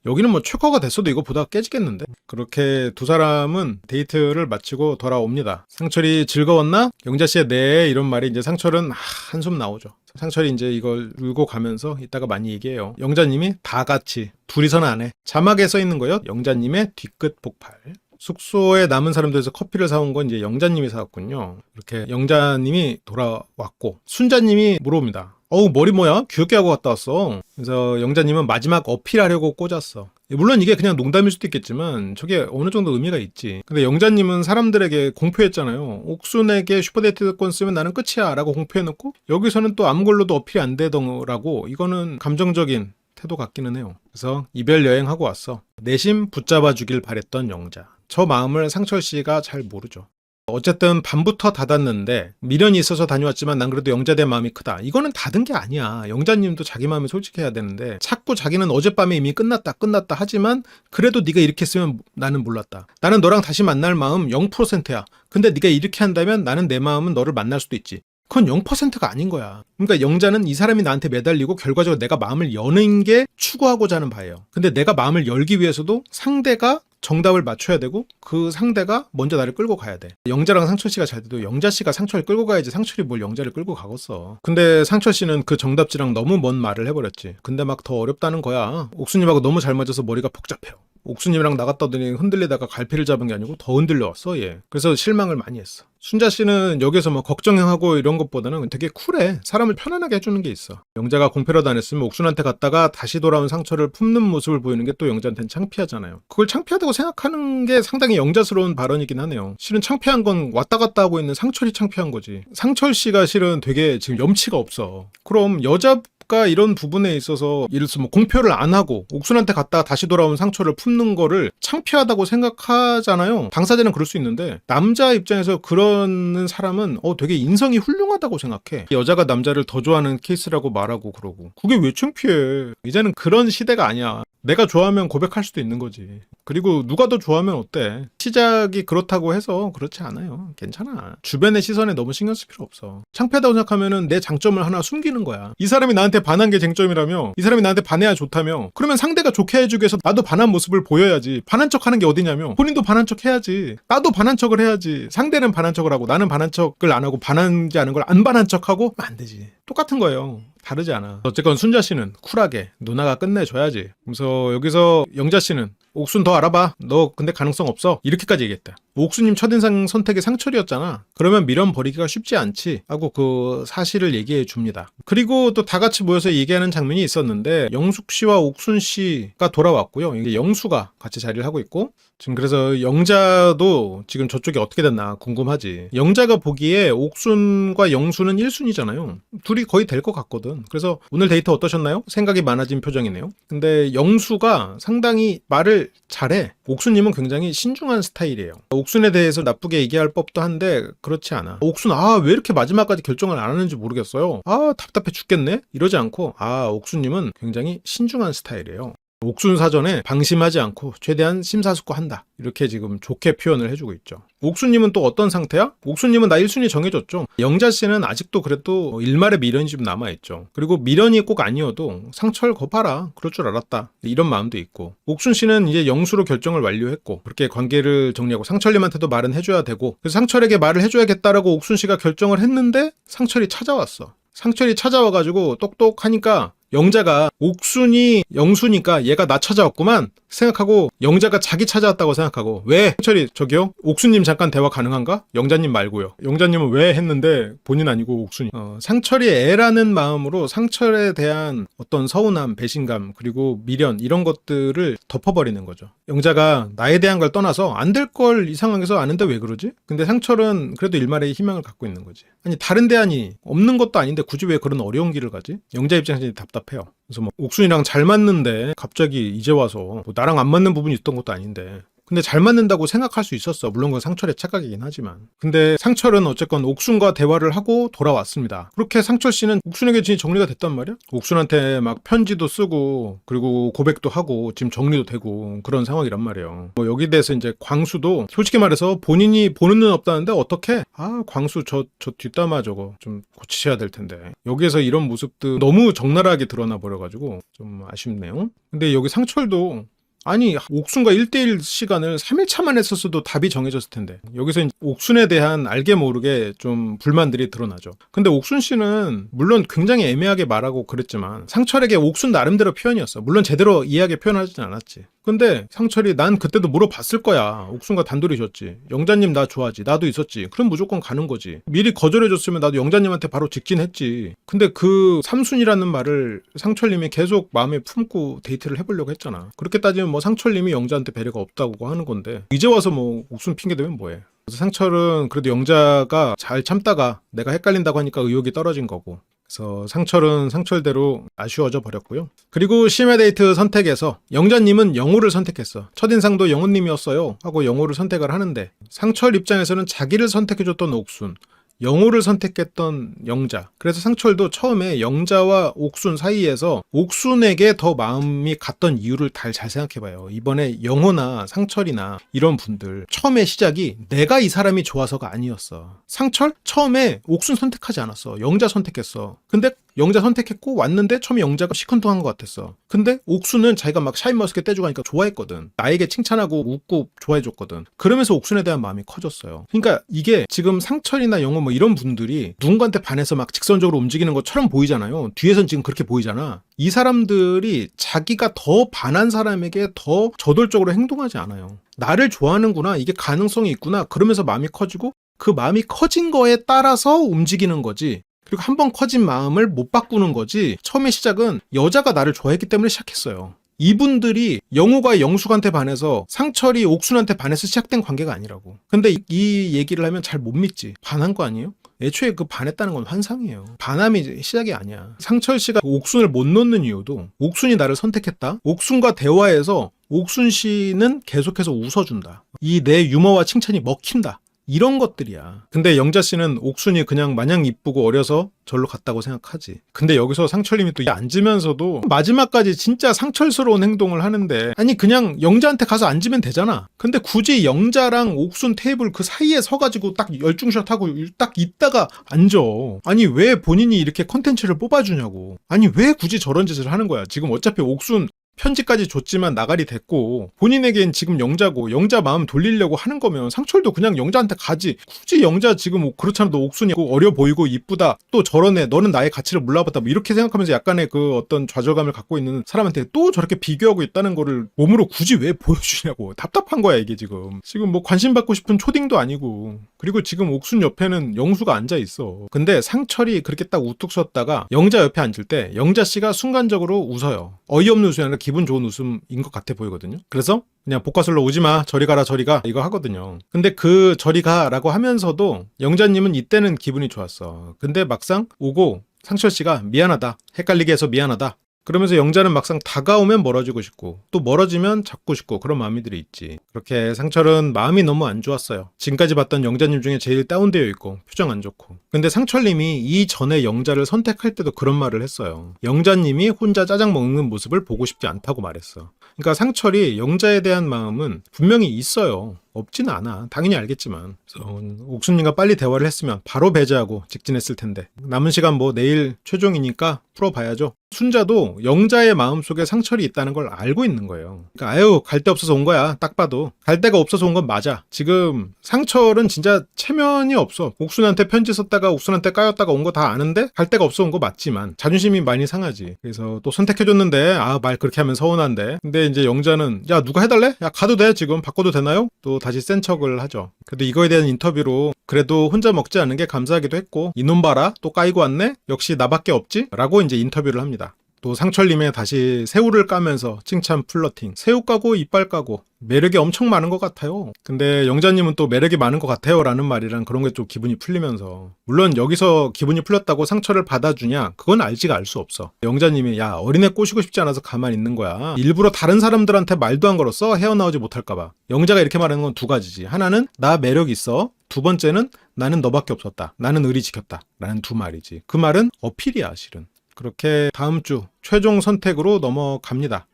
여기는 뭐 최커가 됐어도 이거보다 깨지겠는데? 그렇게 두 사람은 데이트를 마치고 돌아옵니다. 상철이 즐거웠나? 영자씨의 네 이런 말이 이제 상철은 한숨 나오죠. 상철이 이제 이걸 울고 가면서 이따가 많이 얘기해요. 영자님이 다 같이 둘이서는 안 해. 자막에 써 있는 거요. 영자님의 뒤끝 폭발. 숙소에 남은 사람들에서 커피를 사온 건 이제 영자님이 사왔군요. 이렇게 영자님이 돌아왔고 순자님이 물어봅니다. 어우 머리 뭐야? 귀엽게 하고 갔다 왔어. 그래서 영자님은 마지막 어필하려고 꽂았어. 물론 이게 그냥 농담일 수도 있겠지만 저게 어느 정도 의미가 있지. 근데 영자님은 사람들에게 공표했잖아요. 옥순에게 슈퍼데이트권 쓰면 나는 끝이야 라고 공표해놓고 여기서는 또 아무 걸로도 어필이 안 되더라고. 이거는 감정적인 태도 같기는 해요. 그래서 이별 여행하고 왔어. 내심 붙잡아 주길 바랬던 영자. 저 마음을 상철씨가 잘 모르죠. 어쨌든 밤부터 닫았는데 미련이 있어서 다녀왔지만 난 그래도 영자에 대한 마음이 크다. 이거는 닫은 게 아니야. 영자님도 자기 마음에 솔직해야 되는데 자꾸 자기는 어젯밤에 이미 끝났다 하지만 그래도 네가 이렇게 했으면 나는 몰랐다. 나는 너랑 다시 만날 마음 0%야. 근데 네가 이렇게 한다면 나는 내 마음은 너를 만날 수도 있지. 그건 0%가 아닌 거야. 그러니까 영자는 이 사람이 나한테 매달리고 결과적으로 내가 마음을 여는 게 추구하고자 하는 바예요. 근데 내가 마음을 열기 위해서도 상대가 정답을 맞춰야 되고 그 상대가 먼저 나를 끌고 가야 돼. 영자랑 상철씨가 잘 돼도 영자씨가 상철을 끌고 가야지 상철이 뭘 영자를 끌고 가겠어. 근데 상철씨는 그 정답지랑 너무 먼 말을 해버렸지. 근데 막 더 어렵다는 거야. 옥수님하고 너무 잘 맞아서 머리가 복잡해요. 옥수님이랑 나갔다 오더니 흔들리다가 갈피를 잡은 게 아니고 더 흔들려왔어 얘. 그래서 실망을 많이 했어. 순자씨는 여기서 뭐 걱정하고 이런 것보다는 되게 쿨해. 사람을 편안하게 해주는 게 있어. 영자가 공패라도 안 했으면 옥순한테 갔다가 다시 돌아온 상처를 품는 모습을 보이는 게 또 영자한테는 창피하잖아요. 그걸 창피하다고 생각하는 게 상당히 영자스러운 발언이긴 하네요. 실은 창피한 건 왔다 갔다 하고 있는 상철이 창피한 거지. 상철씨가 실은 되게 지금 염치가 없어. 그럼 여자가 이런 부분에 있어서 예를 들어서 뭐 공표를 안 하고 옥순한테 갔다가 다시 돌아온 상처를 품는 거를 창피하다고 생각하잖아요. 당사자는 그럴 수 있는데 남자 입장에서 그러는 사람은 되게 인성이 훌륭하다고 생각해. 여자가 남자를 더 좋아하는 케이스라고 말하고 그러고 그게 왜 창피해. 이제는 그런 시대가 아니야. 내가 좋아하면 고백할 수도 있는 거지. 그리고 누가 더 좋아하면 어때? 시작이 그렇다고 해서 그렇지 않아요. 괜찮아. 주변의 시선에 너무 신경 쓸 필요 없어. 창피하다고 생각하면은 내 장점을 하나 숨기는 거야. 이 사람이 나한테 반한 게 쟁점이라며, 이 사람이 나한테 반해야 좋다며, 그러면 상대가 좋게 해주기 위해서 나도 반한 모습을 보여야지. 반한 척 하는 게 어디냐며. 본인도 반한 척 해야지. 나도 반한 척을 해야지. 상대는 반한 척을 하고 나는 반한 척을 안 하고 반한지 않은 걸 안 반한 척 하고 안 되지. 똑같은 거예요. 다르지 않아. 어쨌건 순자 씨는 쿨하게 누나가 끝내줘야지. 그래서 여기서 영자 씨는 옥순 더 알아봐. 너 근데 가능성 없어. 이렇게까지 얘기했다. 옥수님 첫인상 선택이 상철이었잖아. 그러면 미련 버리기가 쉽지 않지 하고 그 사실을 얘기해 줍니다. 그리고 또 다 같이 모여서 얘기하는 장면이 있었는데 영숙 씨와 옥순 씨가 돌아왔고요. 이게 영수가 같이 자리를 하고 있고 지금 그래서 영자도 지금 저쪽이 어떻게 됐나 궁금하지. 영자가 보기에 옥순과 영수는 1순위잖아요. 둘이 거의 될 것 같거든. 그래서 오늘 데이트 어떠셨나요? 생각이 많아진 표정이네요. 근데 영수가 상당히 말을 잘해. 옥순님은 굉장히 신중한 스타일이에요. 옥순에 대해서 나쁘게 얘기할 법도 한데 그렇지 않아. 옥순 왜 이렇게 마지막까지 결정을 안 하는지 모르겠어요. 답답해 죽겠네? 이러지 않고 옥순님은 굉장히 신중한 스타일이에요. 옥순 사전에 방심하지 않고 최대한 심사숙고한다. 이렇게 지금 좋게 표현을 해주고 있죠. 옥순님은 또 어떤 상태야? 옥순님은 나 1순위 정해줬죠. 영자씨는 아직도 그래도 일말의 미련이 좀 남아있죠. 그리고 미련이 꼭 아니어도 상철 거 봐라. 그럴 줄 알았다. 이런 마음도 있고 옥순씨는 이제 영수로 결정을 완료했고 그렇게 관계를 정리하고 상철님한테도 말은 해줘야 되고 그래서 상철에게 말을 해줘야겠다라고 옥순씨가 결정을 했는데 상철이 찾아왔어. 상철이 찾아와가지고 똑똑하니까 영자가 옥순이 영수니까 얘가 나 찾아왔구만 생각하고 영자가 자기 찾아왔다고 생각하고 왜? 상철이 저기요? 옥수님 잠깐 대화 가능한가? 영자님 말고요. 영자님은 왜 했는데 본인 아니고 옥순이. 상철이 애라는 마음으로 상철에 대한 어떤 서운함, 배신감 그리고 미련 이런 것들을 덮어버리는 거죠. 영자가 나에 대한 걸 떠나서 안 될 걸 이 상황에서 아는데 왜 그러지? 근데 상철은 그래도 일말의 희망을 갖고 있는 거지. 아니 다른 대안이 없는 것도 아닌데 굳이 왜 그런 어려운 길을 가지? 영자 입장에서 답답해요. 그래서 뭐 옥순이랑 잘 맞는데 갑자기 이제 와서 뭐 나랑 안 맞는 부분이 있던 것도 아닌데 근데 잘 맞는다고 생각할 수 있었어. 물론 그건 상철의 착각이긴 하지만. 근데 상철은 어쨌건 옥순과 대화를 하고 돌아왔습니다. 그렇게 상철 씨는 옥순에게 지금 정리가 됐단 말이야? 옥순한테 막 편지도 쓰고 그리고 고백도 하고 지금 정리도 되고 그런 상황이란 말이에요. 뭐 여기 대해서 이제 광수도 솔직히 말해서 본인이 보는 눈 없다는데 어떻게? 광수 저 뒷담화 저거 좀 고치셔야 될 텐데. 여기에서 이런 모습도 너무 적나라하게 드러나 버려가지고 좀 아쉽네요. 근데 여기 상철도 아니 옥순과 1대1 시간을 3일차만 했었어도 답이 정해졌을 텐데 여기서 이제 옥순에 대한 알게 모르게 좀 불만들이 드러나죠. 근데 옥순 씨는 물론 굉장히 애매하게 말하고 그랬지만 상철에게 옥순 나름대로 표현이었어. 물론 제대로 이해하게 표현하진 않았지. 근데 상철이 난 그때도 물어봤을 거야. 옥순과 단둘이 줬지. 영자님 나 좋아하지. 나도 있었지. 그럼 무조건 가는 거지. 미리 거절해줬으면 나도 영자님한테 바로 직진했지. 근데 그 삼순이라는 말을 상철님이 계속 마음에 품고 데이트를 해보려고 했잖아. 그렇게 따지면 뭐 상철님이 영자한테 배려가 없다고 하는 건데 이제 와서 뭐 옥순 핑계대면 뭐해. 그래서 상철은 그래도 영자가 잘 참다가 내가 헷갈린다고 하니까 의욕이 떨어진 거고. 그래서 상철은 상철대로 아쉬워져 버렸고요. 그리고 심야 데이트 선택에서 영자님은 영호를 선택했어. 첫인상도 영호님이었어요 하고 영호를 선택을 하는데 상철 입장에서는 자기를 선택해줬던 옥순, 영호를 선택했던 영자. 그래서 상철도 처음에 영자와 옥순 사이에서 옥순에게 더 마음이 갔던 이유를 잘 생각해봐요. 이번에 영호나 상철이나 이런 분들 처음에 시작이 내가 이 사람이 좋아서가 아니었어. 상철 처음에 옥순 선택하지 않았어. 영자 선택했어. 근데 영자 선택했고 왔는데 처음에 영자가 시큰둥한 것 같았어. 근데 옥순은 자기가 막 샤인머스켓 떼주고 하니까 좋아했거든. 나에게 칭찬하고 웃고 좋아해줬거든. 그러면서 옥순에 대한 마음이 커졌어요. 그러니까 이게 지금 상철이나 영호 뭐 이런 분들이 누군가한테 반해서 막 직선적으로 움직이는 것처럼 보이잖아요. 뒤에선 지금 그렇게 보이잖아. 이 사람들이 자기가 더 반한 사람에게 더 저돌적으로 행동하지 않아요. 나를 좋아하는구나. 이게 가능성이 있구나. 그러면서 마음이 커지고 그 마음이 커진 거에 따라서 움직이는 거지. 그리고 한번 커진 마음을 못 바꾸는 거지. 처음에 시작은 여자가 나를 좋아했기 때문에 시작했어요. 이분들이 영호가 영숙한테 반해서 상철이 옥순한테 반해서 시작된 관계가 아니라고. 근데 이 얘기를 하면 잘 못 믿지. 반한 거 아니에요? 애초에 그 반했다는 건 환상이에요. 반함이 시작이 아니야. 상철 씨가 옥순을 못 놓는 이유도 옥순이 나를 선택했다. 옥순과 대화에서 옥순 씨는 계속해서 웃어준다. 이 내 유머와 칭찬이 먹힌다. 이런 것들이야. 근데 영자 씨는 옥순이 그냥 마냥 이쁘고 어려서 절로 갔다고 생각하지. 근데 여기서 상철님이 또 앉으면서도 마지막까지 진짜 상철스러운 행동을 하는데 아니 그냥 영자한테 가서 앉으면 되잖아. 근데 굳이 영자랑 옥순 테이블 그 사이에 서가지고 딱 열중샷 하고 딱 있다가 앉아. 아니 왜 본인이 이렇게 컨텐츠를 뽑아주냐고. 아니 왜 굳이 저런 짓을 하는 거야. 지금 어차피 옥순 편지까지 줬지만 나가리 됐고 본인에겐 지금 영자고 영자 마음 돌리려고 하는 거면 상철도 그냥 영자한테 가지. 굳이 영자 지금 그렇잖아. 너 옥순이 어려 보이고 이쁘다. 또 저런 애 너는 나의 가치를 몰라봤다. 뭐 이렇게 생각하면서 약간의 그 어떤 좌절감을 갖고 있는 사람한테 또 저렇게 비교하고 있다는 거를 몸으로 굳이 왜 보여주냐고. 답답한 거야 이게 지금. 지금 뭐 관심 받고 싶은 초딩도 아니고. 그리고 지금 옥순 옆에는 영수가 앉아 있어. 근데 상철이 그렇게 딱 우뚝 섰다가 영자 옆에 앉을 때 영자 씨가 순간적으로 웃어요. 어이없는 웃음이 아니라 기분 좋은 웃음인 것 같아 보이거든요. 그래서 그냥 복화술로 오지마 저리 가라 저리 가 이거 하거든요. 근데 그 저리 가라고 하면서도 영자님은 이때는 기분이 좋았어. 근데 막상 오고 상철씨가 미안하다 헷갈리게 해서 미안하다 그러면서 영자는 막상 다가오면 멀어지고 싶고 또 멀어지면 잡고 싶고 그런 마음이들이 있지. 그렇게 상철은 마음이 너무 안 좋았어요. 지금까지 봤던 영자님 중에 제일 다운되어 있고 표정 안 좋고. 근데 상철님이 이전에 영자를 선택할 때도 그런 말을 했어요. 영자님이 혼자 짜장 먹는 모습을 보고 싶지 않다고 말했어. 그러니까 상철이 영자에 대한 마음은 분명히 있어요. 없지는 않아. 당연히 알겠지만. 그래서 옥순님과 빨리 대화를 했으면 바로 배제하고 직진했을 텐데. 남은 시간 뭐 내일 최종이니까 풀어봐야죠. 순자도 영자의 마음속에 상철이 있다는 걸 알고 있는 거예요. 그러니까 아유 갈 데 없어서 온 거야. 딱 봐도. 갈 데가 없어서 온 건 맞아. 지금 상철은 진짜 체면이 없어. 옥순한테 편지 썼다가 옥순한테 까였다가 온 거 다 아는데 갈 데가 없어 온 거 맞지만 자존심이 많이 상하지. 그래서 또 선택해줬는데 아 말 그렇게 하면 서운한데. 근데 이제 영자는 야 누가 해달래? 야 가도 돼 지금 바꿔도 되나요? 또 다시 센 척을 하죠. 그래도 이거에 대한 인터뷰로 그래도 혼자 먹지 않는 게 감사하기도 했고 이놈 봐라 또 까이고 왔네? 역시 나밖에 없지? 라고 이제 인터뷰를 합니다. 또 상철님의 다시 새우를 까면서 칭찬 플러팅. 새우 까고 이빨 까고 매력이 엄청 많은 것 같아요. 근데 영자님은 또 매력이 많은 것 같아요 라는 말이랑 그런 게 좀 기분이 풀리면서 물론 여기서 기분이 풀렸다고 상철을 받아주냐 그건 알지가 알 수 없어. 영자님이 야 어린애 꼬시고 싶지 않아서 가만히 있는 거야. 일부러 다른 사람들한테 말도 안 걸었어 헤어나오지 못할까봐. 영자가 이렇게 말하는 건 두 가지지. 하나는 나 매력 있어. 두 번째는 나는 너밖에 없었다. 나는 의리 지켰다. 라는 두 말이지. 그 말은 어필이야 실은. 그렇게 다음 주 최종 선택으로 넘어갑니다.